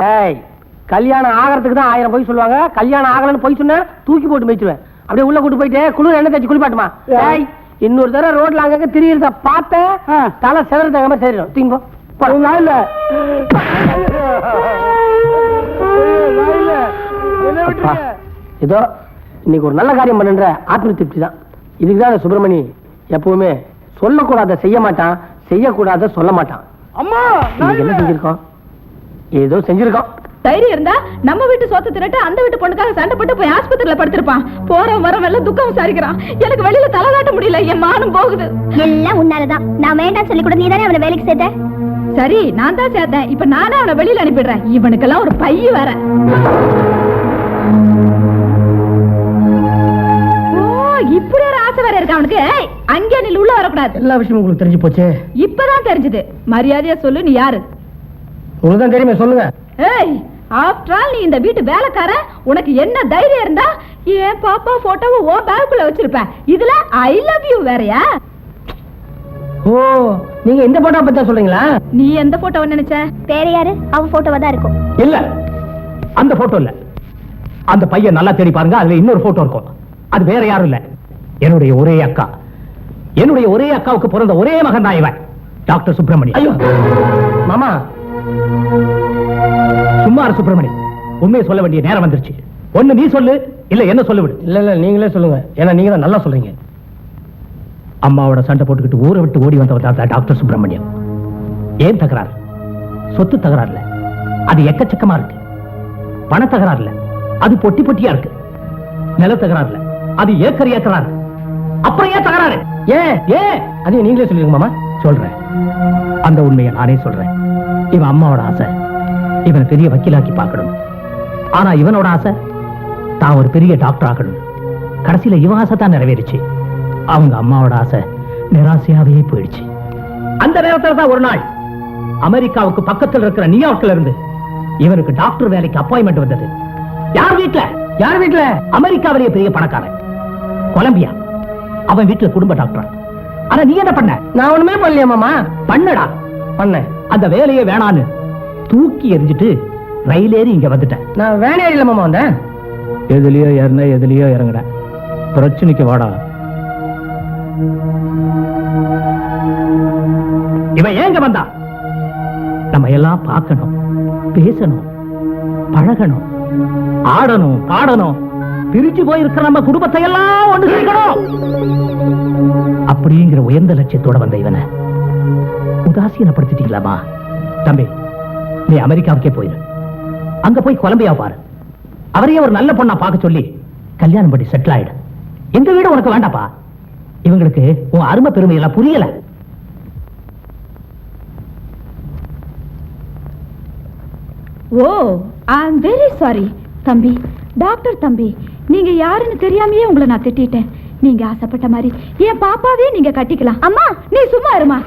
கல்யாணம் ஆகிறதுக்கு தான் 1000 பொய் சொல்லுவாங்க. கல்யாணம் ஆகலன்னு பொய் சொன்ன தூக்கி போட்டு மேய்ச்சிருவேன். அப்படியே உள்ள கூட்டு போயிட்டு குளிர் எண்ணெய் தேய்ச்சி குளிப்பாட்டுமா. இன்னொரு தடவை ரோட்ல அங்கங்க திரியிறத பார்த்தேன், தலை செதறது அங்க மாதிரி சரிடும். தீங்கோ இல்ல இதோ இன்னைக்கு ஒரு நல்ல காரியம் பண்ணுன்ற ஆத்ம திருப்தி தான். இதுக்குதான் சுப்பிரமணி எப்பவுமே சொல்லக்கூடாத செய்ய மாட்டான், செய்யக்கூடாத சொல்ல மாட்டான். அம்மா என்ன செஞ்சிருக்கோம்? ஏதோ செஞ்சிருக்கோம். தைரியம் இருந்தா நம்ம வீட்டு சொத்தை திரட்டு அந்த வீட்டு பொண்ணுக்காக சண்டை போட்டு போய் ஆஸ்பத்திரியில படுத்திருப்பான். போற வர எல்லாம் துக்கம் விசாரிக்கிறான். எனக்கு வெளியில தலை காட்ட முடியல, என் மானம் போகுது. எல்லாம் உன்னாலதான். நான் வேண்டாம் சொல்லி கூட நீதானே அவனை வேலைக்கு சேர்த்த. சரி, நான் தான் சேர்த்தேன். இப்ப நானே அவனை வெளியில அனுப்பிடுறேன். இவனுக்கெல்லாம் ஒரு பைய வேற. இப்படி ஒரு ஆசை வேற இருக்கு அவனுக்கு. அங்கே நீ உள்ள வரக்கூடாது. எல்லா விஷயமும் உங்களுக்கு தெரிஞ்சு போச்சு. இப்பதான் தெரிஞ்சது. மரியாதையா சொல்லு, நீ யாரு? உங்களுக்கு தான் தெரியுமே, சொல்லுங்க. ஏய், ஆஃப்டர் ஆல் நீ இந்த வீட்டு வேலைக்காரன். உனக்கு என்ன தைரியம் இருந்தா என் பாப்பா போட்டோவை ஓ பேக்குள்ள வச்சிருப்ப. இதுல ஐ லவ் யூ வேறயா? ஓ, நீங்க இந்த போட்டோ பத்தி சொல்றீங்களா? நீ எந்த போட்டோவை நினைச்ச? வேற யாரு? அவன் போட்டோவா தான் இருக்கும். இல்ல, அந்த போட்டோ இல்ல. அந்த பையன் நல்லா தேடி பாருங்க, அதுல இன்னொரு போட்டோ இருக்கும். அது வேற யாரும் இல்ல, என்னுடைய ஒரே அக்கா. என்னுடைய ஒரே அக்காவுக்கு பிறந்த ஒரே மகன் தான் இவன், டாக்டர் சுப்பிரமணியன். ஐயோ மாமா, சும்மா சுப்பிரமணி, உண்மையை சொல்ல வேண்டிய நேரம் வந்துருச்சு. ஒண்ணு நீ சொல்லு, இல்ல என்ன சொல்ல விடு. இல்ல இல்ல நீங்களே சொல்லுங்க, ஏன்னா நீங்க தான் நல்லா சொல்றீங்க. அம்மாவோட சண்டை போட்டுக்கிட்டு ஊரை விட்டு ஓடி வந்தவர் தான் டாக்டர் சுப்பிரமணியம். ஏன் தகராறு? சொத்து தகராறுல அது எக்கச்சக்கமா இருக்கு. பண தகராறுல அது பொட்டி பொட்டியா இருக்கு. நில தகராறுல அது ஏக்கர் ஏக்கரா இருக்கு. அப்புறம் ஏன் தகராறு? ஏன் ஏன் அதையும் நீங்களே சொல்லிருங்க மாமா. சொல்றேன், அந்த உண்மையை நானே சொல்றேன். இவன் அம்மாவோட ஆசை இவனை பெரிய வக்கீலாக்கி பார்க்கணும். ஆனா இவனோட ஆசை தான் ஒரு பெரிய டாக்டர் ஆகணும். கடைசியில இவன் ஆசை தான் நிறைவேறிச்சு. அவங்க அம்மாவோட ஆசை நிராசையாவே போயிடுச்சு. அந்த நேரத்துல தான் ஒரு நாள் அமெரிக்காவுக்கு பக்கத்தில் இருக்கிற நியூயார்க்ல இருந்து இவருக்கு டாக்டர் வேலைக்கு அப்பாயின்மெண்ட் வந்தது. யார் வீட்டுல அமெரிக்காவிலேயே பெரிய பணக்காரன் கொலம்பியா. அவன் வீட்டுல குடும்ப டாக்டர். ஆனா நீ என்ன பண்ண? நான் ஒண்ணுமே பண்ணலையா மாமா? பண்ணடா பண்ண. அந்த வேலையே வேணான்னு தூக்கி எறிஞ்சிட்டு ரயில் ஏறி இங்க வந்துட்டேன். நான் வேணே இல்ல மாமா வந்தேன். எதுலயோ ஏறின எதுலயோ இறங்குற. பிரச்சனைக்கு வாடா. இவன் ஏங்க வந்தா? நம்ம எல்லாம் பார்க்கணும், பேசணும், பழகணும், ஆடணும், பாடணும், பிரிஞ்சு போயிருக்கிற நம்ம குடும்பத்தை எல்லாம் ஒண்ணு சேர்க்கணும் அப்படிங்கிற உயர்ந்த லட்சியத்தோட வந்த இவனை உதாசீனப்படுத்திட்டீங்களாமா? தம்பி, நீ அமெரிக்காவுக்கே போயிரு. அங்க போய் கொலம்பியா பாரு. அவரையே ஒரு நல்ல பொண்ணா பார்க்க சொல்லி கல்யாணம் பண்ணி செட்டில் ஆயிடு. எந்த வீடு உனக்கு வேண்டாப்பா. இவங்களுக்கு உன் அருமை பெருமை எல்லாம் புரியல. ஓ, ஐ அம் வெரி சாரி தம்பி, டாக்டர் தம்பி. நீங்க யாருன்னு தெரியாமயே உங்களை நான் திட்டிட்டேன். நீங்க ஆசைப்பட்ட மாதிரி என் பாப்பாவே நீங்க கட்டிக்கலாம். அம்மா நீ சும்மா இருமா.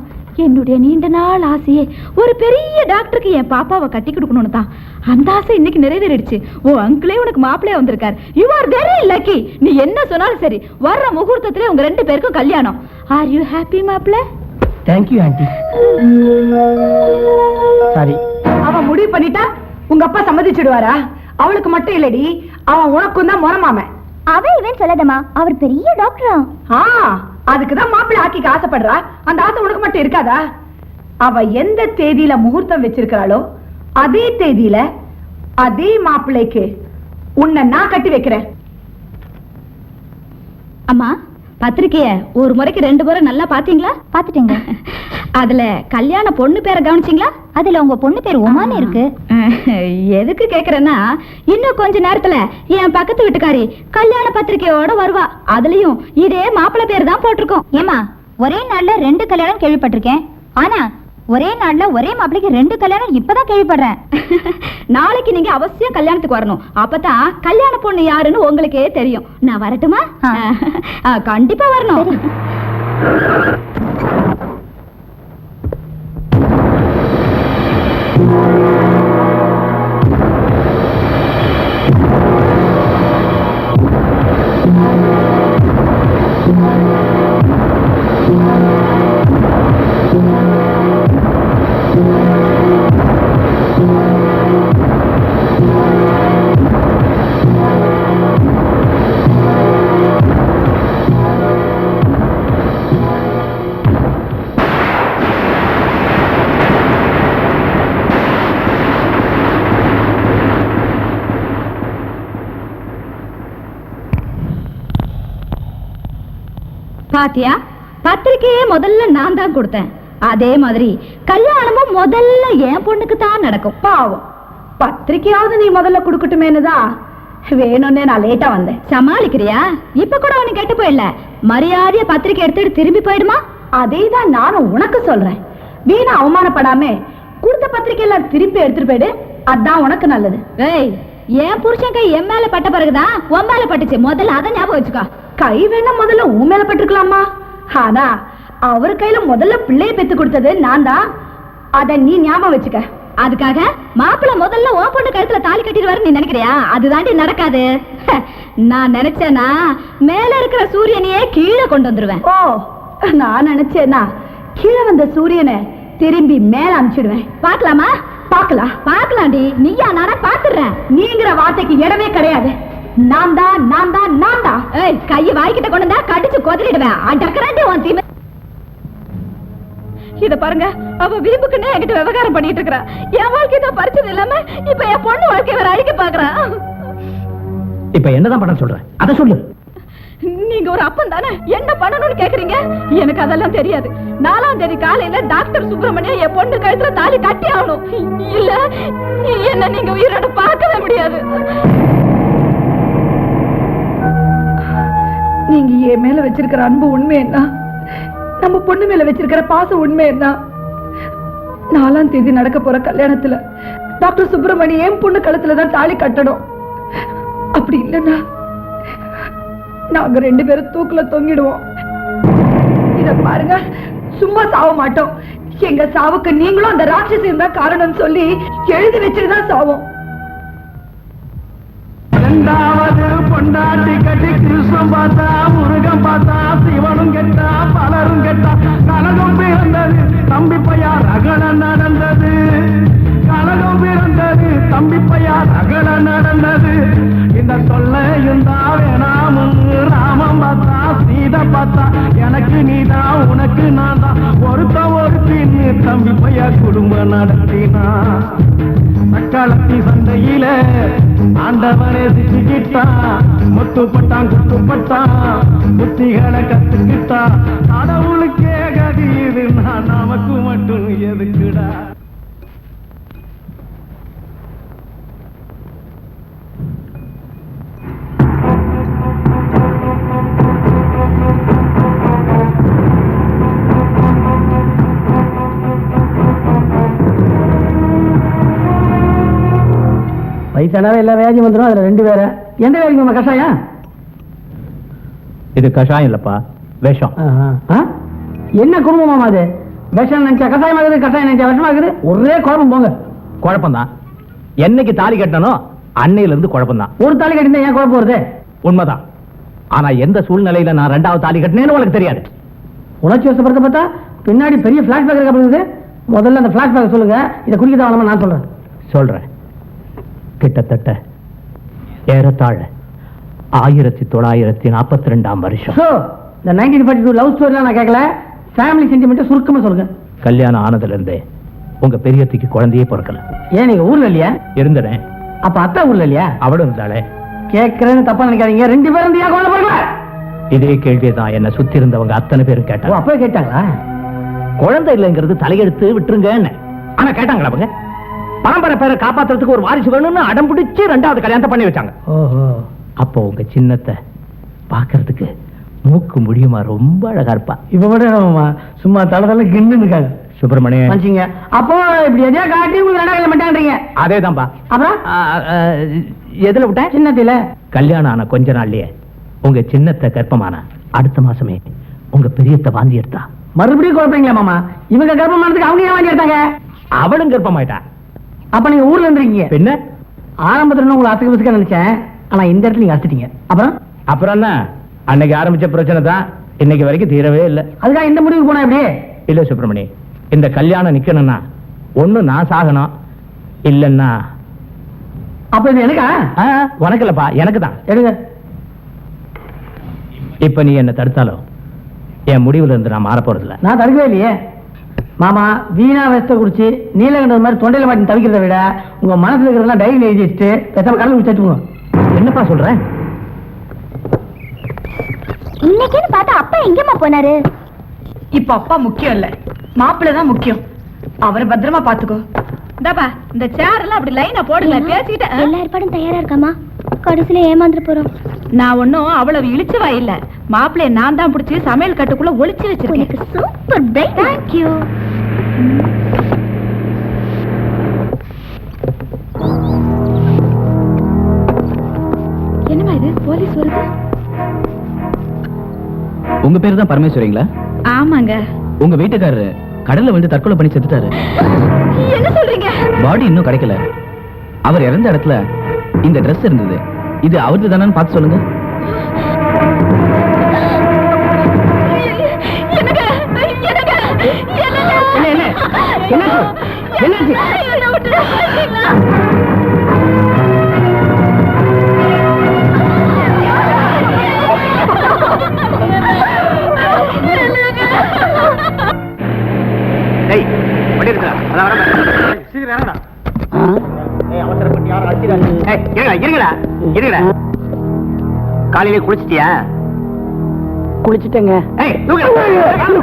என்னுடைய நீண்ட நாள் ஆசையே ஒரு பெரிய டாக்டருக்கு என் பாப்பாவை கட்டி கொடுக்கணும்னு தான். அந்த ஆசை இன்னைக்கு நிறைவேறிடுச்சு. ஓ அங்கிளே உனக்கு மாப்பிள்ளையா வந்திருக்கார். You are very lucky. நீ என்ன சொன்னாலும் சரி, வர்ற முகூர்த்தத்திலே உங்க 2 பேருக்கும் கல்யாணம். ஆர் யூ ஹாப்பி மாப்பிள்ளை? Thank you aunty. சாரி. அவன் முடிவு பண்ணிட்டா உங்க அப்பா சம்மதிச்சிடுவாரா? அவளுக்கு மட்டும் இல்லடி, அவன் உனக்கும் தான் முறமாமன். அவன் இவன் சொல்லதமா, அவர் பெரிய டாக்டரா. அதுக்குதான் மாப்பிள்ளை ஆக்கிக்க ஆசைப்படுறா. அந்த ஆசை உனக்கு மட்டும் இருக்காதா? அவ எந்த தேதியில முகூர்த்தம் வச்சிருக்கிறாளோ அதே தேதியில அதே மாப்பிள்ளைக்கு உன்னை நான் கட்டி வைக்கிறேன். அம்மா, பத்திரிக்கைய ஒரு முறைக்கு 2 முறை நல்லா பாத்தீங்களா? பாத்துட்டேங்க. அதுல கல்யாண பொண்ணு பேரை கவனிச்சீங்களா? அதுல உங்க பொண்ணு பேர் உமான்னு இருக்கு. எதுக்கு கேக்குறேன்னா, இன்னும் கொஞ்ச நேரத்துல என் பக்கத்து வீட்டுக்காரி கல்யாண பத்திரிக்கையோட வருவா. அதுலயும் இதே மாப்பிள்ளை பேர் தான் போட்டிருக்கோம். ஏமா, ஒரே நாள்ல 2 கல்யாணம் கேள்விப்பட்டிருக்கேன். ஆனா ஒரே நாள்ல ஒரே மாப்பிளைக்கு 2 கல்யாணம் இப்பதான் கேள்விப்படுறேன். நாளைக்கு நீங்க அவசியம் கல்யாணத்துக்கு வரணும். அப்பதான் கல்யாண பொண்ணு யாருன்னு உங்களுக்கே தெரியும். நான் வரட்டுமா? கண்டிப்பா வரணும். பாத்தியா, பத்திரிக்கையே முதல்ல நான் தான் கொடுத்தேன். அதே மாதிரி கல்யாணமும் முதல்ல என் பொண்ணுக்கு தான் நடக்கும். பாவம், பத்திரிக்கையாவது நீ முதல்ல கொடுக்கட்டுமேனுதான் வேணும்னே நான் லேட்டா வந்தேன். சமாளிக்கிறியா? இப்ப கூட அவனு கெட்டு போயிடல. மரியாதைய பத்திரிக்கை எடுத்துட்டு திரும்பி போயிடுமா? அதே தான் நானும் உனக்கு சொல்றேன். வீணா அவமானப்படாம கொடுத்த பத்திரிக்கை எல்லாம் திருப்பி எடுத்துட்டு போயிடு. அதான் உனக்கு நல்லது. ஏய், என் புருஷன் கை என் மேல பட்ட பிறகுதான் உன் மேல பட்டுச்சு. முதல்ல அதை ஞாபகம் வச்சுக்கோ. கை வேணா முதல்ல உன் மேல பட்டிருக்கலாமா? ஆனா அவர் கையில முதல்ல பிள்ளைய பெத்து கொடுத்தது நான் தான். அத நீ ஞாபகம் வச்சுக்க. அதுக்காக மாப்பிள்ள முதல்ல உன் பொண்ணு கழுத்துல தாலி கட்டிடுவாரு நீ நினைக்கிறியா? அதுதாண்டி நடக்காது. நான் நினைச்சேனா மேல இருக்கிற சூரியனையே கீழே கொண்டு வந்துருவேன். ஓ, நான் நினைச்சேனா கீழே வந்த சூரியனை திரும்பி மேல அனுப்பிச்சிடுவேன். பாக்கலாமா? பாக்கலாம், பாக்கலாண்டி. நீயா நானா பாத்துறேன். நீங்கிற வார்த்தைக்கு இடமே கிடையாது. நான் தான், நான் தான், நான் தான். ஏய், கையை வாய்க்கிட்ட கொண்டு வந்தா கடிச்சு கொதறிடுவேன். அடக்கறாண்டி உன் தீமை. இத பாருங்க, அவ விரும்புக்குன்னே என்கிட்ட விவகாரம் பண்ணிட்டு இருக்கா. என் வாழ்க்கை தான் பறிச்சது இல்லாம இப்ப என் பொண்ணு வாழ்க்கையை வேற அழிக்க பாக்குறா. இப்ப என்னதான் பண்ண சொல்ற? அத சொல்லு. நீங்க ஒரு அப்பன் தானே, என்ன பண்ணணும்னு கேக்குறீங்க? எனக்கு அதெல்லாம் தெரியாது. 4ஆம் தேதி காலையில டாக்டர் சுப்பிரமணியம் என் பொண்ணு கழுத்துல தாலி கட்டி ஆகணும். இல்ல என்ன நீங்க உயிரோட பார்க்கவே முடியாது. நீங்க என் மேல வச்சிருக்கிற அன்பு உண்மை என்ன, நம்ம பொண்ணு மேல வச்சிருக்கிற பாசம் உண்மை என்ன? 4ஆம் தேதி நடக்க போற கல்யாணத்துல டாக்டர் சுப்பிரமணியம் என் பொண்ணு கழுத்துல தான் தாலி கட்டணும். அப்படி இல்லைன்னா நாங்க 2 பேரும் தூக்குல தொங்கிடுவோம். இத பாருங்க, சும்மா சாவ மாட்டோம். எங்க சாவுக்கு நீங்களும் அந்த ராட்சசியும் தான் காரணம் சொல்லி எழுதி வச்சுதான் சாவோம். இரண்டாவது பொண்டாட்டி கட்டி கிருஷ்ணன் பார்த்தா, முருகன் பார்த்தா, சிவனும் கெட்டா, பலரும் கெட்டா. கலகம் பிறந்தது தம்பி பையா ரகல நடந்தது. கலகம் பிறந்தது தம்பி பையா ரகல நடந்தது. இந்த தொல்லையும் தான் வேணாமுன்னு ராமன் பார்த்தா, சீதை பார்த்தா. எனக்கு நீதான் உனக்கு நான் தான் ஒருத்த ஒருத்தின்னு தம்பி பையா குடும்பம் நடத்தினா. தக்காளத்தி சந்தையில ஆண்டவனே சிக்கிட்டான். முத்துப்பட்டான் குத்துப்பட்டான், புத்திகளை கத்துக்கிட்டான். கடவுளுக்கே கதி இது, நான் நமக்கு மட்டும் எதுக்குடா? வயசானாவே எல்லா வியாதியும் வந்துடும். அதுல 2 பேரை எந்த வியாதிக்கு நம்ம கஷாயம்? இது கஷாயம் இல்லப்பா, விஷம். என்ன குடும்பமா அது? விஷம் நினைச்சா கஷாயம் ஆகுது, கஷாயம் நினைச்சா விஷம் ஆகுது. ஒரே குழப்பம் போங்க. குழப்பம்தான். என்னைக்கு தாலி கட்டனோ அன்னையில இருந்து குழப்பம்தான். ஒரு தாலி கட்டினா ஏன் குழப்பம் வருது? உண்மைதான். ஆனா எந்த சூழ்நிலையில நான் 2வது தாலி கட்டினேன்னு உனக்கு தெரியாது. உணர்ச்சி வசப்படுத்த பார்த்தா பின்னாடி பெரிய பிளாஷ்பேக் இருக்கப்படுது. முதல்ல அந்த பிளாஷ்பேக் சொல்லுங்க. இதை குறிக்க வேணாமா நான் சொல்றேன். சொல்றேன். கிட்டத்தட்ட ஏறத்தாழ 1942ஆம் வருஷம். இந்த 1942 லவ் ஸ்டோரிலாம் நான் கேட்கல. ஃபேமிலி சென்டிமெண்ட் சுருக்கமா சொல்லுங்க. கல்யாணம் ஆனதுல இருந்தே உங்க பெரியத்துக்கு குழந்தையே பிறக்கல. ஏன் நீங்க ஊர்ல இல்லையா? இருந்தேன். அப்ப அத்தா ஊர்ல இல்லையா? அவளும் இருந்தாளே. கேட்கறேன்னு தப்பா நினைக்காதீங்க. 2 பேரும் இந்தியா குழந்தை பிறக்கல. இதே கேள்விதான் என்ன சுத்தி இருந்தவங்க அத்தனை பேரும் கேட்டாங்க. அப்பவே கேட்டாங்களா? குழந்தை இல்லைங்கிறது தலையெடுத்து விட்டுருங்க. ஆனா கேட்டாங்களா அவங்க? பரம்பரை பேரை காப்பாத்துறதுக்கு ஒரு வாரிசு வேணும்னு அடம் பிடிச்சு 2வது கல்யாணத்தை பண்ணி வச்சாங்க. அப்போ உங்க சின்னத்தை பாக்குறதுக்கு மூக்கு முடியுமா ரொம்ப அழகா இருப்பா. இப்ப மட்டும் சும்மா தலை கிண்ணு இருக்காங்க. சுப்பிரமணியன் மனுஷங்க அப்போ இப்படி எதையா காட்டி உங்களுக்கு 2 கல்யாணம் பண்ணிட்டான்றீங்க. அதேதான்பா. அப்புறம் எதுல விட்டேன்? சின்னத்தில கல்யாணம் ஆன கொஞ்ச நாள்லயே உங்க சின்னத்தை கர்ப்பமான அடுத்த மாசமே உங்க பெரியத்தை வாந்தி எடுத்தா. மறுபடியும் குழப்பீங்களா மாமா? இவங்க கர்ப்பமானதுக்கு அவங்க ஏன் வாந்தி எடுத்தாங்க? அவளும் கர்ப்பமாயிட்டா. அப்ப நீங்க ஊர்ல இருந்தீங்க. பின்ன ஆரம்பத்துல உங்களை அசைக்க பிசுக்க நினைச்சேன். ஆனா இந்த இடத்துல நீங்க அசைட்டீங்க. அப்புறம் என்ன? அன்னைக்கு ஆரம்பிச்ச பிரச்சனை தான் இன்னைக்கு வரைக்கும் தீரவே இல்லை. அதுக்காக இந்த முடிவுக்கு போனா எப்படி? இல்ல சுப்பிரமணி, இந்த கல்யாணம் நிக்கணும்னா ஒண்ணு நான் சாகணும், இல்லன்னா அப்ப இது எனக்கா? உனக்கு இல்லப்பா, எனக்கு தான். எடுங்க. இப்ப நீ என்ன தடுத்தாலும் என் முடிவுல இருந்து நான் மாற போறதில்ல. நான் தடுக்கவே இல்லையே மாமா. வீணா விஷத்தை குடிச்சு நீலகண்டது மாதிரி தொண்டையில மாட்டி தவிக்கிறத விட உங்க மனசுல இருக்கிறதெல்லாம் டைரி எழுதி வச்சுட்டு பேசாம கடல் குடிச்சுங்க. என்னப்பா சொல்றேன்? இன்னைக்குன்னு பார்த்தா அப்பா எங்கம்மா போனாரு? இப்ப அப்பா முக்கியம் இல்ல, மாப்பிள்ளதான் முக்கியம். அவரை பத்திரமா பாத்துக்கோ. இந்த சேர் எல்லாம் அப்படி லைனா போடுங்க. பேசிக்கிட்டு எல்லா ஏற்பாடும் தயாரா இருக்காமா? கடைசியில ஏமாந்துட்டு போறோம். நான் ஒன்னும் அவ்வளவு இழிச்சுவா இல்ல. மாப்பிள்ளைய நான் தான் பிடிச்சி சமையல் கட்டுக்குள்ள ஒளிச்சு வச்சிருக்கேன். Super bright. Thank you. என்னமா இது? போலீஸ் வருது. உங்க பேரு தான் பரமேஸ்வரிங்களா? ஆமாங்க. உங்க வீட்டுக்காரரு கடல்ல வந்து தற்கொலை பண்ணி செத்துட்டாரு. என்ன சொல்றீங்க? பாடி இன்னும் கிடைக்கல. அவர் இறந்த இடத்துல இந்த Dress இருந்தது. இது அவரது தானேன்னு பார்த்து சொல்லுங்க. காலையிலே குளிச்சிட்டியா? குளிச்சுட்டேங்க.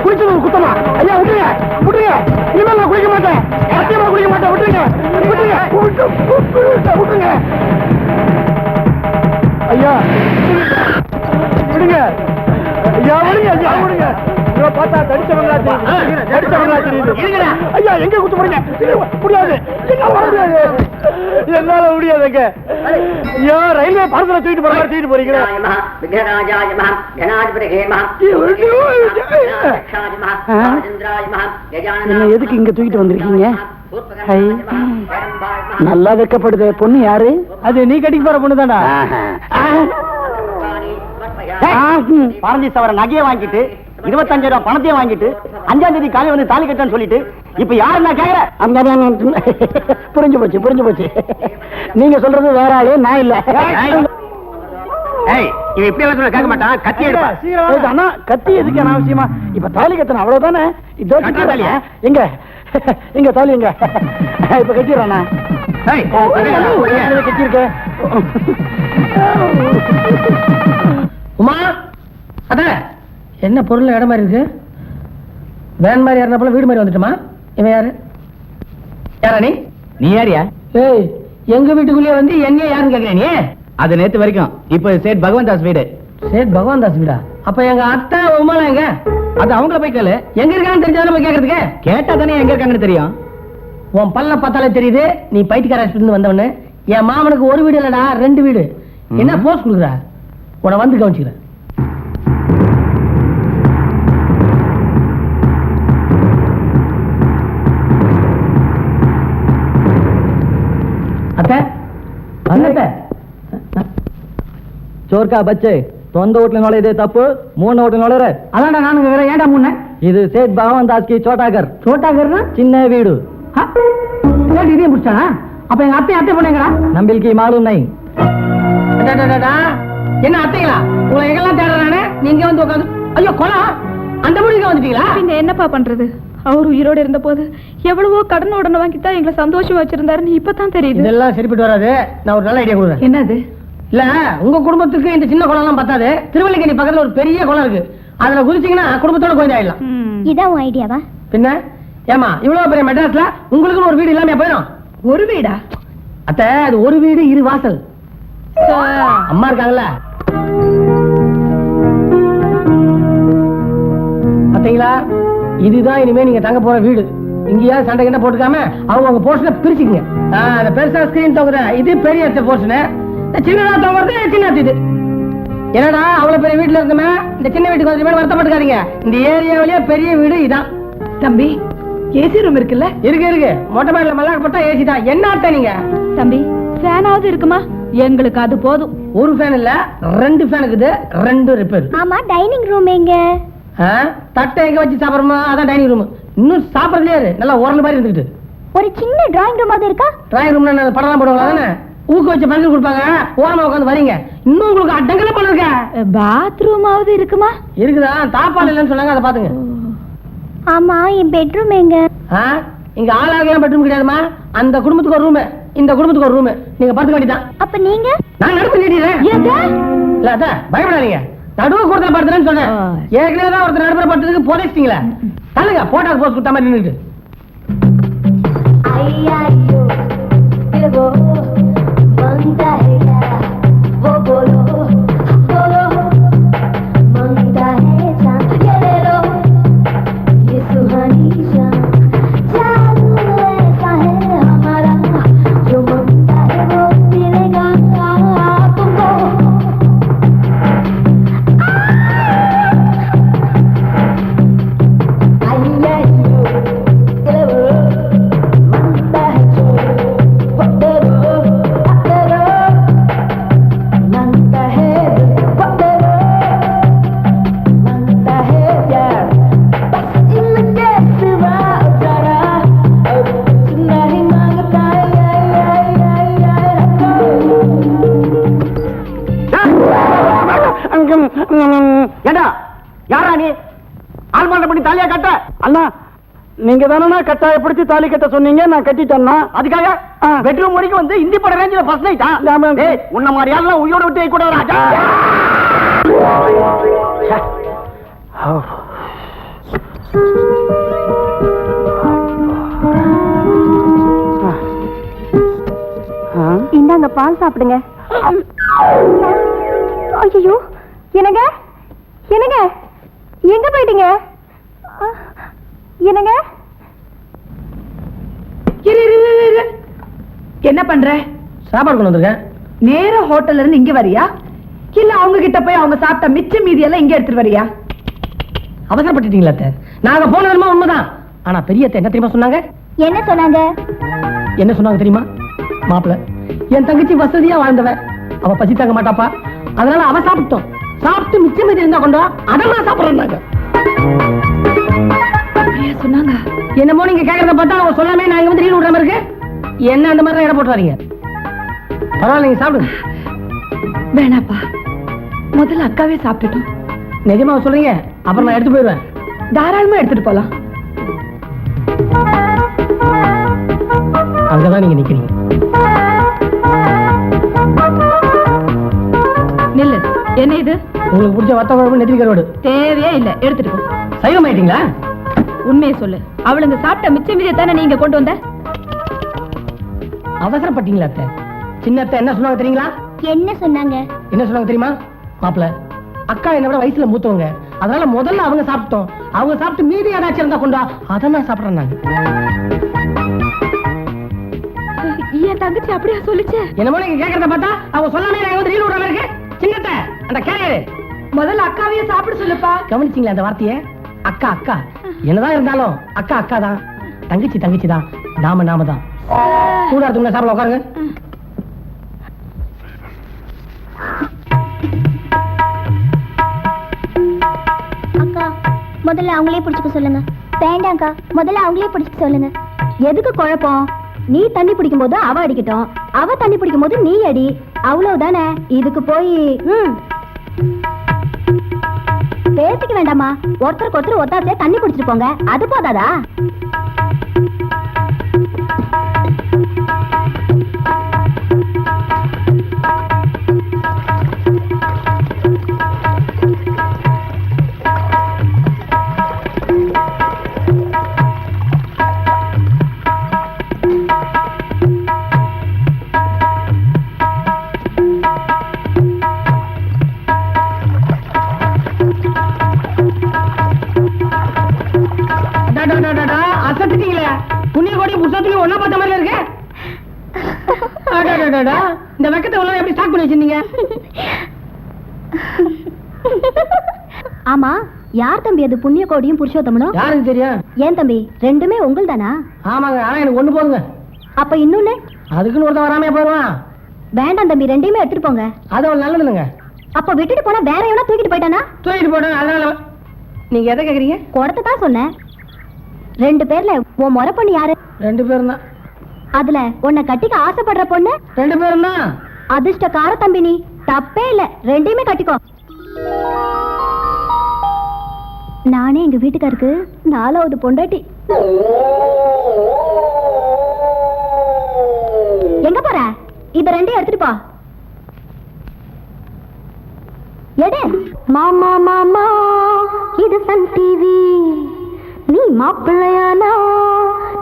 குளிச்சது குத்தமா? ஐயா விட்டுருங்க, விட்டுருங்க. இனிமேல் நான் குளிக்க மாட்டேன், சத்தியமா குளிக்க மாட்டேன். விட்டுருங்க, விட்டுருங்க, விட்டுருங்க. ஐயா விடுங்க, ஐயா விடுங்க, ஐயா விடுங்க. பார்த்தா தடிச்சவங்களா தெரியுது. ஐயா எங்க குத்து போறீங்க? முடியாது, என்னால வர முடியாது. என்னால முடியாதுங்க. ஐயோ, ரயில்வே பார்சல தூக்கிட்டு போற மாதிரி தூக்கிட்டு போறீங்களா? என்ன எதுக்கு இங்க தூக்கிட்டு வந்திருக்கீங்க? நல்லா வைக்கப்படுது. பொண்ணு யாரு? அது நீ கட்டிக்கு போற பொண்ணு தான்டா. பாரஞ்சி சவர நகையை வாங்கிட்டு 25,000 ரூபாய் பணத்தையும் வாங்கிட்டு 5ஆம் தேதி காலை வந்து தாலி கட்டன்னு சொல்லிட்டு இப்ப யாரு நான் கேக்குறேன்? புரிஞ்சு போச்சு. நீங்க சொல்றது வேற ஆளு, நான் இல்ல. இவன் இப்படி எல்லாம் கேட்க மாட்டான். கத்தி எடுப்பா. அண்ணா, கத்தி எதுக்கு அனாவசியமா? இப்ப தாலி கட்டணும், அவ்வளவுதானே. இதோ தாலியா? எங்க தாலி எங்க? இப்ப கட்டிடுறானா? கட்டிருக்க உமா, அத என்ன பொருள் இடம் மாதிரி இருக்கு? வேன் மாதிரி ஏறின போல வீடு மாதிரி வந்துட்டுமா? இவன் யாரு? யாரா நீ? நீ யாரியா? ஏய், எங்க வீட்டுக்குள்ளே வந்து என்ன யாருன்னு கேக்குறேன் நீ? அது நேத்து வரைக்கும். இப்ப சேட் பகவான் தாஸ் வீடு. சேட் பகவான் தாஸ் வீடா? அப்ப எங்க அத்தை உமாலாம் எங்க? அது அவங்கள போய் கேளு. எங்க இருக்கான்னு தெரிஞ்சாலும் போய் கேக்குறதுக்கு. கேட்டா தானே எங்க இருக்காங்கன்னு தெரியும். உன் பல்ல பார்த்தாலே தெரியுது நீ பைத்தியக்கார ஆஸ்பத்திரியிருந்து வந்தவனு. என் மாமனுக்கு ஒரு வீடு இல்லடா, 2 வீடு. என்ன போஸ்ட் கொடுக்குற? உன வந்து கவனிச்சுக்கிறேன். அத்தை, அத்தை, சோர்க்கா பச்சே, சொந்த வீட்டுல நுழையதே தப்பு, 3 வீட்டுல நுழைற. அதான்டா நானுங்க வேற. ஏன்டா முன்ன? இது சேட் பகவான் தாஸ் கி சோட்டாகர். சோட்டாகர்னா சின்ன வீடு. இதையும் பிடிச்சானா? அப்ப எங்க அத்தை பண்ணீங்களா? நம்பிக்கை மாலும் நை. என்ன அத்தைங்களா? உங்களை எங்கெல்லாம் தேடுறானே, நீங்க வந்து உட்காந்து. ஐயோ கொலா, அந்த முடிவுக்கு வந்துட்டீங்களா? நீங்க என்னப்பா பண்றது? அவர் உயிரோட இருந்த போது எவ்வளவோ கடன் உடனே வாங்கித்தான் எங்களை சந்தோஷம் வச்சிருந்தாருன்னு இப்பதான் தெரியுது. இதெல்லாம் சரிப்பட்டு வராது. நான் ஒரு நல்ல ஐடியா கொடுக்குறேன். என்னது? இல்ல, உங்க குடும்பத்துக்கு இந்த சின்ன குளம் எல்லாம் பத்தாது. திருவல்லிக்கேணி பக்கத்துல ஒரு பெரிய குளம் இருக்கு. அதுல குதிச்சீங்கன்னா குடும்பத்தோட கொஞ்சம் ஆயிடலாம். இதான் உன் ஐடியாவா? பின்ன ஏமா, இவ்வளவு பெரிய மெட்ராஸ்ல உங்களுக்குன்னு ஒரு வீடு இல்லாம போயிடும். ஒரு வீடா? அத்தை, அது ஒரு வீடு 2 வாசல். அம்மா இருக்காங்கல்ல, பாத்தீங்களா? இதுதான் இனிமே நீங்க தங்க போற வீடு. இங்கேயா சண்டை கிட்ட போட்டுக்காம அவங்க போர்ஷனை பிரிச்சுக்கங்க. அந்த பெருசா ஸ்கிரீன் தொகுத இது பெரிய போர்ஷனு, சின்னதா தொகுறது சின்ன இது. என்னடா அவ்வளவு பெரிய வீட்டுல இருக்குமே, இந்த சின்ன வீட்டுக்கு வந்து வருத்தப்பட்டுக்காதீங்க. இந்த ஏரியாவிலேயே பெரிய வீடு இதான். தம்பி, ஏசி ரூம் இருக்குல்ல? இருக்கு. மொட்டை மாடியில மல்லாக்கப்பட்டா ஏசி தான். என்ன ஆட்ட நீங்க? தம்பி, ஃபேனாவது இருக்குமா? எங்களுக்கு அது போதும். ஒரு ஃபேன் இல்ல, 2 ஃபேன் இருக்குது. 2 ரிப்பேர். ஆமா, டைனிங் ரூம் எங்க? தட்டை எங்க வச்சு சாப்பிடுறோமா அதான் டைனிங் ரூம். இன்னும் சாப்பிடறதுலயே நல்லா உரல் மாதிரி இருந்துட்டு. ஒரு சின்ன டிராயிங் ரூம் அது இருக்கா? டிராயிங் ரூம்ல படம் போடுவாங்களா தானே? ஊக்க வச்சு பங்கு கொடுப்பாங்க. ஓரமா உட்காந்து வரீங்க. இன்னும் உங்களுக்கு அடங்கல பண்ணிருக்க. பாத்ரூமாவது இருக்குமா? இருக்குதா? தாப்பால் இல்லைன்னு சொன்னாங்க, அதை பாத்துங்க. ஆமா, என் பெட்ரூம் எங்க? இங்க ஆளாகலாம் பெட்ரூம் கிடையாதுமா. அந்த குடும்பத்துக்கு ஒரு ரூம், இந்த குடும்பத்துக்கு ஒரு ரூம். நீங்க படுத்துக்க வேண்டியதான். அப்ப நீங்க? நான் நடுப்பு நீடிறேன். இல்ல அத பயப்படாதீங்க. நடுவு கூடத்துல படுத்துறேன்னு சொன்னேன். ஏற்கனவே தான் ஒருத்தர் நடுப்புற படுத்ததுக்கு போதைச்சிட்டீங்களா? தள்ளுங்க, போட்டாக்கு போஸ்ட் கொடுத்த மாதிரி நின்றுட்டு. ஏண்டா, யாரா நீ? ஆல்மாண்ட பண்ணி தாலியா கட்ட? அண்ணா, நீங்க தானே கட்டாயப்படுத்தி தாலி கட்ட சொன்னீங்க, நான் கட்டிட்டேன்னா. அதுக்காக பெட்ரூம் வரைக்கும் வந்து இந்தி பட ரேஞ்சில ஃபர்ஸ்ட் நைட்டா? ஏய், உன்ன மாதிரி ஆளெல்லாம் உயிரோட விட்டு கூட ராஜா. இந்தாங்க, பால் சாப்பிடுங்க. ஐயோ, என்னங்க என்னங்க எங்க போயிட்டீங்க? என்னங்க? என்ன பண்ற? சாப்பாடு கொண்டு வந்திருக்கேன். நேரா ஹோட்டல்ல இருந்து இங்க வரியா இல்ல அவங்க கிட்ட போய் அவங்க சாப்பிட்ட மிச்ச மீதி எல்லாம் இங்க எடுத்துட்டு வரியா? அவசரப்பட்டுட்டீங்களா அத்தை? நாங்க போனதுமா உண்மைதான். ஆனா பெரிய அத்தை என்ன தெரியுமா சொன்னாங்க? என்ன சொன்னாங்க? என்ன சொன்னாங்க தெரியுமா? மாப்பிள்ள, என் தங்கச்சி வசதியா வாழ்ந்தவ, அவ பசி தாங்க மாட்டாப்பா, அதனால அவ சாப்பிட்டோம், சாப்பிட்டு மிச்சம் மீதி இருந்தா கொண்டு அதெல்லாம் சாப்பிடுறாங்க சொன்னாங்க. என்னமோ நீங்க கேக்குறத பார்த்தா அவங்க சொல்லாமே நான் இங்க வந்து ரீல் விடுற மாதிரி இருக்கு. என்ன அந்த மாதிரி இடம் போட்டுறாதீங்க. பரவாயில்ல, நீங்க சாப்பிடுங்க. வேணாப்பா, முதல்ல அக்காவே சாப்பிட்டுட்டோம். நிஜமா சொல்றீங்க? அப்புறம் நான் எடுத்து போயிடுவேன். தாராளமா எடுத்துட்டு போலாம். அங்கதான் நீங்க நிக்கிறீங்க. நில்லு. என்ன இது? உங்களுக்கு பிடிச்ச வத்த குழம்பு நெத்திலி கருவாடு. தேவையே இல்ல, எடுத்துட்டு போ. சைவம் ஆயிட்டீங்களா? உண்மையை சொல்லு. அவளுங்க சாப்பிட்ட மிச்ச மீதியை தானே நீங்க கொண்டு வந்த? அவசரப்பட்டீங்களா அத்தை? சின்ன அத்தை என்ன சொன்னாங்க தெரியுங்களா? என்ன சொன்னாங்க? என்ன சொன்னாங்க தெரியுமா? மாப்பிள்ள, அக்கா என்ன விட வயசுல மூத்தவங்க, அதனால முதல்ல அவங்க சாப்பிட்டோம், அவங்க சாப்பிட்டு மீதி ஏதாச்சும் இருந்தா கொண்டா அதை நான் சாப்பிடுறேன். என் தங்கச்சி அப்படியா சொல்லுச்சு? என்னமோ நீங்க கேக்குறத பார்த்தா அவங்க சொல்லாமே நான் வந்து ரீல் விடுற மாதிரி இருக்கு. சின்னத்த அந்த கேரியரு முதல்ல அக்காவையே சாப்பிட சொல்லுப்பா. கவனிச்சிங்களா அந்த வார்த்தையை? அக்கா அக்கா என்னதான் இருந்தாலும் அக்கா அக்கா தான், தங்கச்சி தங்கச்சி தான், நாம நாம தான். சூடா இருக்குங்களா? சாப்பிட உட்காருங்க. அக்கா, முதல்ல அவங்களே பிடிச்சுக்க சொல்லுங்க. வேண்டாம்க்கா, முதல்ல அவங்களே பிடிச்சுக்க சொல்லுங்க. எதுக்கு குழப்பம்? நீ தண்ணி பிடிக்கும் போது அவ அடிக்கட்டும், அவ தண்ணி பிடிக்கும் போது நீ அடி, அவ்வளவுதானே. இதுக்கு போய் பேசிக்க வேண்டாமா? ஒருத்தருக்கு ஒருத்தர் ஒத்தாசையா தண்ணி பிடிச்சிட்டு போங்க, அது போதாதா? அசத்துட்டீங்களே, புண்ணிய கோடி புத்தகத்துலயும் ஒன்னா பார்த்த மாதிரி இருக்கு. இந்த வெக்கத்தை உள்ள எப்படி ஸ்டார்ட் பண்ணி வச்சிருந்தீங்க? ஆமா, யார் தம்பி அது புண்ணிய கோடியும் புருஷோத்தமனும்? யாருக்கு தெரியும்? ஏன் தம்பி, ரெண்டுமே உங்கள் தானா? ஆமாங்க, ஆனா எனக்கு ஒண்ணு போதுங்க. அப்ப இன்னொன்னு? அதுக்குன்னு ஒருத்தன் வராமே போயிருவான். வேண்டாம் தம்பி, ரெண்டையுமே எடுத்துட்டு போங்க. அது அவள் நல்லதுங்க. அப்ப விட்டுட்டு போனா வேற எவனா தூக்கிட்டு போயிட்டானா? தூக்கிட்டு போட்டேன். அதனால நீங்க எதை கேக்குறீங்க? குடத்தை தான் சொன்னேன். 2 பேர்ல உன் முறை பொண்ணு யாரு? 2 பேரும் தான். அதுல உன்னை கட்டிக்க ஆசைப்படுற பொண்ணு? 2 பேரும் தான். அதிர்ஷ்டக்கார தம்பி நீ. தப்பே இல்ல, ரெண்டையுமே கட்டிக்கோ. நானே எங்க வீட்டுக்காருக்கு 4வது பொண்டாட்டி. எங்க போற? இத ரெண்டையும் எடுத்துட்டு போ. எடு. மாமா மாமா, இது சன் டிவி. நீ மாப்பிள்ளையானா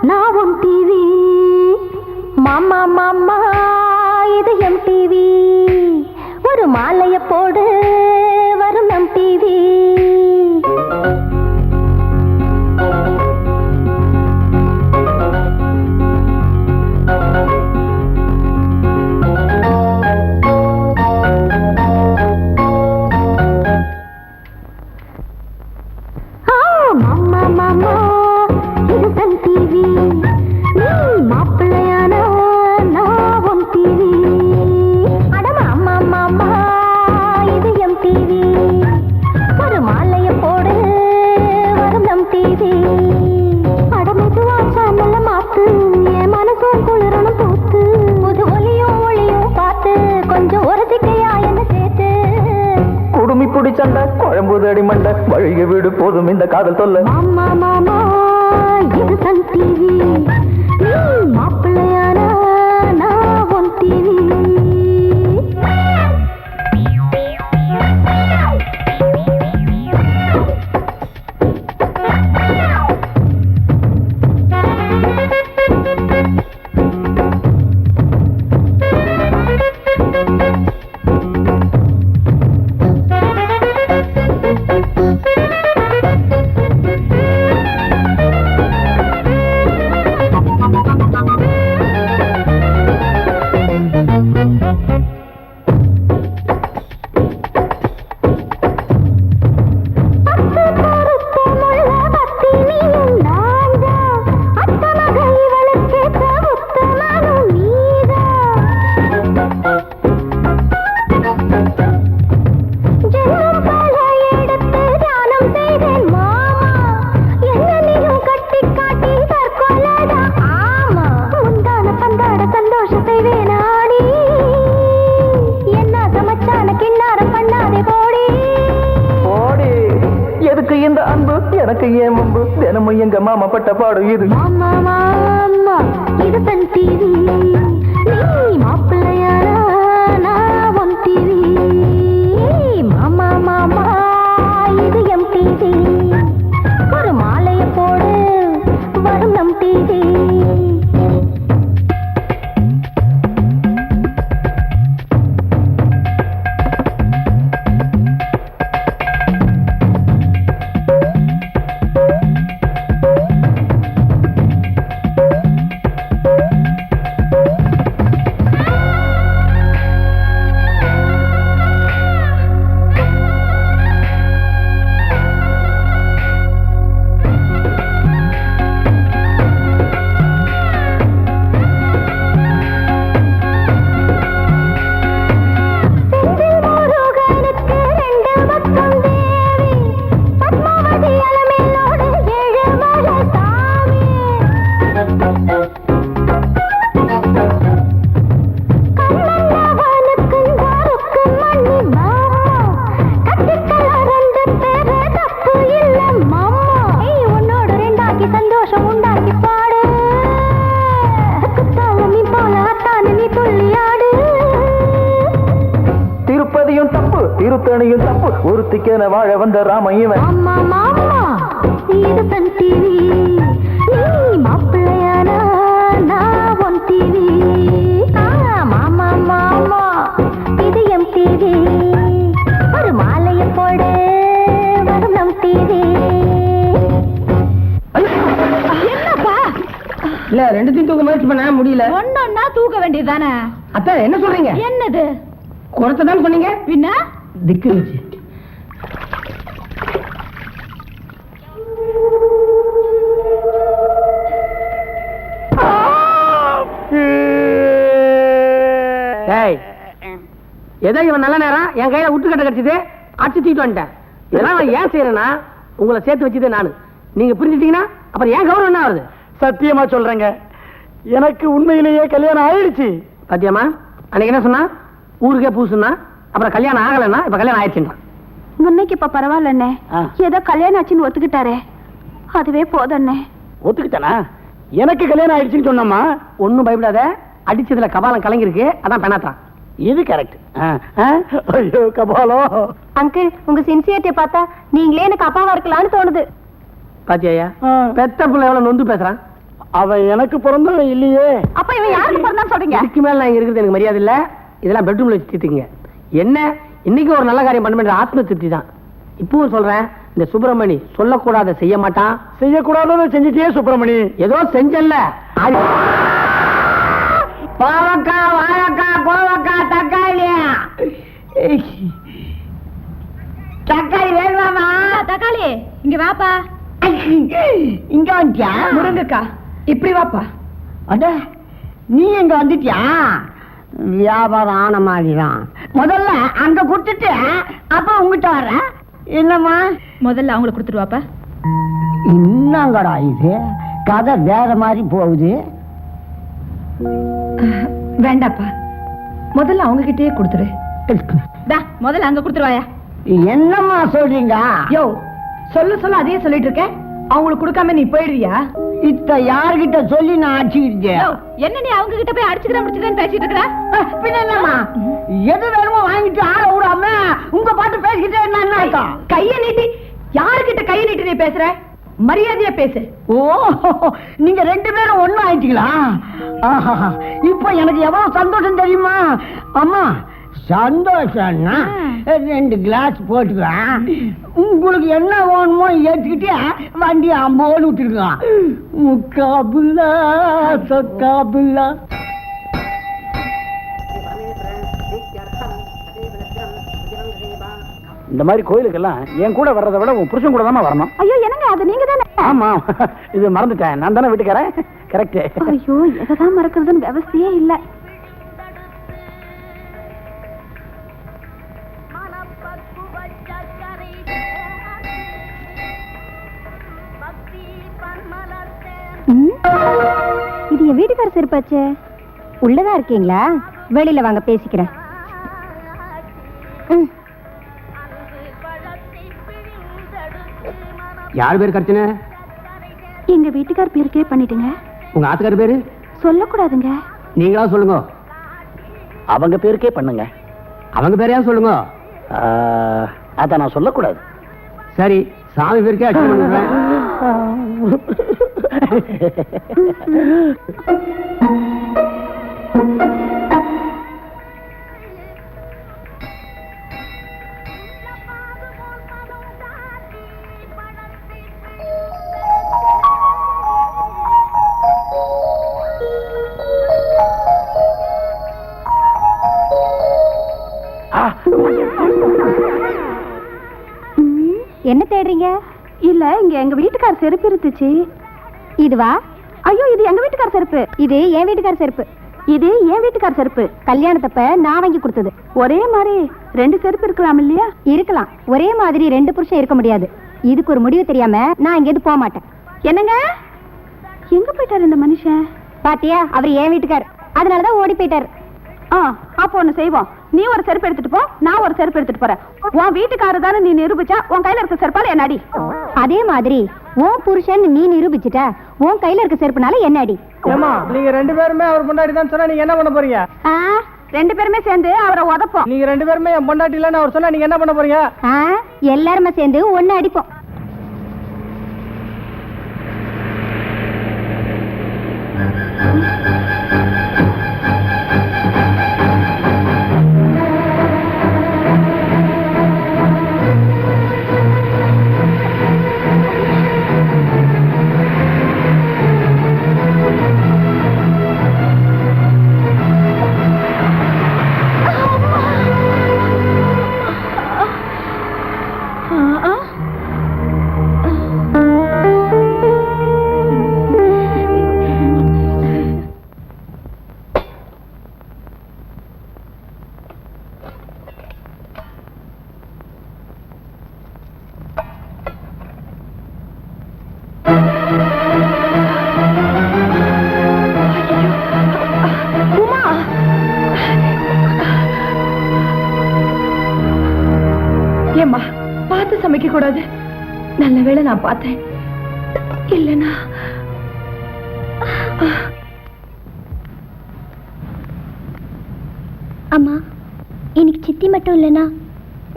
நான் உன் டிவி. மாமா மாமா, இது எம் டிவி. ஒரு மாலைய போடு, வரும் எம் டிவி. மாமா மாமா, இது சன் டிவி. நீ மாப்பிள்ளையானா நான் உன் டிவி. அட மாமா மாமா, இது எம் டிவி. ஒரு மாலைய போடு, வரும் எம் டிவி. அட மெதுவா சேனல்ல மாத்து, என் மனசும் குளிரணும் பூத்து. புது ஒளியும் ஒளியும் பார்த்து கொஞ்சம் உரசிக்கையா என்ன சேர்த்து. குடுமி புடி சண்டை, குழம்பு தடி மண்டை, வழிய வீடு போதும் இந்த காதல் சொல்ல. மாமா மாமா, இது சன் டிவி. நீ மாப்பிள்ளையானா நான் உன் டிவி. எனக்கு ஏன் முன்பு தினமும் எங்க மாமா பட்ட பாடு இது. மாமா மாமா இது தன் டிவி, நீ மாப்பிள்ளையாரா நான் உன் டிவி. மாமா மாமா இது எம் டிவி, ஒரு மாலையை போடு வரும் நம் டிவி. திருத்தணியும் தப்பு ஒருத்திக்கென வாழ வந்த ராமையவன். மாமா மாமா இது தன் டிவி, நீ மாப்பிள்ளையானா நான் உன் டிவி. மாமா மாமா இது எம் டிவி, ஒரு மாலையை போடு வரும் நம் டிவி. என்னப்பா? இல்ல ரெண்டுத்தையும் தூக்க முயற்சி பண்ண முடியல. ஒன்னொன்னா தூக்க வேண்டியதுதானே. அத்தை என்ன சொல்றீங்க? என்னது? குறத்தை தான் சொன்னீங்க. பின்ன திக்கு வச்சு ஏதோ இவன் நல்ல நேரம் என் கையில விட்டுக்கட்ட கிடைச்சது, அடிச்சு தூக்கிட்டு வந்துட்டேன். இதெல்லாம் நான் ஏன் செய்யறேன்னா உங்களை சேர்த்து வச்சதே நானு. நீங்க புரிஞ்சுட்டீங்கன்னா அப்புறம் ஏன் கௌரவம் என்ன வருது? சத்தியமா சொல்றேங்க, எனக்கு உண்மையிலேயே கல்யாணம் ஆயிடுச்சு. சத்தியமா? அன்னைக்கு என்ன சொன்னா? ஊருக்கே பூசுன்னா, அப்புறம் கல்யாணம் ஆகலைன்னா இப்ப கல்யாணம் ஆயிடுச்சுன்னா. முன்னைக்கு இப்ப பரவாயில்லண்ணே, ஏதோ கல்யாணம் ஆச்சுன்னு ஒத்துக்கிட்டாரே, அதுவே போதண்ணே. ஒத்துக்கிட்டானா? எனக்கு கல்யாணம் ஆயிடுச்சுன்னு சொன்னம்மா. ஒன்னும் பயப்படாத, அடிச்சதுல கபாலம் கலங்கிருக்கு, அதான் பெண்ணாத்தான். இது கரெக்ட். ஐயோ கபாலம். அங்கிள், உங்க சின்சியரிட்டியை பார்த்தா நீங்களே எனக்கு அப்பாவா இருக்கலாம்னு தோணுது. பாத்தியா பெத்த பிள்ளை எவ்வளவு நொந்து பேசுறான். அவன் எனக்கு பிறந்தவன் இல்லையே. அப்ப இவன் யாருக்கு பிறந்தான்னு சொல்றீங்க? இதுக்கு மேல நான் இங்க இருக்கிறது எனக்கு மரியாதை இல்ல. இதெல்லாம் பெட்ரூம்ல வச்சு தீர்த்துங்க. என்ன இன்னைக்கு ஒரு நல்ல காரியம் பண்ண ஆத்ம திருப்தி தான். இப்பவும் சொல்றேன், இந்த சுப்பிரமணி சொல்லக்கூடாத செய்ய மாட்டான். செய்யக்கூடாத செஞ்சுட்டே சுப்பிரமணி. ஏதோ செஞ்சல்ல. பாவக்காய், வாழைக்காய், கோவக்காய், தக்காளி. தக்காளி வேணுமாமா? தக்காளி இங்க வாப்பா. இங்க வந்துட்டியா? முருங்கக்கா இப்படி வாப்பா. அட நீ எங்க வந்துட்டியா? வியாபாரம் ஆன மாதிரிதான். முதல்ல அங்க கொடுத்துட்டு அப்ப உங்ககிட்ட வர. என்னம்மா? முதல்ல அவங்களை கொடுத்துட்டு வாப்பா. என்னங்கடா இது கதை வேற மாதிரி போகுது. வேண்டாப்பா, முதல்ல அவங்க கிட்டே கொடுத்துரு. முதல்ல அங்க கொடுத்துருவாயா? என்னம்மா சொல்றீங்க? யோ சொல்ல சொல்ல அதையே சொல்லிட்டு இருக்க. அவங்களுக்கு கொடுக்காம நீ போயிடுவியா? இத்த யார்கிட்ட சொல்லி நான் அடிச்சுக்கிட்டேன். என்ன நீ அவங்க கிட்ட போய் அடிச்சுக்கிறேன் முடிச்சுக்கிறேன்னு பேசிட்டு இருக்கா? பின்ன என்னம்மா, எது வேணுமோ வாங்கிட்டு ஆள விடாம உங்க பாட்டு பேசிக்கிட்டே என்ன? கைய நீட்டி யாருக்கிட்ட கைய நீட்டி நீ பேசுற? மரியாதையா பேசு. ஓ, நீங்க ரெண்டு பேரும் ஒண்ணு ஆயிட்டீங்களா? இப்ப எனக்கு எவ்வளவு சந்தோஷம் தெரியுமா? அம்மா சந்தோஷம்னா 2 கிளாஸ் போட்டுக்கலாம். உங்களுக்கு என்ன வேணுமோ ஏற்றுக்கிட்டே வண்டி அம்போடு விட்டுருக்கான். முக்காபுல்லா சொக்காபுல்லா. இந்த மாதிரி கோயிலுக்கெல்லாம் என் கூட வர்றதை விட உன் புருஷன் கூட தான் வரணும். ஐயோ என்னங்க, அது நீங்க தானே? ஆமா, இது மறந்துட்டேன். நான் தானே வீட்டுக்காரன். கரெக்ட். ஐயோ எதான் மறக்கிறதுன்னு விவசாயே இல்ல. இது என் வீட்டுக்கார செருப்பாச்சே. உள்ளதான் இருக்கீங்களா? வெளியில வாங்க பேசிக்கிறேன். யார் பேர் கர்ச்சனை? எங்க வீட்டுக்கார் பேருக்கே பண்ணிட்டுங்க. உங்க ஆத்துக்கார பேரு? சொல்லக்கூடாதுங்க. நீங்களா சொல்லுங்க. அவங்க பேருக்கே பண்ணுங்க. அவங்க பேரையா சொல்லுங்க. அத நான் சொல்லக்கூடாது. சரி, சாமி பேருக்கே அடிச்சு பண்ணுறேன். என்ன தேடுறீங்க? இல்ல, இங்க எங்க வீட்டுக்கார செருப்பு இருந்துச்சு. இதுவா? ஐயோ, இது எங்க வீட்டுக்கார செருப்பு. இது என் வீட்டுக்கார செருப்பு. இது என் வீட்டுக்கார செருப்பு. கல்யாணத்தப்ப நான் வாங்கி கொடுத்தது. ஒரே மாதிரி 2 செருப்பு இருக்கலாம் இல்லையா? இருக்கலாம். ஒரே மாதிரி 2 புருஷன் இருக்க முடியாது. இதுக்கு ஒரு முடிவு தெரியாம நான் இங்கேருந்து போக மாட்டேன். என்னங்க, எங்க போயிட்டாரு இந்த மனுஷன்? பாத்தியா, அவர் என் வீட்டுக்கார். அதனாலதான் ஓடி போயிட்டாரு. அப்போ ஒண்ணு செய்வோம். நீ ஒரு செருப்பு எடுத்துட்டு போ, நான் ஒரு செருப்பு எடுத்துட்டு போறேன். உன் வீட்டுக்காரர் தானே நீ நிரூபிச்சா உன் கையில இருக்க செருப்பால என்ன அடி. அதே மாதிரி உன் புருஷன் நீ நிரூபிச்சுட்ட, உன் கையில இருக்க செருப்புனால என்ன அடி. நீங்க 2 பேருமே அவர் பொண்டாட்டி தான் சொன்னா நீங்க என்ன பண்ண போறீங்க? 2 பேருமே சேர்ந்து அவரை உதப்போம். நீங்க 2 பேருமே என் பொண்டாட்டி இல்லன்னு அவர் சொன்னா நீங்க என்ன பண்ண போறீங்க? எல்லாருமே சேர்ந்து ஒண்ணு அடிப்போம். ஏம்மா, பார்த்து சமைக்க கூடாது? நல்ல வேளை நான் பார்த்தேன். இல்லனா அம்மா, இன்னைக்கு சித்தி மட்டும் இல்லைன்னா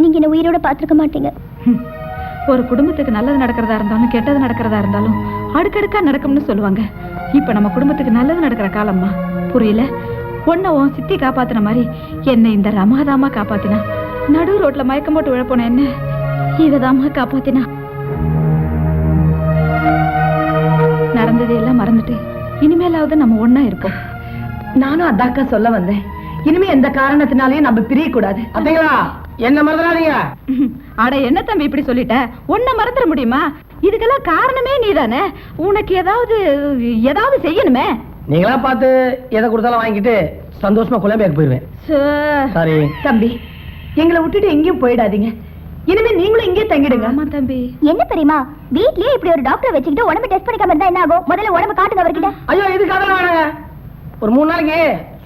நீங்க என்ன உயிரோட பார்த்துருக்க மாட்டீங்க. ஒரு குடும்பத்துக்கு நல்லது நடக்கிறதா இருந்தாலும் கெட்டது நடக்கிறதா இருந்தாலும் அடுக்கடுக்கா நடக்கும்னு சொல்லுவாங்க. இப்ப நம்ம குடும்பத்துக்கு நல்லது நடக்கிற காலம்மா. புரியல? உன்னை உன் சித்தி காப்பாத்தின மாதிரி என்னை இந்த ரமாதாமா காப்பாத்தினா. நடு ரோட்ல மயக்கம் போட்டு விழப்போன என்ன இவதாமா காப்பாத்தினா. நடந்தது எல்லாம் மறந்துட்டு இனிமேலாவது நம்ம ஒண்ணா இருப்போம். நானும் அதாக்கா சொல்ல வந்தேன். இனிமே எந்த காரணத்தினாலையும் நம்ம பிரிய கூடாது. அத்தைங்களா, என்ன மறந்துடாதீங்க. அட என்ன தம்பி இப்படி சொல்லிட்ட? உன்னை மறந்துட முடியுமா? இதுக்கெல்லாம் காரணமே நீதானே. உனக்கு ஏதாவது செய்யணுமே. நீங்களா பார்த்து எதை கொடுத்தாலும் வாங்கிட்டு சந்தோஷமா குழம்பேக்கு போயிருவேன். சரி தம்பி, எங்களை விட்டுட்டு எங்கேயும் போயிடாதீங்க. இனிமே நீங்களும் இங்கே தங்கிடுங்க. ஆமா தம்பி. என்ன தெரியுமா, வீட்லயே இப்படி ஒரு டாக்டர் வச்சுக்கிட்டு உடம்பு டெஸ்ட் பண்ணிக்காம இருந்தா என்ன ஆகும்? முதல்ல உடம்பு காட்டுங்க அவர்கிட்ட. ஐயோ, இது கதை வேணாங்க. ஒரு 3 நாளைக்கு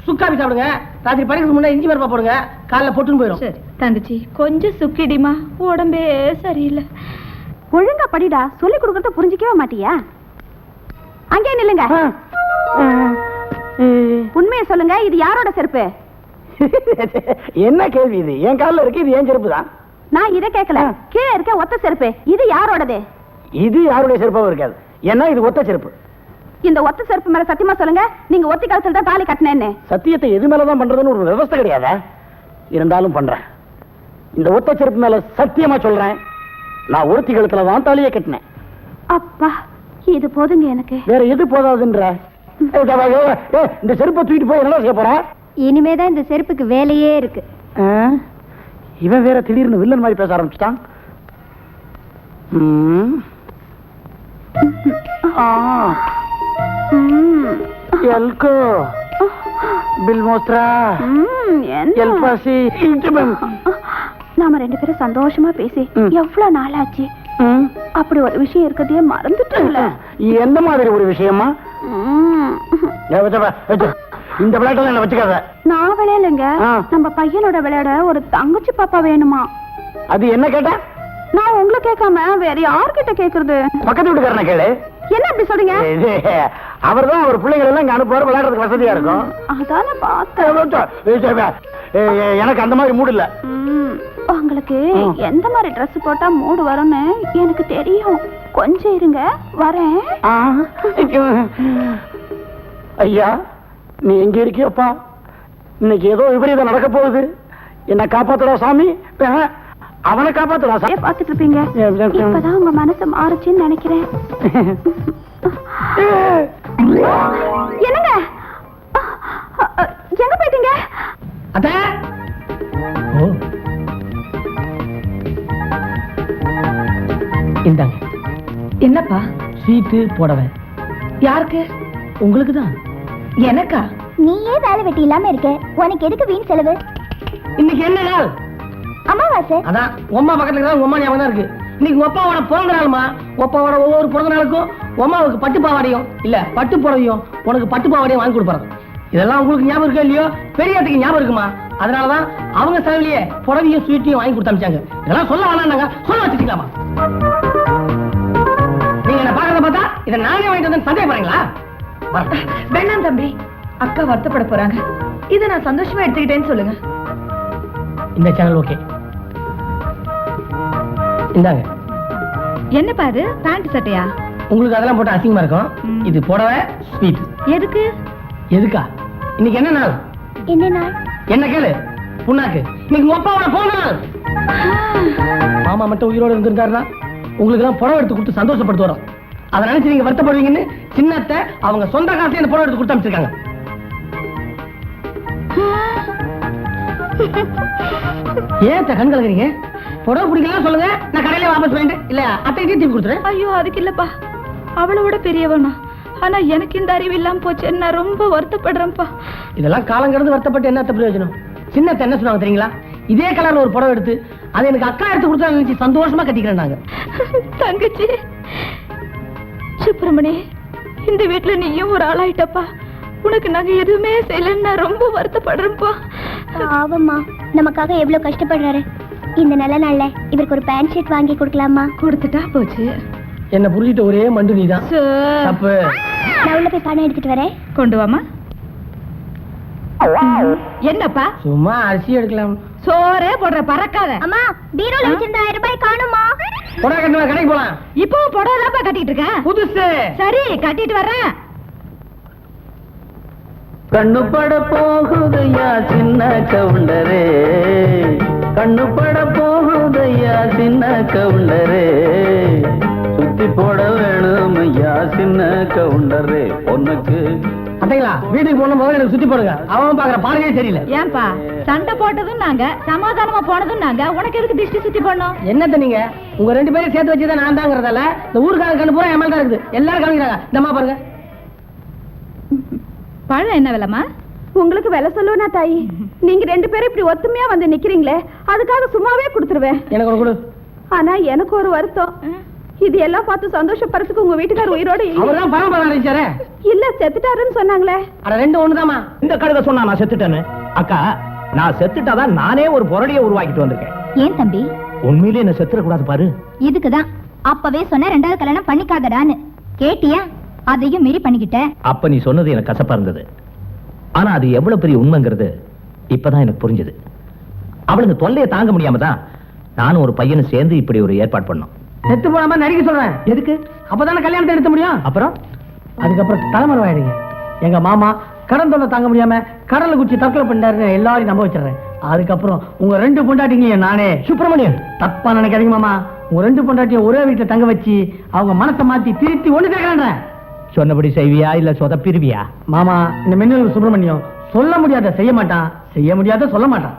சுக்காபி சாப்பிடுங்க. ராத்திரி படிக்கிறதுக்கு முன்னாடி இஞ்சி பருப்பா போடுங்க. காலைல பொட்டுன்னு போயிடும். சரி தங்கச்சி, கொஞ்சம் சுக்கிடிமா, உடம்பே சரியில்லை. ஒழுங்கா படிடா. சொல்லி கொடுக்கறத புரிஞ்சிக்கவே மாட்டியா? அங்கே நில்லுங்க. உண்மையை சொல்லுங்க, இது யாரோட செருப்பு? என்ன கேள்வி இது? என் காலில் இருக்கு, இது ஏன் செருப்பு தான். நான் இதை கேட்கல. கீழே இருக்க ஒத்த செருப்பு இது யாரோடது? இது யாருடைய செருப்பாவும் இருக்காது. ஏன்னா இது ஒத்த செருப்பு. இந்த ஒத்த செருப்பு மேல சத்தியமா சொல்லுங்க, நீங்க ஒத்தி காலத்துல தான் தாலி கட்டினேன்னு. சத்தியத்தை எது மேலதான் பண்றதுன்னு ஒரு விவஸ்தை கிடையாதா? இருந்தாலும் பண்றேன். இந்த ஒத்த செருப்பு மேல சத்தியமா சொல்றேன், நான் ஒருத்தி கழுத்துல தான் தாலியை கட்டினேன். அப்பா, இது போதுங்க எனக்கு. வேற எது போதாதுன்ற? இந்த செருப்பை தூக்கிட்டு போய் என்ன செய்ய போற? இனிமேதான் இந்த செருப்புக்கு வேலையே இருக்கு. இவன் வேற திடீர்னு வில்லன் மாதிரி பேச ஆரம்பிச்சுட்டான். எல்கோ பில் மோஸ்ட்ரா எல் பாசி. நாம 2 பேரும் சந்தோஷமா பேசி எவ்வளவு நாள் ஆச்சு. அப்படி ஒரு விஷயம் இருக்கதையே மறந்துட்டோம்ல. எந்த மாதிரி ஒரு விஷயமா? இந்த விளையாட்டு என்ன வச்சுக்காத. நான் விளையாடுங்க. நம்ம பையனோட விளையாட ஒரு தங்கச்சி பாப்பா வேணுமா? அது என்ன கேட்டா? நான் உங்களை கேட்காம வேற யார்கிட்ட கேக்குறது? பக்கத்து வீட்டுக்காரனை கேளு. என்ன அப்படி சொல்றீங்க? அவர் தான் அவர் பிள்ளைகள் எல்லாம் இங்க அனுப்புவார், விளையாடுறதுக்கு வசதியா இருக்கும். அதான பார்த்தேன். எனக்கு அந்த மாதிரி மூடு இல்ல. உங்களுக்கு எந்த மாதிரி Dress போட்டா மூடு வரும்னு எனக்கு தெரியும். கொஞ்சம் இருங்க, வரேன். ஐயா, நீ எங்க இருக்கியப்பா? இன்னைக்கு ஏதோ விபரீதம் நடக்க போகுது. என்ன காப்பாத்துடா சாமி. அவனை காப்பாத்துடா சாமி. பாத்துட்டு இருப்பீங்க. இப்பதான் உங்க மனசு மாறுச்சுன்னு நினைக்கிறேன். என்னங்க எங்க போயிட்டீங்க? அத்தை, இந்தாங்க. என்னப்பா? சீட்டு போடவே. யாருக்கு? உங்களுக்கு தான். எனக்கா? நீயே வேலை வெட்டி இல்லாம இருக்க, உனக்கு எதுக்கு வீண் செலவு? இன்னைக்கு என்ன நாள்? அமாவாசை. அதான் உம்மா பக்கத்துல இருக்கிற உம்மா ஞாபகம் தான் இருக்கு. இன்னைக்கு உங்க அப்பாவோட பிறந்த நாளுமா. அப்பாவோட ஒவ்வொரு பிறந்த நாளுக்கும் உமாவுக்கு பட்டு பாவாடையும் இல்ல பட்டு புடவையும் உனக்கு பட்டு பாவாடையும் வாங்கி கொடுப்பாரு. இதெல்லாம் உங்களுக்கு ஞாபகம் இருக்கா இல்லையோ? பெரியத்துக்கு ஞாபகம் இருக்குமா? அதனாலதான் அவங்க செலவுலயே புடவையும் ஸ்வீட்டையும் வாங்கி கொடுத்து அனுப்பிச்சாங்க. இதெல்லாம் சொல்ல வேணாங்க, சொல்ல வச்சுக்கலாமா? நீங்க என்ன பாக்கிறத பார்த்தா இதை நானே வாங்கிட்டு வந்து சந்தேகப்படுறீங்களா? வேணாம் தம்பி, அக்கா வருத்தப்பட போறாங்க. இதை நான் சந்தோஷமா எடுத்துக்கிட்டேன்னு சொல்லுங்க. இந்த சேனல் ஓகே. இந்தாங்க. என்ன பாரு, பேண்ட் சட்டையா? உங்களுக்கு அதெல்லாம் போட்டு அசிங்கமா இருக்கும். இது புடவை ஸ்வீட். எதுக்கு? எதுக்கா? இன்னைக்கு என்ன நாள்? என்ன நாள்? என்ன கேளு புண்ணாக்கு. இன்னைக்கு உங்க அப்பாவோட பிறந்த நாள். மாமா மட்டும் உயிரோடு இருந்திருந்தாருன்னா உங்களுக்கு எல்லாம் புடவை எடுத்து கொடுத்து சந்தோஷப்படுத்துறோம். அதை நினைச்சு நீங்க வருத்தப்படுவீங்கன்னு சின்னத்தை அவங்க சொந்த காசுல இந்த புடவை எடுத்து கொடுத்து அனுப்பிச்சிருக்காங்க. ஏன் கண் கலக்குறீங்க? புடவை பிடிக்கலாம் சொல்லுங்க, நான் கடையில வாபஸ் பண்ணிட்டு இல்ல அத்தைக்கு திருப்பி கொடுத்துறேன். ஐயோ, அதுக்கு இல்லப்பா, அவளோட பெரியவனா. ஆனா எனக்கு இந்த அறிவு இல்லாம போச்சு. நான் ரொம்ப வருத்தப்படுறேன்ப்பா. இதெல்லாம் காலம் கடந்து வருத்தப்பட்டு என்ன பிரயோஜனம்? சின்னத்தை என்ன சொன்னாங்க தெரியுங்களா? இதே கலர்ல ஒரு புடவை எடுத்து அதை எனக்கு அக்கா எடுத்து கொடுத்தா நினைச்சு சந்தோஷமா கட்டிக்கிறேன் நாங்க. தங்கச்சி சுப்பிரமணி, இந்த வீட்டுல நீயும் ஒரு ஆளாயிட்டப்பா. உனக்கு நாங்க எதுவுமே செய்யலன்னு நான் ரொம்ப வருத்தப்படுறேன்ப்பா. ஆவம்மா, நமக்காக எவ்வளவு கஷ்டப்படுறாரு. இந்த நல்ல நாள்ல இவருக்கு ஒரு பேண்ட் ஷர்ட் வாங்கி கொடுக்கலாமா? கொடுத்துட்டா போச்சு. என்ன புரிஞ்சிட்டு ஒரே மண்டு நீதான். தப்பு. நான் உள்ள போய் பணம் எடுத்துட்டு வரேன். கொண்டு வாமா. என்னப்பா? சும்மா அரிசி எடுக்கலாம். சோறே போடுற, பறக்காத. அம்மா, பீரோல வச்சிருந்த 1000 ரூபாய் காணுமா? புடவை கட்டுவா, கடைக்கு போலாம். இப்போ புடவைதாப்பா கட்டிட்டு இருக்கேன். புதுசு. சரி, கட்டிட்டு வர்றேன். கண்ணு பட போகுதையா சின்ன கவுண்டரே, கண்ணு பட போகுதையா சின்ன கவுண்டரே, சுத்தி போட வேணும் ஐயா சின்ன கவுண்டரே பொண்ணுக்கு. அத்தைங்களா, வீட்டுக்கு போன முதல்ல எனக்கு சுத்தி போடுங்க. அவன் பாக்குற பாருங்க சரியில்லை. ஏன்பா, சண்டை போட்டதும் நாங்க, சமாதானமா போனதும் நாங்க, உனக்கு எதுக்கு திஷ்டி சுத்தி போடணும்? என்னத்த நீங்க உங்க ரெண்டு பேரும் சேர்த்து வச்சுதான் நான் தாங்கிறதால இந்த ஊருக்காக கண்ணு பூரா என் மேல தான் இருக்குது. எல்லாரும் கவனிக்கிறாங்க. இந்தம்மா பாருங்க. பழம் என்ன விலைமா? உங்களுக்கு விலை சொல்லுவனா தாயி? நீங்க ரெண்டு பேரும் இப்படி ஒத்துமையா வந்து நிக்கிறீங்களே, அதுக்காக சும்மாவே கொடுத்துருவேன். எனக்கு ஒரு கொடு. ஆனா எனக்கு ஒரு வருத்தம். இது எல்லாம் பார்த்து சந்தோஷப்படுறதுக்கு உங்க வீட்டுக்காரர் உயிரோட அவர்தான் பரம்பரை ஆரம்பிச்சாரே. இல்ல, செத்துட்டாருன்னு சொன்னாங்களே. அட ரெண்டு ஒண்ணுதாமா. இந்த கழுத சொன்னா நான் செத்துட்டேன்னு. அக்கா, நான் செத்துட்டாதான் நானே ஒரு பொருளைய உருவாக்கிட்டு வந்திருக்கேன். ஏன் தம்பி? உண்மையிலே என்ன செத்துற கூடாது பாரு. இதுக்குதான் அப்பவே சொன்ன 2வது கல்யாணம் பண்ணிக்காதடான்னு. கேட்டியா? அதையும் மீறி பண்ணிக்கிட்ட. அப்ப நீ சொன்னது எனக்கு கசப்பா இருந்தது. ஆனா அது எவ்வளவு பெரிய உண்மைங்கிறது இப்பதான் எனக்கு புரிஞ்சது. அவளுக்கு தொல்லையை தாங்க முடியாம தான் நானும் ஒரு பையனும் சேர்ந்து இப்படி ஒரு ஏற்பாடு பண்ணோம். செத்து போன மாதிரி நடிக்க சொல்றேன். எதுக்கு? அப்பதானே கல்யாணத்தை எடுத்த முடியும். அப்புறம் அதுக்கப்புறம் தலைமறை ஆயிடுங்க. எங்க மாமா கடன் தொல்லை தாங்க முடியாம கடல்ல குச்சி தற்கொலை பண்ணாருன்னு எல்லாரையும் நம்ப வச்சிடறேன். அதுக்கப்புறம் உங்க ரெண்டு பொண்டாட்டிங்க நானே. சுப்பிரமணியன், தப்பா நினைக்காதீங்க மாமா. உங்க ரெண்டு பொண்டாட்டியும் ஒரே வீட்டுல தங்க வச்சு அவங்க மனசை மாத்தி திருத்தி ஒண்ணு கேட்கறேன். சொன்னபடி செய்வியா இல்ல சொதப்பிருவியா? மாமா, இந்த மின்னல் சுப்பிரமணியம் சொல்ல முடியாத செய்ய மாட்டான், செய்ய முடியாத சொல்ல மாட்டான்.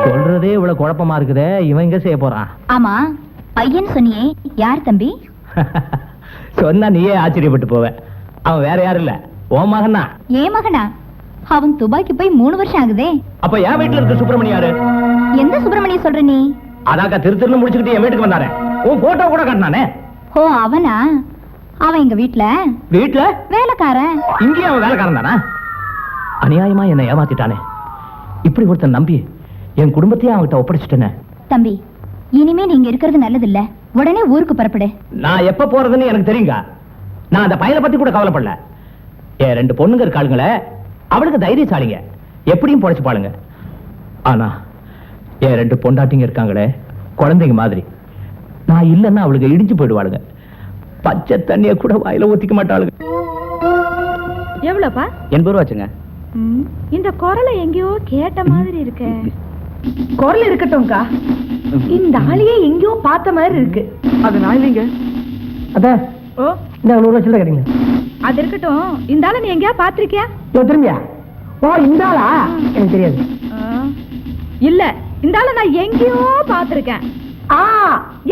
சொல்றதே இவ்வளவு குழப்பமா இருக்குதே, இவன் எங்க செய்ய போறான்? ஆமா, பையன் சொன்னியே, யார் தம்பி? சொன்னா நீயே ஆச்சரியப்பட்டு போவ. அவன் வேற யாரும் இல்ல, உன் மகனா. ஏன் மகனா? அவன் துபாய்க்கு போய் 3 வருஷம் ஆகுதே. அப்ப என் வீட்டுல இருக்க சுப்பிரமணியம் யாரு? எந்த சுப்பிரமணியம் சொல்ற நீ? அதாக்கா திருத்திருந்து முடிச்சுக்கிட்டு என் வீட்டுக்கு வந்தானே, உன் போட்டோ கூட காட்டினானே. ஓ, அவனா? அவன் எங்க வீட்டுல வேலைக்காரன். இங்கேயும் அவன் வேலைக்காரன் தானா? அநியாயமா என்னை ஏமாத்திட்டானே. இப்படி ஒருத்தன் நம்பி என் குடும்பத்தையே அவன்கிட்ட ஒப்படைச்சிட்டேனே. தம்பி, இனிமே நீங்க இருக்கிறது நல்லது இல்ல. உடனே ஊருக்கு புறப்படு. நான் எப்ப போறதுன்னு எனக்கு தெரியுங்க. நான் அந்த பையனை பத்தி கூட கவலைப்படல. என் 2 பொண்ணுங்க இருக்காளுங்களே, அவளுக்கு தைரியசாலிங்க, எப்படியும் பொழைச்சு பாளுங்க. ஆனா என் 2 பொண்டாட்டிங்க இருக்காங்களே, குழந்தைங்க மாதிரி. நான் இல்லைன்னா அவளுக்கு இடிஞ்சு போயிடுவாளுங்க. பச்சை தண்ணிய கூட வாயில ஊத்திக்க மாட்டாளுங்க. எவ்வளவுப்பா? 80 ரூபா வச்சுங்க. இந்த குரலை எங்கேயோ கேட்ட மாதிரி இருக்கு. குரல் இருக்கட்டும்க்கா, இந்த ஆளையே எங்கேயோ பார்த்த மாதிரி இருக்கு. அது நான் இல்லைங்க. அதான் ஓ, இந்த 100 ரூபா சில்லறை கிடைங்க. அது இருக்கட்டும். இந்த ஆளை நீ எங்கேயா பாத்திருக்கியா? திரும்பியா? ஓ, இந்த ஆளா? எனக்கு தெரியாது. இல்ல, இந்த ஆளை நான் எங்கேயோ பாத்திருக்கேன்.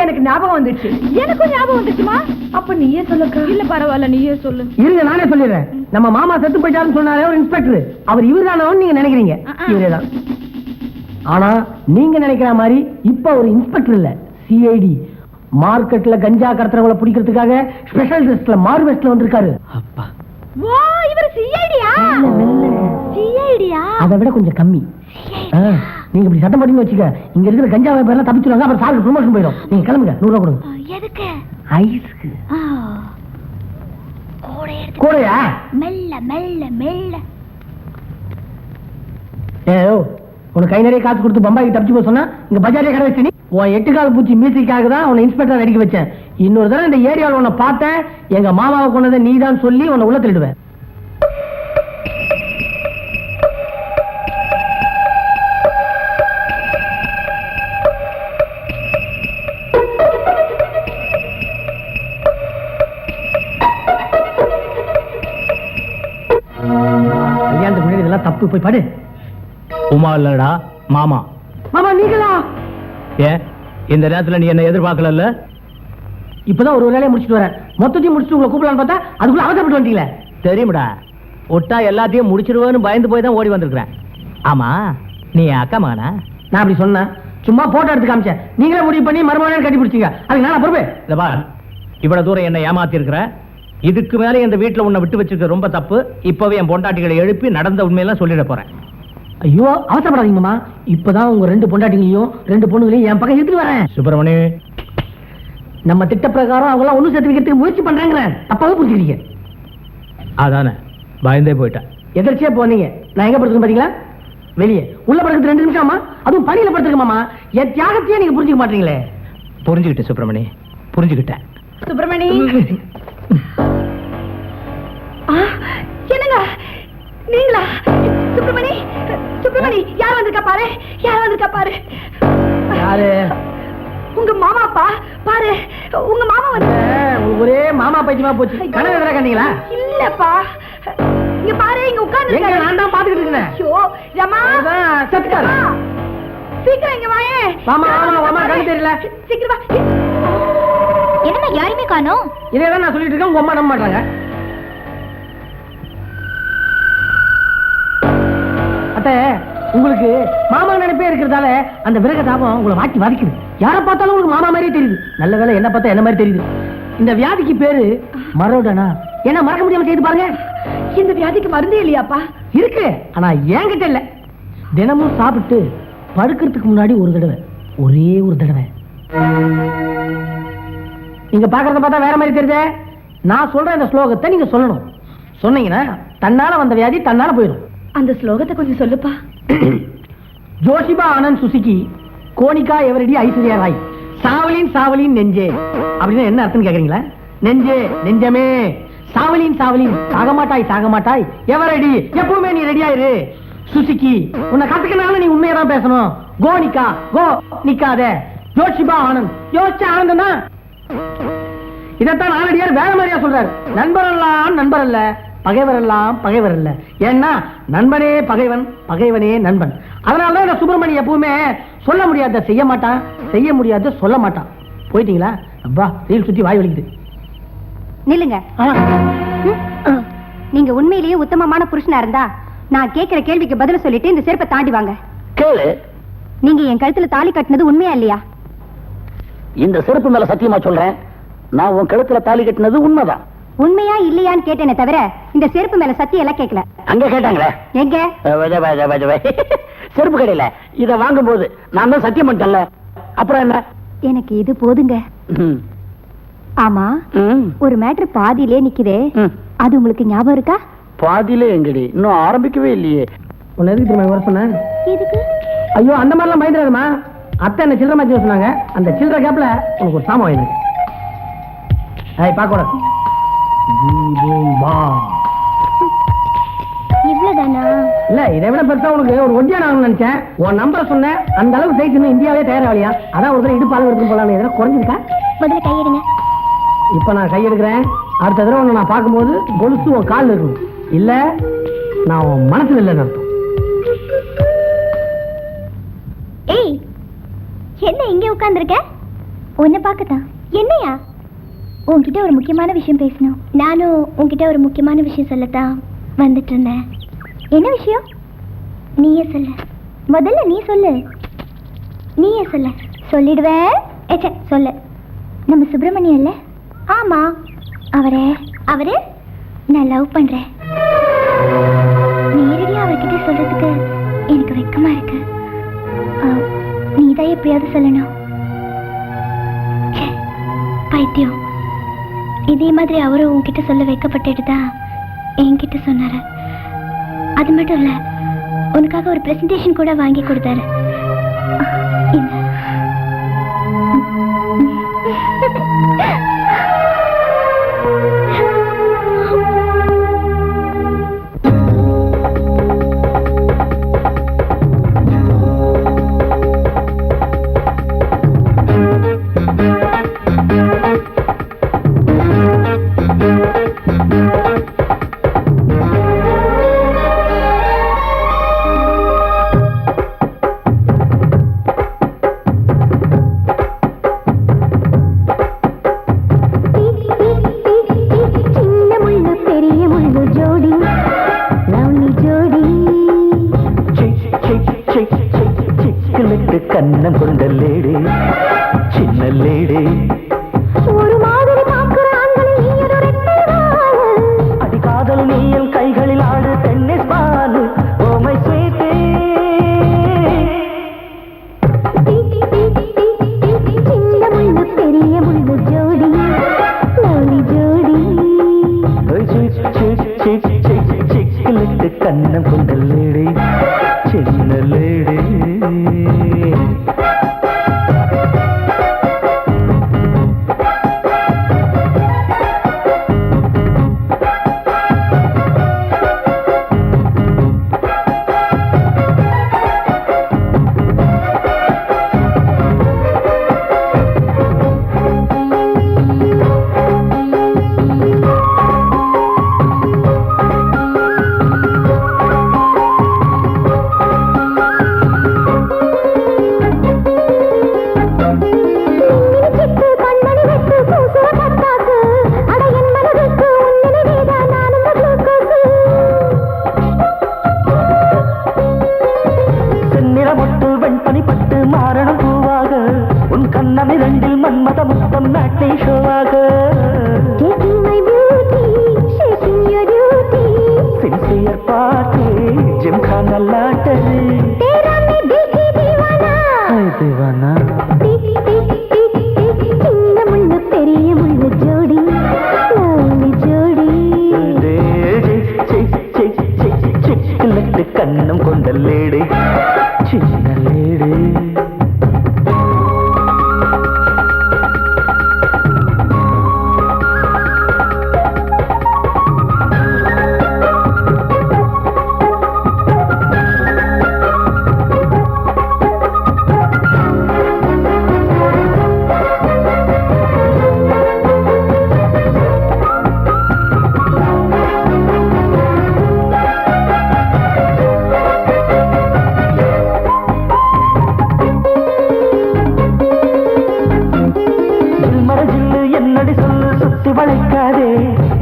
எனக்கு ஞாபகம் வந்துச்சு. எனக்கும் ஞாபகம் வந்துச்சுமா. அப்ப நீயே சொல்லுக்கா. இல்ல பரவாயில்ல, நீயே சொல்லு. இருங்க, நானே சொல்லிடுறேன். நம்ம மாமா செத்து போயிட்டாருன்னு சொன்னாரே ஒரு இன்ஸ்பெக்டர், அவர் இவர்தானவன்னு நீங்க நினைக்கிறீங்க. இவரேதான். ஆனா நீங்க நினைக்கிற மாதிரி இப்ப ஒரு இன்ஸ்பெக்டர் இல்ல, சிஐடி. மார்க்கெட்ல கஞ்சா கடத்துறவங்களை பிடிக்கிறதுக்காக ஸ்பெஷல் ட்ரெஸ்ல மாறு வெஸ்ட்ல வந்திருக்காரு. அப்பா, ஓ, இவர் சிஐடியா? சிஐடியா? அதை விட கொஞ்சம் கம்மி. நீங்க இப்படி சட்டம் போட்டீங்கன்னு வச்சுக்க, இங்க இருக்கிற கஞ்சா பேர்லாம் தப்பிச்சுடுவாங்க. அப்புறம் சாருக்கு ப்ரொமோஷன் போயிடும். நீங்க கிளம்புங்க, 100 ரூபா கொடுங்க. எதுக்கு? ஐஸ்க்கு. கூட கூடயா? மெல்ல மெல்ல மெல்ல. ஏயோ, உனக்கு கை நிறைய காசு கொடுத்து பம்பாய்க்கு தப்பிச்சு போக சொன்னா இங்க பஜாரே கடை வச்சு நீ உன் 8 கால் பூச்சி மியூசிக்காக தான் உன்னை இன்ஸ்பெக்டர் அடிக்க வச்சேன். இன்னொரு தடவை இந்த ஏரியாவில் உன்னை பார்த்தேன், எங்க மாமாவை கொண்டதை நீ தான் சொல்லி உன்னை உள்ள தள்ளிடுவேன். கல்யாணத்துக்கு முன்னாடி இதெல்லாம் தப்பு. போய் பாடு. உமா இல்லடா, மாமா. மாமா நீங்களா? ஏன் இந்த நேரத்துல நீ என்ன எதிர்பார்க்கல? இப்பதான் ஒரு வேலையை முடிச்சுட்டு வரேன். மொத்தத்தையும் முடிச்சுட்டு உங்களை கூப்பிடலான்னு பார்த்தா அதுக்குள்ள அவசரப்பட்டு வந்துட்டீங்களே. தெரியும்டா, ஒட்டா எல்லாத்தையும் முடிச்சிருவேன்னு பயந்து போய் தான் ஓடி வந்திருக்கிறேன். ஆமா, நீ அக்கா மகனா? நான் அப்படி சொன்னேன், சும்மா போட்டோ எடுத்து காமிச்சேன். நீங்களே முடிவு பண்ணி மறுமணம் கட்டி பிடிச்சிங்க. அதுக்கு நான் பொறுப்பு. இந்த பார், இவ்வளவு தூரம் என்ன ஏமாத்தி இருக்கிற. இதுக்கு மேல இந்த வீட்டுல உன்னை விட்டு வச்சிருக்க ரொம்ப தப்பு. இப்பவே என் பொண்டாட்டிகளை எழுப்பி நடந்த உண்மையெல்லாம் சொல்லிட போறேன். ஐயோ, அவசரப்படாதீங்க மாமா. இப்பதான் உங்க 2 பொண்டாட்டிங்களையும் 2 பொண்ணுங்களையும் என் பக்கம் எடுத்துட்டு வரேன். சுப்பிரமணி, நம்ம திட்ட பிரகாரம் அவங்க எல்லாம் ஒண்ணு சேர்த்து வைக்கிறதுக்கு முயற்சி பண்றாங்க. தப்பாவே புரிஞ்சுக்கிறீங்க. அதானே பயந்தே போயிட்டேன். எதிர்ச்சியா போனீங்க. நான் எங்க படுத்துக்கணும் பாத்தீங்களா? வெளியே. உள்ள படுக்கிறது 2 நிமிஷமா? அதுவும் பணியில படுத்துக்க மாமா. என் தியாகத்தையே நீங்க புரிஞ்சுக்க மாட்டீங்களே. புரிஞ்சுக்கிட்டேன் சுப்பிரமணி, புரிஞ்சுக்கிட்டேன். சுப்பிரமணி, என்னங்க நீங்களா? சுப்பிரமணி, சுப்பிரமணி, யார் வந்திருக்கா பாரு, யார் வந்திருக்கா பாரு. யாரு? உங்க மாமாப்பா. பாரு, உங்க மாமா வந்து. ஒரே மாமா பைத்தியமா போச்சு. கனவு எதிரா கண்டீங்களா? இல்லப்பா, இங்க பாரு, இங்க உட்கார்ந்து. எங்க? நான் தான் பாத்துக்கிட்டு இருக்கேன். ஐயோ ரமா, சத்கார். சீக்கிரம் இங்க வாயே. மாமா மாமா மாமா, கண்ணு தெரியல. சீக்கிரம் வா. என்ன யாருமே காணோம்? இதேதான் நான் சொல்லிட்டு இருக்கேன். உங்க அம்மா நம்ப மாட்டாங்க. அத்தை, உங்களுக்கு மாமா நினைப்பே இருக்கிறதால அந்த விரக தாபம் உங்களை வாட்டி வதைக்குது. யாரை பார்த்தாலும் உங்களுக்கு மாமா மாதிரியே தெரியுது. நல்ல வேலை என்ன பார்த்தா என்ன மாதிரி தெரியுது. இந்த வியாதிக்கு பேரு மரோடனா. என்ன மறக்க முடியாம செய்து பாருங்க. இந்த வியாதிக்கு மருந்தே இல்லையாப்பா? இருக்கு, ஆனா என்கிட்ட இல்ல. தினமும் சாப்பிட்டு படுக்கிறதுக்கு முன்னாடி ஒரு தடவை, ஒரே ஒரு தடவை. நீங்க பாக்குறத பார்த்தா வேற மாதிரி தெரியுதே. நான் சொல்ற இந்த ஸ்லோகத்தை நீங்க சொல்லணும். சொன்னீங்கன்னா தன்னால வந்த வியாதி தன்னால போயிடும். அந்த ஸ்லோகத்தை கொஞ்சம் சொல்லுப்பா. ஜோஷிபா ஆனந்த் சுசுகி, கோனிகா எவரடி ஐஸ்வர்யா ராய், சாவலின் சாவலின் நெஞ்சே. அப்படின்னு என்ன அர்த்தம் கேக்குறீங்களா? நெஞ்சே, நெஞ்சமே, சாவலின் சாவலின், சாகமாட்டாய் சாகமாட்டாய், எவரடி, எப்பவுமே நீ ரெடியா இரு. சுசுகி, உன்னை கத்துக்கனால நீ உண்மையை தான் பேசணும். கோனிகா, கோ நிக்காத. ஜோஷிபா ஆனந்த், யோசிச்ச ஆனந்தனா. இதைத்தான் நாளடியார் வேற மாதிரியா சொல்றாரு. நண்பரெல்லாம் நண்பர் அல்ல, பகைவர் எல்லாம் பகைவர் அல்ல. ஏன்னா நண்பனே பகைவன், பகைவனே நண்பன். அதனாலதான் இந்த சுப்பிரமணி எப்பவுமே சொல்ல முடியாத செய்ய மாட்டான், செய்ய முடியாத சொல்ல மாட்டான். போயிட்டீங்களா? அப்பா, ரீல் சுத்தி வாய் வலிக்குது. நில்லுங்க. நீங்க உண்மையிலேயே உத்தமமான புருஷனா இருந்தா நான் கேட்கிற கேள்விக்கு பதில சொல்லிட்டு இந்த செருப்பை தாண்டி வாங்க. கேளு. நீங்க என் கழுத்துல தாலி கட்டினது உண்மையா இல்லையா? இந்த செருப்பு மேல சத்தியமா சொல்றேன், நான் உன் கழுத்துல தாலி கட்டினது உண்மைதான். உண்மையா இல்லையான்னு கேட்டேனே தவிர இந்த செருப்பு மேல சத்தியம் எல்லாம் கேட்கல. அங்க கேட்டாங்களே. எங்க? செருப்பு கடையில இத வாங்கும் போது நான் தான் சத்தியம் பண்ணிட்டேன்ல. அப்புறம் என்ன? எனக்கு இது போதுங்க. ஆமா, ஒரு மேட்ரு பாதியிலே நிக்குதே, அது உங்களுக்கு ஞாபகம் இருக்கா? பாதியிலே எங்கடி? இன்னும் ஆரம்பிக்கவே இல்லையே. உன்னை எதுக்கு திரும்ப வர சொன்னேன்? எதுக்கு? ஐயோ, அந்த மாதிரிலாம் பயந்துடாதம்மா. அத்தை என்ன சில்லற மாத்தி சொன்னாங்க. அந்த சில்லற கேப்ல உனக்கு ஒரு சாமான் வாங்கினேன். பார்க்க கூடாது. இவ்வளவுதானா? இல்ல, இதை விட பெருசா உனக்கு ஒரு ஒட்டியான ஆகணும்னு நினைச்சேன். உன் நம்பரை சொன்னேன். அந்த அளவுக்கு சைஸ் இன்னும் இந்தியாவே தயாராகலையா? அதான் ஒரு தடவை இடுப்பு அளவு இருக்கும் போலான்னு. எதனா குறைஞ்சிருக்கா? முதல்ல கையெடுங்க. இப்ப நான் கையெடுக்கிறேன். அடுத்த தடவை உன்னை நான் பார்க்கும்போது கொலுசு உன் காலில் இருக்கணும். இல்ல, நான் உன் மனசுல இல்லைன்னு அர்த்தம். ஏய், என்ன இங்கே உட்கார்ந்துருக்க? உன்னை பார்க்கத்தான். என்னையா? உன்கிட்ட ஒரு முக்கியமான விஷயம் பேசணும். நானும் உன்கிட்ட ஒரு முக்கியமான விஷயம் சொல்லத்தான் வந்துட்டு இருந்தேன். என்ன விஷயம்? நீயே சொல்லு. முதல்ல நீ சொல்லு. நீயே சொல்ல. சொல்லிடுவேன். சொல்லு. நம்ம சுப்பிரமணியம் இல்ல? ஆமா, அவரே நான் லவ் பண்றேன். நேரடியா அவர்கிட்ட சொல்றதுக்கு எனக்கு வெக்கமா இருக்கு. நீதான் எப்படியாவது சொல்லணும். பைத்தியம். இதே மாதிரி அவரும் உன்கிட்ட சொல்ல வைக்கப்பட்டுட்டு தான் என்கிட்ட சொன்னாரு. அது மட்டும் இல்ல, உனக்காக ஒரு பிரசன்டேஷன் கூட வாங்கி கொடுத்தாரு. கண்ணம் கொண்ட லேடி, சின்ன லேடி, ஒரு மாதிரி அடிக்காதல் நீயல் கைகளில் ஆடு tennis ball. Oh my sweetie, சின்ன முள்ளு பெரிய முள்ளு ஜோடி, லவ்லி ஜோடி. சிக்கலுக்கு கண்ணம் கொண்ட லேடி, சின்ன லேடி. கண்ணம் கொண்ட லேடி, சின்ன லேடி.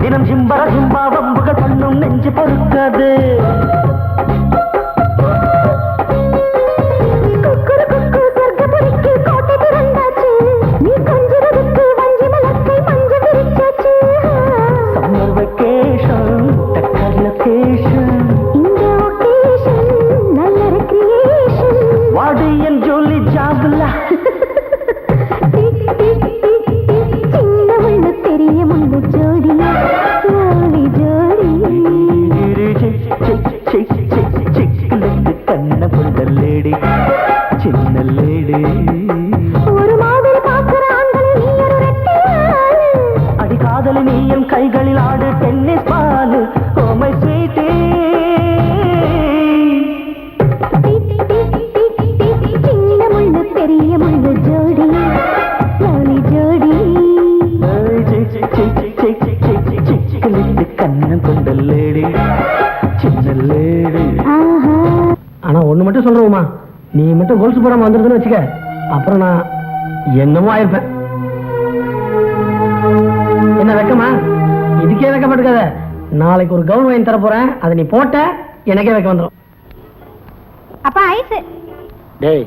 தினம் ஜிம்பர ஜிம்பா வம்புகள் பண்ணும் நெஞ்சு பொறுக்காது. சம்மர் வெக்கேஷன், டக்கர் லொகேஷன், வாடி என் ஜோலி ஜாபுலா. தான் சொல்றோமா, நீ மட்டும் கொலுசு போடாம வந்துருதுன்னு வச்சுக்க, அப்புறம் நான் என்னமோ ஆயிருப்பேன். என்ன வெக்கமா? இதுக்கே வெக்கப்பட்டுக்காத. நாளைக்கு ஒரு கவுன் வாங்கி தர போறேன், அதை நீ போட்ட எனக்கே வெக்க வந்துடும். அப்பா ஐஸ். டேய்,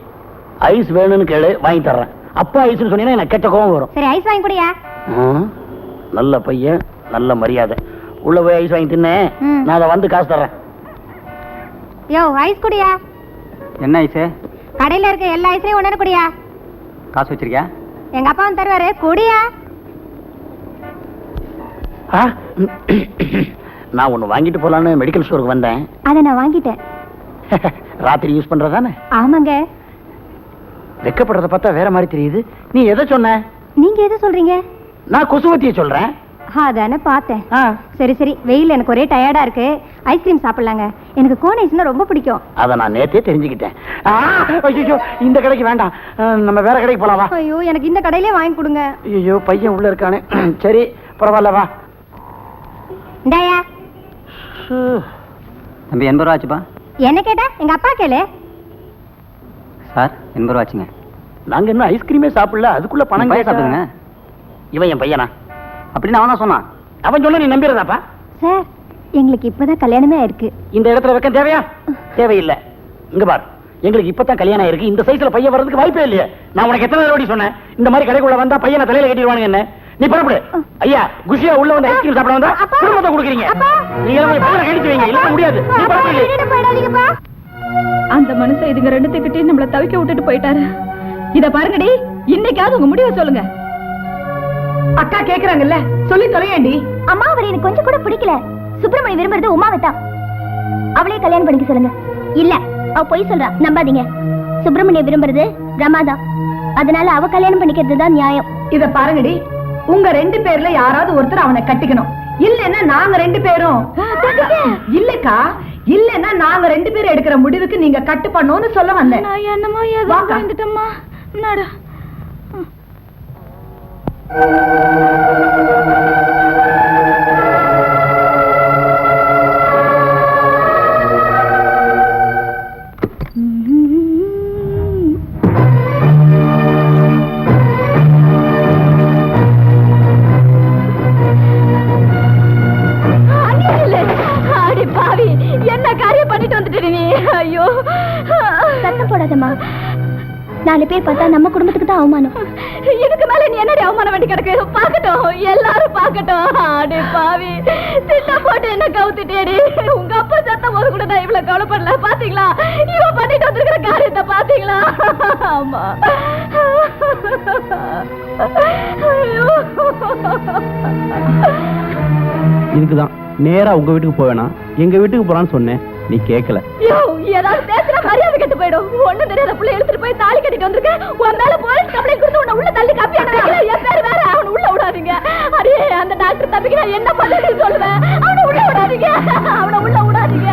ஐஸ் வேணும்னு கேளு, வாங்கி தர்றேன். அப்பா ஐஸ்னு சொன்னீங்கன்னா எனக்கு கெட்ட கோவம் வரும். சரி ஐஸ் வாங்கி குடியா. நல்ல பையன், நல்ல மரியாதை. உள்ள போய் ஐஸ் வாங்கி தின்னு, நான் அதை வந்து காசு தர்றேன். யோ ஐஸ் குடியா. என்ன ஐஸு? கடையில இருக்க எல்லா ஐஸையும் ஒண்ணு குடியா. காசு வச்சிருக்கியா? எங்க அப்பா வந்து தருவாரு, குடியா. நான் ஒண்ணு வாங்கிட்டு போலான்னு மெடிக்கல் ஸ்டோருக்கு வந்தேன். அதை நான் வாங்கிட்டேன். ராத்திரி யூஸ் பண்றதானே? ஆமாங்க. வெக்கப்படுறத பார்த்தா வேற மாதிரி தெரியுது. நீ எதை சொன்ன? நீங்க எதை சொல்றீங்க? நான் கொசுவத்திய சொல்றேன். அதானே பார்த்தேன். சரி சரி, வெயில் எனக்கு ஒரே டயர்டா இருக்கு, ஐஸ்கிரீம் சாப்பிடலாங்க. எனக்கு கோன் ஐஸ்னா ரொம்ப பிடிக்கும். அதை நான் நேத்தே தெரிஞ்சுக்கிட்டேன். ஐயோ, இந்த கடைக்கு வேண்டாம், நம்ம வேற கடைக்கு போலாம். ஐயோ, எனக்கு இந்த கடையிலே வாங்கி கொடுங்க. ஐயோ, பையன் உள்ள இருக்கானே. சரி பரவாயில்ல, வா. இந்தாயா. தம்பி 80 ரூபா ஆச்சுப்பா. என்ன கேட்டா? எங்க அப்பா கேளு. சார் 80 ரூபா ஆச்சுங்க. நாங்க இன்னும் ஐஸ்கிரீமே சாப்பிடல, அதுக்குள்ள பணம் சாப்பிடுங்க. இவன் என் பையனா? அப்படின்னு அவன் தான் சொன்னான். அவன் சொல்ல நீ நம்பிடுறதாப்பா? சார், எங்களுக்கு இப்பதான் கல்யாணமே இருக்கு. இந்த இடத்துல வெக்கம் தேவையா? தேவையில்லை. இங்க பார், எங்களுக்கு இப்பதான் கல்யாணம் இருக்கு, இந்த சைஸ்ல பையன் வர்றதுக்கு வாய்ப்பே இல்லையே. நான் உனக்கு எத்தனை தடவை சொன்னேன், இந்த மாதிரி கடைக்குள்ள வந்தா பையனை தலையில கட்டிடுவானுங்க. என்ன நீ பரப்படு. ஐயா, குஷியா உள்ள வந்து ஐஸ்கிரீம் சாப்பிட வந்தா குடும்பத்தை கொடுக்குறீங்க. நீங்க எல்லாம் பையனை கழிச்சு வைங்க, இல்ல முடியாது. நீ பரப்படு. அந்த மனுஷன் இதுங்க ரெண்டுத்துக்கிட்டே நம்மள தவிக்க விட்டுட்டு போயிட்டாரு. இத பாருங்கடி, இன்னைக்காவது உங்க முடிவை சொல்லுங்க. அக்கா கேக்குறாங்கல்ல, சொல்லி தொலையேண்டி. அம்மா, அவர் எனக்கு கொஞ்சம் கூட பிடிக்கல. சுப்பிரமணி விரும்புறது உமாவை தான். அவளே கல்யாணம் பண்ணிக்க சொல்லுங்க. இல்ல, அவ பொய் சொல்றா, நம்பாதீங்க. சுப்பிரமணிய விரும்புறது ரமாதான், அதனால அவ கல்யாணம் பண்ணிக்கிறது தான் நியாயம். இத பாருங்கடி, உங்க 2 பேர்ல யாராவது ஒருத்தர் அவனை கட்டிக்கணும். இல்லன்னா நாங்க 2 பேரும். இல்லக்கா, இல்லன்னா நாங்க 2 பேரும் எடுக்கிற முடிவுக்கு நீங்க கட்டு பண்ணோம்னு சொல்ல வந்தேன். நான் என்னமோ ஏதோ வந்துட்டேம்மா. என்னடா என்ன காரியம் பண்ணிட்டு வந்துட்டு நீ? ஐயோ, சத்தம் போடாதம்மா. 4 பேர் பார்த்தா நம்ம குடும்பத்துக்கு தான் அவமானம். இதுக்கு மேல நீ என்னடி அவமானம் வேண்டி கிடக்கு? பாக்கட்டும், எல்லாரும் பாக்கட்டும். அடே பாவி, திட்ட போட்டு என்ன கவுத்துட்டேடி. உங்க அப்பா சத்தம் போது கூட நான் இவ்வளவு கவலைப்படல. பாத்தீங்களா, இவ பண்ணிட்டு வந்திருக்கிற காரியத்தை பாத்தீங்களா? ஆமா. இதுக்குதான் நேரா உங்க வீட்டுக்கு போவேனா எங்க வீட்டுக்கு போறான்னு சொன்னேன், நீ கேட்கல. ஏதாவது பேசுற மரியாதை கெட்டு போயிடும். ஒண்ணு தெரியாத புள்ள எடுத்துட்டு போய் தாலி கட்டிட்டு வந்திருக்கேன். உன் மேல போலீஸ் கம்ப்ளைண்ட் கொடுத்து உன்னை உள்ள தள்ளி காப்பி அனுப்பிக்கல. என் பேர் வேற, அவனை உள்ள விடாதீங்க. அடே, அந்த டாக்டர் தம்பிக்கு நான் என்ன பண்ணுன்னு சொல்லுவேன். அவனை உள்ள விடாதீங்க, அவனை உள்ள விடாதீங்க.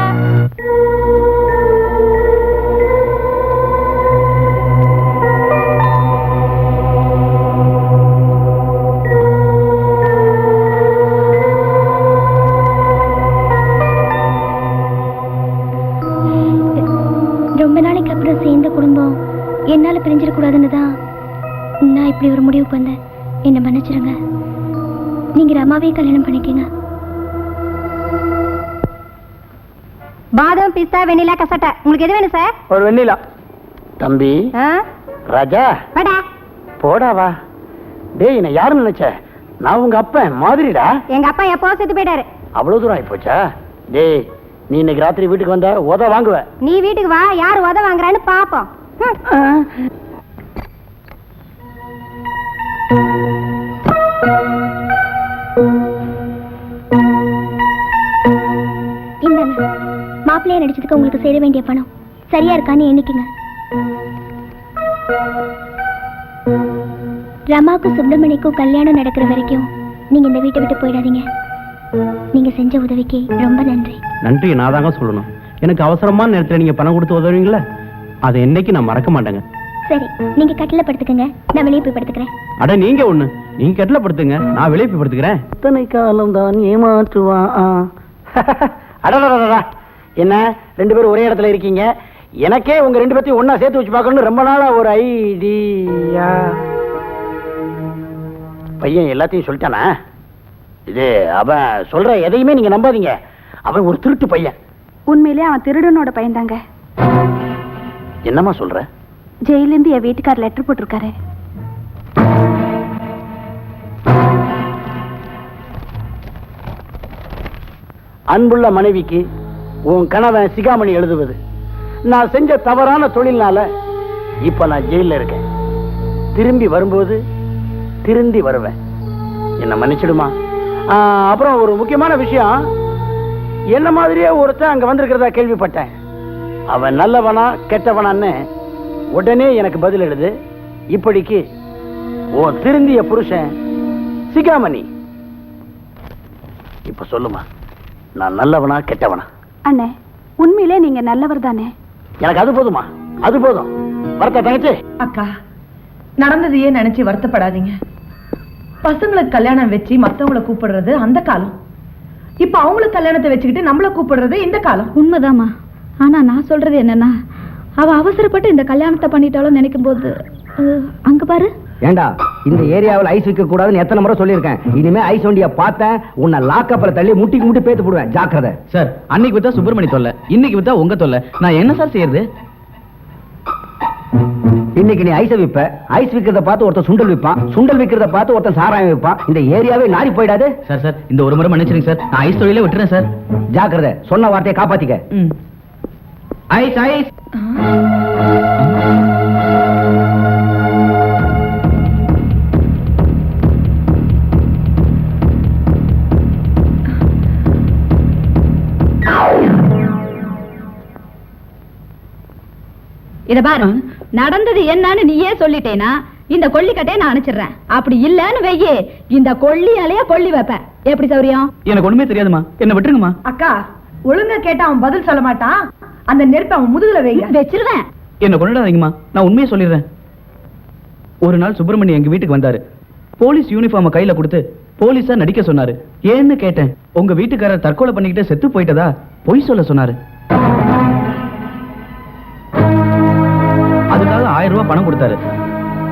சேர்ந்த குடும்பம் என்னால பிரிஞ்சிடக்கூடாதுன்னு தான் நான் இப்படி ஒரு முடிவுக்கு வந்தேன். என்ன மன்னிச்சிருங்க. நீங்க ரமாவே கல்யாணம் பண்ணிக்கங்க. பாதாம், பிஸ்தா, வெண்ணிலா, கசட்டை, உங்களுக்கு எது வேணும் சார்? ஒரு வெண்ணிலா. தம்பி ராஜா, போடாவா. டேய், நான் யாருன்னு நினைச்ச? நான் உங்க அப்பன் மாதிரிடா. எங்க அப்பா எப்போ செத்து போயிட்டாரு. அவ்வளவு தூரம் ஆயிப்போச்சா? டேய், நீ இன்னைக்கு ராத்திரி வீட்டுக்கு வந்தா உத வாங்குவ. நீ வீட்டுக்கு வா, யாரு உத வாங்குறான்னு பாப்போம். இந்த மாப்பிள்ளைய நடிச்சதுக்கு உங்களுக்கு சேர வேண்டிய பணம் சரியா இருக்கான்னு எண்ணிக்கங்க. ரமாவுக்கும் சுப்பிரமணியக்கும் கல்யாணம் நடக்கிற வரைக்கும் நீங்க இந்த வீட்டை விட்டு போயிடாதீங்க. நீங்க செஞ்ச உதவிக்கு ரொம்ப நன்றி. நன்றி நான் தாங்க சொல்லணும். எனக்கு அவசரமான நேரத்தில் நீங்க பணம் கொடுத்து உதவுவீங்களா, அதை என்னைக்கு நான் மறக்க மாட்டேங்க. சரி, நீங்க கட்டில படுத்துக்கங்க, நான் வெளியே போய் படுத்துக்கிறேன். அட நீங்க ஒண்ணு, நீங்க கட்டில படுத்துங்க, நான் வெளியே போய் படுத்துக்கிறேன். இத்தனை காலம் தான் ஏமாற்றுவான். அடடா, என்ன 2 பேரும் ஒரே இடத்துல இருக்கீங்க? எனக்கே உங்க ரெண்டு பேத்தையும் ஒண்ணா சேர்த்து வச்சு பார்க்கணும்னு ரொம்ப நாளா ஒரு ஐடியா. பையன் எல்லாத்தையும் சொல்லிட்டானா? இது அவன் சொல்ற எதையுமே நீங்க நம்பாதீங்க. அவன் ஒரு திருட்டு பையன். உண்மையிலே அவன் திருடனோட பையன் தாங்க. என்னம்மா சொல்ற? ஜெயிலிருந்து என் வீட்டுக்கார் லெட்டர் போட்டிருக்காரு. அன்புள்ள மனைவிக்கு உன் கணவன் சிகாமணி எழுதுவது. நான் செஞ்ச தவறான தொழில்னால இப்ப நான் ஜெயில இருக்கேன். திரும்பி வரும்போது திருந்தி வருவேன். என்ன மன்னிச்சிடுமா. அப்புறம் ஒரு முக்கியமான விஷயம், என்ன மாதிரியே ஒருத்தன் அங்க வந்திருக்கிறதா கேள்விப்பட்டேன். அவன் நல்லவனா கெட்டவனான்னு உடனே எனக்கு பதில் எழுது. இப்படிக்கு உன் திருந்திய புருஷன் சிகாமணி. இப்ப சொல்லுமா, நான் நல்லவனா கெட்டவனா? அண்ணே, உண்மையிலே நீங்க நல்லவர் தானே? எனக்கு அது போதுமா, அது போதும். வரத்த தங்கச்சி. அக்கா, நடந்ததையே நினைச்சு வருத்தப்படாதீங்க. பசங்களுக்கு கல்யாணம் வச்சு மத்தவங்களை கூப்பிடுறது அந்த காலம். இப்ப அவங்களுக்கு கல்யாணத்தை வச்சுக்கிட்டு நம்மள கூப்பிடுறது இந்த காலம். உண்மைதாம்மா. ஆனா நான் சொல்றது என்னன்னா, அவ அவசரப்பட்டு இந்த கல்யாணத்தை பண்ணிட்டாலும் நினைக்கும் போது அங்க பாரு. ஏண்டா, இந்த ஏரியாவில் ஐஸ் வைக்க கூடாதுன்னு எத்தனை முறை சொல்லியிருக்கேன். இனிமே ஐஸ் வண்டிய பார்த்தேன் உன்னை லாக்கப்ல தள்ளி முட்டிக்கு முட்டி பேத்து போடுவேன். ஜாக்கிரதை. சார், அன்னைக்கு வித்தா சுப்பிரமணி தொல்லை, இன்னைக்கு வித்தா உங்க தொல்லை. நான் என்ன சார் செய்யறது? இன்னைக்கு நீ ஐஸ் விப்ப, ஐஸ் விக்கிறத பார்த்து ஒருத்தன் சுண்டல் விற்பான், சுண்டல் விக்கிறத பார்த்து ஒருத்தன் சாராயம் விற்பான். இந்த ஏரியாவே நாரி போயிடாது. சார் சார், இந்த ஒரு முறை மன்னிச்சிருங்க சார். நான் ஐஸ் தொழிலே விட்டுறேன் சார். ஜாக்கிரதை. சொன்ன வார்த்தையை காப்பாத்திக்க. Ice ice. இத பாரு, நடந்தது என்னன்னு நீயே சொல்லிட்டேனா இந்த கொல்லிக்கட்டையை நான் அனுப்பிச்சிடுறேன். அப்படி இல்லன்னு வெய்யே, இந்த கொல்லியாலேயே கொல்லி வைப்பேன். எப்படி சௌரியம்? எனக்கு ஒண்ணுமே தெரியாதுமா, என்ன விட்டுருங்கம்மா. அக்கா, ஒழுங்கா கேட்டா அவன் பதில் சொல்ல மாட்டான். அந்த நெருப்பை அவன் முதுகுல வச்சிருவேன். என்ன கொண்டாடாதீங்கம்மா, நான் உண்மையை சொல்லிடுறேன். ஒரு நாள் சுப்பிரமணி எங்க வீட்டுக்கு வந்தாரு. போலீஸ் யூனிஃபார்மை கையில கொடுத்து போலீஸா நடிக்க சொன்னாரு. ஏன்னு கேட்டேன். உங்க வீட்டுக்காரர் தற்கொலை பண்ணிக்கிட்டு செத்து போயிட்டதா பொய் சொல்ல சொன்னாரு. அதுக்காக 1000 ரூபாய் பணம் கொடுத்தாரு.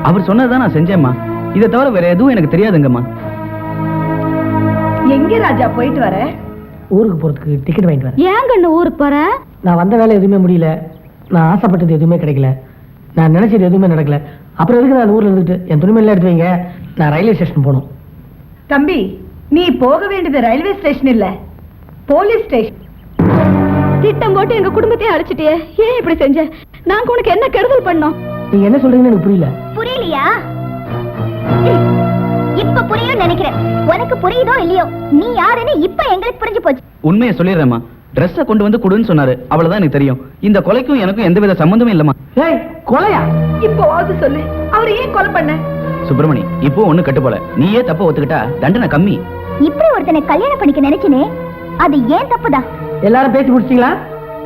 அவர் சொன்னதுதான் நான் செஞ்சேம்மா. இதை தவிர வேற எதுவும் எனக்கு தெரியாதுங்கம்மா. எங்க ராஜா போயிட்டு வர? ஊருக்கு போறதுக்கு டிக்கெட் வாங்கிட்டு வரேன். ஏன் கண்ணு ஊருக்கு போற? நான் வந்த வேலை எதுவுமே முடியல. நான் ஆசைப்பட்டது எதுவுமே கிடைக்கல. நான் நினைச்சது எதுவுமே நடக்கல. அப்புறம் எதுக்கு நான் ஊர்ல இருந்துட்டு என் துணிமெல்லாம் எடுத்து வைங்க. நான் ரயில்வே ஸ்டேஷன் போகணும். தம்பி, நீ போக வேண்டியது ரயில்வே ஸ்டேஷன் இல்ல, போலீஸ் ஸ்டேஷன். திட்டம் போட்டு எங்க குடும்பத்தையே அழிச்சிட்டியே. ஏன் இப்படி செஞ்ச? நாங்க உனக்கு என்ன கெடுதல் பண்ணோம்? நீங்க என்ன சொல்றீங்கன்னு எனக்கு புரியல. புரியலையா? இப்ப புரியும் நினைக்கிறேன். உனக்கு புரியுதோ இல்லையோ, நீ யாருன்னு இப்ப எங்களுக்கு புரிஞ்சு போச்சு. உண்மையை சொல்லிடுறேம்மா. ட்ரெஸ்ஸை கொண்டு வந்து கொடுன்னு சொன்னாரு. அவ்வளவுதான் எனக்கு தெரியும். இந்த கொலைக்கும் எனக்கும் எந்தவித சம்பந்தமும் இல்லம்மா. ஏய், கொலையா? இப்போவாவது சொல்லு, அவர் ஏன் கொலை பண்ண? சுப்பிரமணி, இப்போ ஒண்ணு கட்டு போல. நீயே தப்ப ஒத்துக்கிட்டா தண்டனை கம்மி. இப்படி ஒருத்தனை கல்யாணம் பண்ணிக்க நினைச்சனே, அது ஏன் தப்புதான். எல்லாரும் பேசி முடிச்சிட்டீங்களா?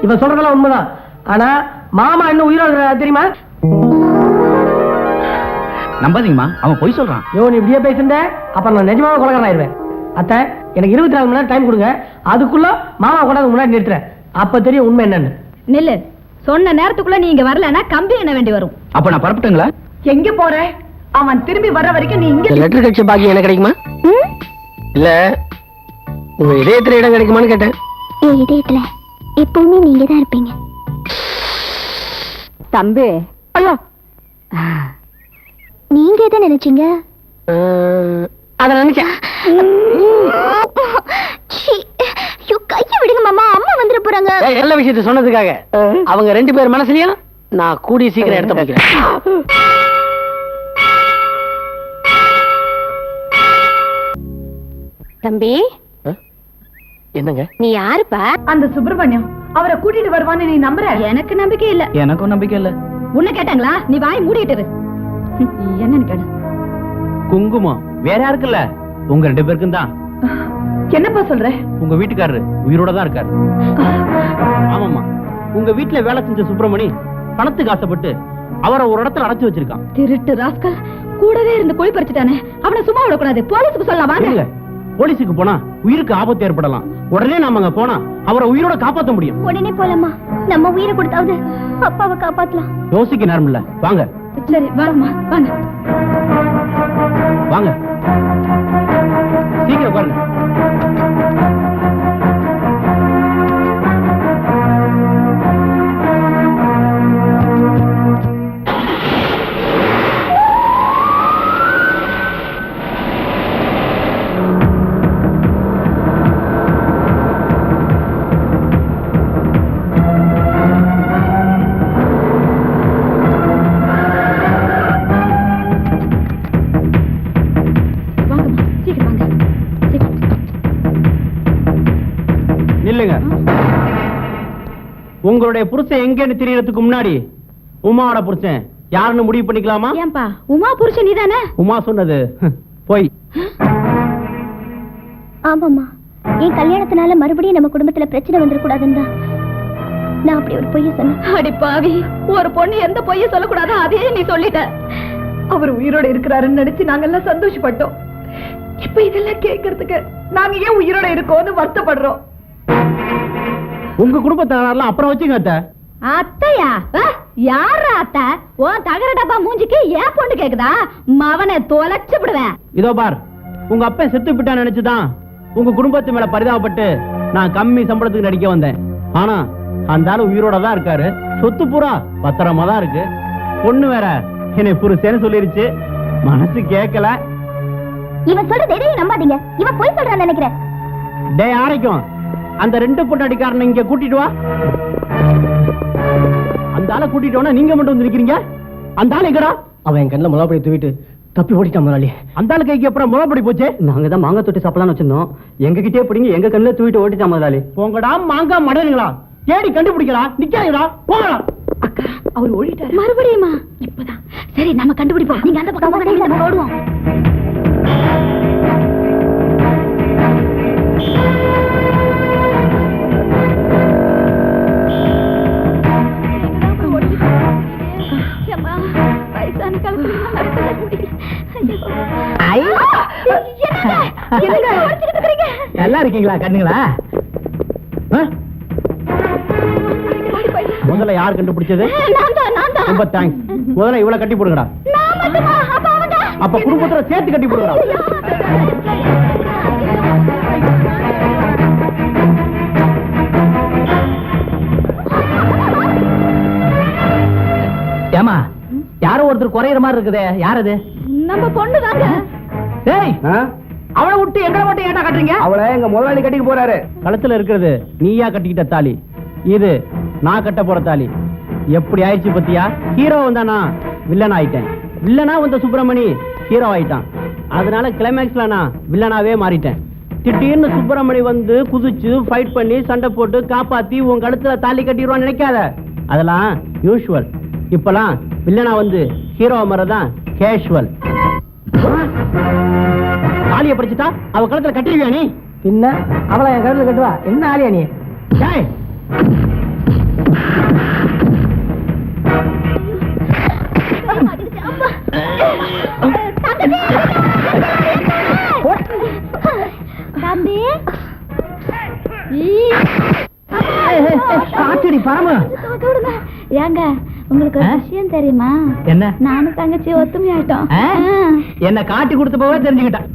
இவன் சொல்றதெல்லாம் உண்மைதான். ஆனா மாமா இன்னும் உயிரோட தெரியுமா? நம்பாதீங்கம்மா, அவன் பொய் சொல்றான். நீ இப்படியே பேசுற, அப்புறம் நான் நிஜமாவே கொலைகாரன் ஆயிடுவேன். அத்தை, எனக்கு 24 மணி நேரம் டைம் கொடுங்க. அதுக்குள்ள மாமா கொண்டாந்து முன்னாடி நிறுத்துறேன். அப்ப தெரியும் உண்மை என்னன்னு. நில்லு. சொன்ன நேரத்துக்குள்ள நீ இங்க வரலன்னா கம்பி என்ன வேண்டி வரும். அப்ப நான் பரப்பிட்டுங்களா? எங்க போற? அவன் திரும்பி வர்ற வரைக்கும் நீ இங்க லெட்டர் கட்சி பாக்கி எனக்கு கிடைக்குமா? இல்ல உங்க இதயத்துல இடம் கிடைக்குமான்னு கேட்டேன். என் இதயத்துல எப்பவுமே நீங்க தான் இருப்பீங்க. தம்பி, ஐயோ, நீங்க எதை நினைச்சீங்க? அத நினைச்சேன். கைய விடுங்க மாமா, அம்மா வந்துட போறாங்க. எல்லா விஷயத்தை சொன்னதுக்காக அவங்க 2 பேர் மனசுலயும் நான் கூடிய சீக்கிரம் எடுத்து போகிறேன். தம்பி, என்னங்க? நீ யாருப்பா? அந்த சுப்பிரமணியம் அவரை கூட்டிட்டு வருவான்னு நீ நம்புற? எனக்கு நம்பிக்கை இல்ல. எனக்கும் நம்பிக்கை இல்ல. உன்னை கேட்டாங்களா? நீ வாய் மூடிட்டு இரு. என்னன்னு கேளு. குங்குமம் வேற யாருக்கு இல்ல, உங்க 2 பேருக்கும் தான். என்னப்பா சொல்ற? உங்க வீட்டுக்காரரு உயிரோட தான் இருக்காரு. ஆமாமா, உங்க வீட்டுல வேலை செஞ்ச சுப்பிரமணி பணத்துக்கு ஆசைப்பட்டு அவரை ஒரு இடத்துல அடைச்சு வச்சிருக்கான். திருட்டு ராஸ்கல் கூடவே இருந்து கொய் பறிச்சுட்டானே, அவனை சும்மா விடக்கூடாது. போலீஸுக்கு சொல்லலாம் வாங்க. போலீஸுக்கு போனா உயிருக்கு ஆபத்து ஏற்படலாம். உடனே நாம அங்க போனா அவரை உயிரோட காப்பாற்ற முடியும். உடனே போலாமா? நம்ம உயிரை கொடுத்தாவது அப்பாவை காப்பாத்தலாம். யோசிக்க நேரம் இல்ல, வாங்க. சரி வாங்கம்மா வாங்க. வாங்க சீக்கிரம் பாருங்க. நில்லுங்க. உங்களுடைய புருஷன் எங்கன்னு தெரியறதுக்கு முன்னாடி உமாவோட புருஷன் யாருன்னு முடிவு பண்ணிக்கலாமா? ஏன்பா உமா புருஷன் நீதானே? உமா சொன்னது போய். ஆமாம்மா, என் கல்யாணத்தினால மறுபடியும் நம்ம குடும்பத்துல பிரச்சனை வந்துடக்கூடாதுன்னு தான் நான் அப்படி ஒரு பொய்ய சொன்னேன். அடி பாவி, ஒரு பொண்ணு எந்த பொய்ய சொல்லக்கூடாதோ அதையே நீ சொல்லிட்ட. அவர் உயிரோட இருக்கிறாருன்னு நினைச்சு நாங்கெல்லாம் சந்தோஷப்பட்டோம். இப்ப இதெல்லாம் கேட்கறதுக்கு நாங்க ஏன் உயிரோட இருக்கோம்னு வருத்தப்படுறோம். உங்க குடும்பத்தாரெல்லாம் அப்புறம் வச்சுங்க அத்தை. அத்தையா? யாரா அத்தை? உன் தகர டப்பா மூஞ்சிக்கு ஏன் பொண்ணு கேக்குதா? மவனை தொலைச்சு விடுவேன். இதோ பார், உங்க அப்பா செத்து விட்டா நினைச்சுதான் உங்க குடும்பத்து மேல பரிதாபப்பட்டு நான் கம்மி சம்பளத்துக்கு நடிக்க வந்தேன். ஆனா அந்த ஆளு உயிரோட தான் இருக்காரு. சொத்து பூரா பத்திரமா தான் இருக்கு. பொண்ணு வேற என்னை புருஷன்னு சொல்லிருச்சு. மனசு கேட்கல. இவன் சொல்றது எதையும் நம்பாதீங்க. இவன் போய் சொல்றான்னு நினைக்கிறேன். டே ஆரைக்கும் அந்த 2 பொண்டாட்டிக்காரனை இங்க கூட்டிட்டு வா. அந்த ஆளை கூட்டிட்டு வா. நீங்க மட்டும் வந்து நிக்கிறீங்க. அந்த ஆள் எங்கடா? அவன் என் கண்ணில் முலாப்படி தூவிட்டு தப்பி ஓடிட்டான் முதலாளி. அந்த ஆளு கைக்கு அப்புறம் முலாப்படி போச்சு. நாங்க தான் மாங்காய் தொட்டி சாப்பிடலாம்னு வச்சிருந்தோம். எங்க கிட்டே பிடிங்க எங்க கண்ணில் தூக்கிட்டு ஓடிட்டான் முதலாளி. போங்கடா மாங்காய் மடலுங்களா, தேடி கண்டுபிடிக்கலாம். நிக்காதீங்களா, போகலாம். அக்கா அவர் ஓடிட்டாரு. மறுபடியுமா? இப்பதான். சரி நம்ம கண்டுபிடிப்போம். நீங்க அந்த பக்கம் ஓடுவோம். நல்லா இருக்கீங்களா கண்ணுங்களா? முதல்ல யார் கண்டுபிடிச்சது? ரொம்ப தேங்க்ஸ். முதல்ல இவ்வளவு கட்டி போடுங்கடா. அப்ப குடும்பத்துல சேர்த்து கட்டி போடுங்கடா. ஏமா யாரோ ஒருத்தர் குறையிற மாதிரி இருக்குதே, யார் அது? நம்ம பொண்ணு தாங்க. டேய், அவளை விட்டு எங்களை மட்டும் ஏன்டா கட்டுறீங்க? அவளை எங்க முதலாளி கட்டிக்கு போறாரு. களத்துல இருக்கிறது நீயா கட்டிக்கிட்ட தாலி, இது நான் கட்ட போற தாலி. எப்படி ஆயிடுச்சு பத்தியா? ஹீரோ வந்தானா வில்லன் ஆயிட்டேன், வில்லனா வந்த சுப்பிரமணி ஹீரோ ஆயிட்டான். அதனால கிளைமேக்ஸ்ல நான் வில்லனாவே மாறிட்டேன். திடீர்னு சுப்பிரமணி வந்து குதிச்சு ஃபைட் பண்ணி சண்டை போட்டு காப்பாத்தி உன் கழுத்துல தாலி கட்டிடுவான்னு நினைக்காத. அதெல்லாம் யூஷுவல். இப்பெல்லாம் வில்லனா வந்து ஹீரோ மரதான் கேஷுவல். தாலிய படிச்சுட்டா அவ கழுத்துல கட்டிடுவியா நீ? பின்ன அவளை என் கழுத்துல கட்டுவா. என்ன ஆலியா நீ? டேய், தம்பி காச்சடி பரம. ஏங்க உங்களுக்கு ஒரு விஷயம் தெரியுமா? என்ன? நானும் தங்கச்சி ஒத்துமை ஆயிட்டோம். என்ன காட்டி கொடுத்த போவே தெரிஞ்சுக்கிட்டேன்.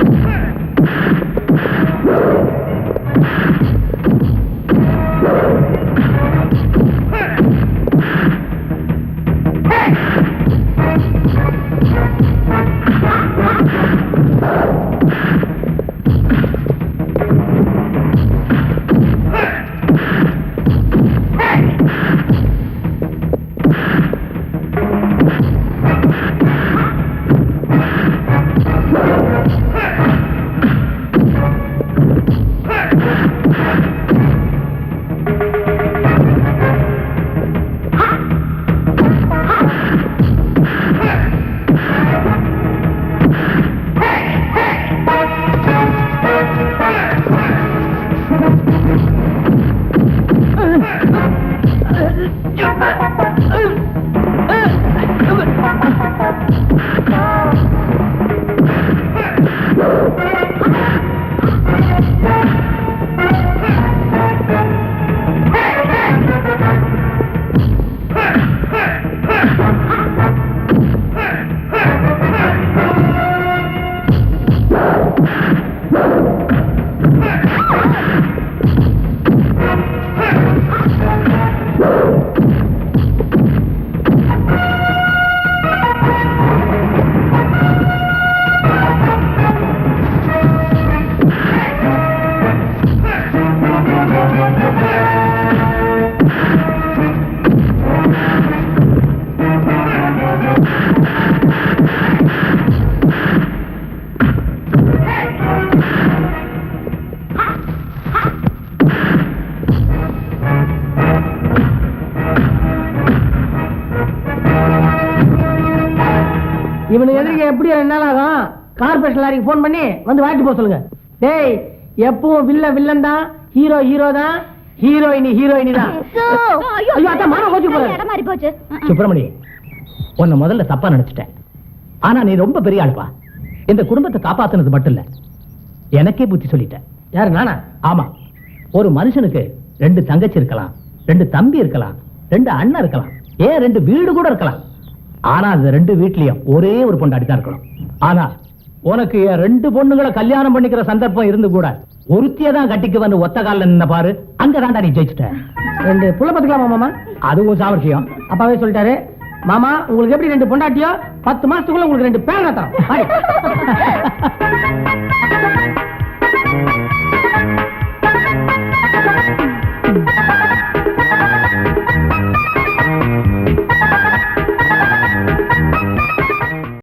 இவனு எதிர்க்க எப்படி 2 நாள் ஆகும்? கார்பரேஷன் லாரிக்கு போன் பண்ணி வந்து வாட்டி போக சொல்லுங்க. டேய், எப்பவும் வில்லன் தான், ஹீரோ தான், ஹீரோயினி தான். ஐயோ, அதான் மாற கோச்சு போற. சுப்பிரமணி, உன்னை முதல்ல தப்பா நினைச்சிட்டேன். ஆனா நீ ரொம்ப பெரிய ஆள்பா. இந்த குடும்பத்தை காப்பாத்துனது மட்டும் இல்ல, எனக்கே புத்தி சொல்லிட்டேன். யாரு, நானா? ஆமா. ஒரு மனுஷனுக்கு 2 தங்கச்சி இருக்கலாம், 2 தம்பி இருக்கலாம், 2 அண்ணன் இருக்கலாம், ஏன் 2 வீடு கூட இருக்கலாம். ஆனா அந்த 2 வீட்லயும் ஒரே ஒரு பொண்டாட்டி தான் இருக்கணும். ஆனா உனக்கு 2 பொண்ணுகளை கல்யாணம் பண்ணிக்கிற சந்தர்ப்பம் இருந்து கூட ஒருத்திய தான் கட்டிக்கு வந்து ஒத்த காலில் நின்ன பாரு, அங்கதான்டா நீ ஜெயிச்சிட்ட. 2 புள்ள பத்துக்கலாமா மாமா? அதுவும் சாமர்த்தியம். அப்பாவே சொல்லிட்டாரு, மாமா உங்களுக்கு எப்படி 2 பொண்டாட்டியோ 10 மாசத்துக்குள்ள உங்களுக்கு 2 பேர் தான்.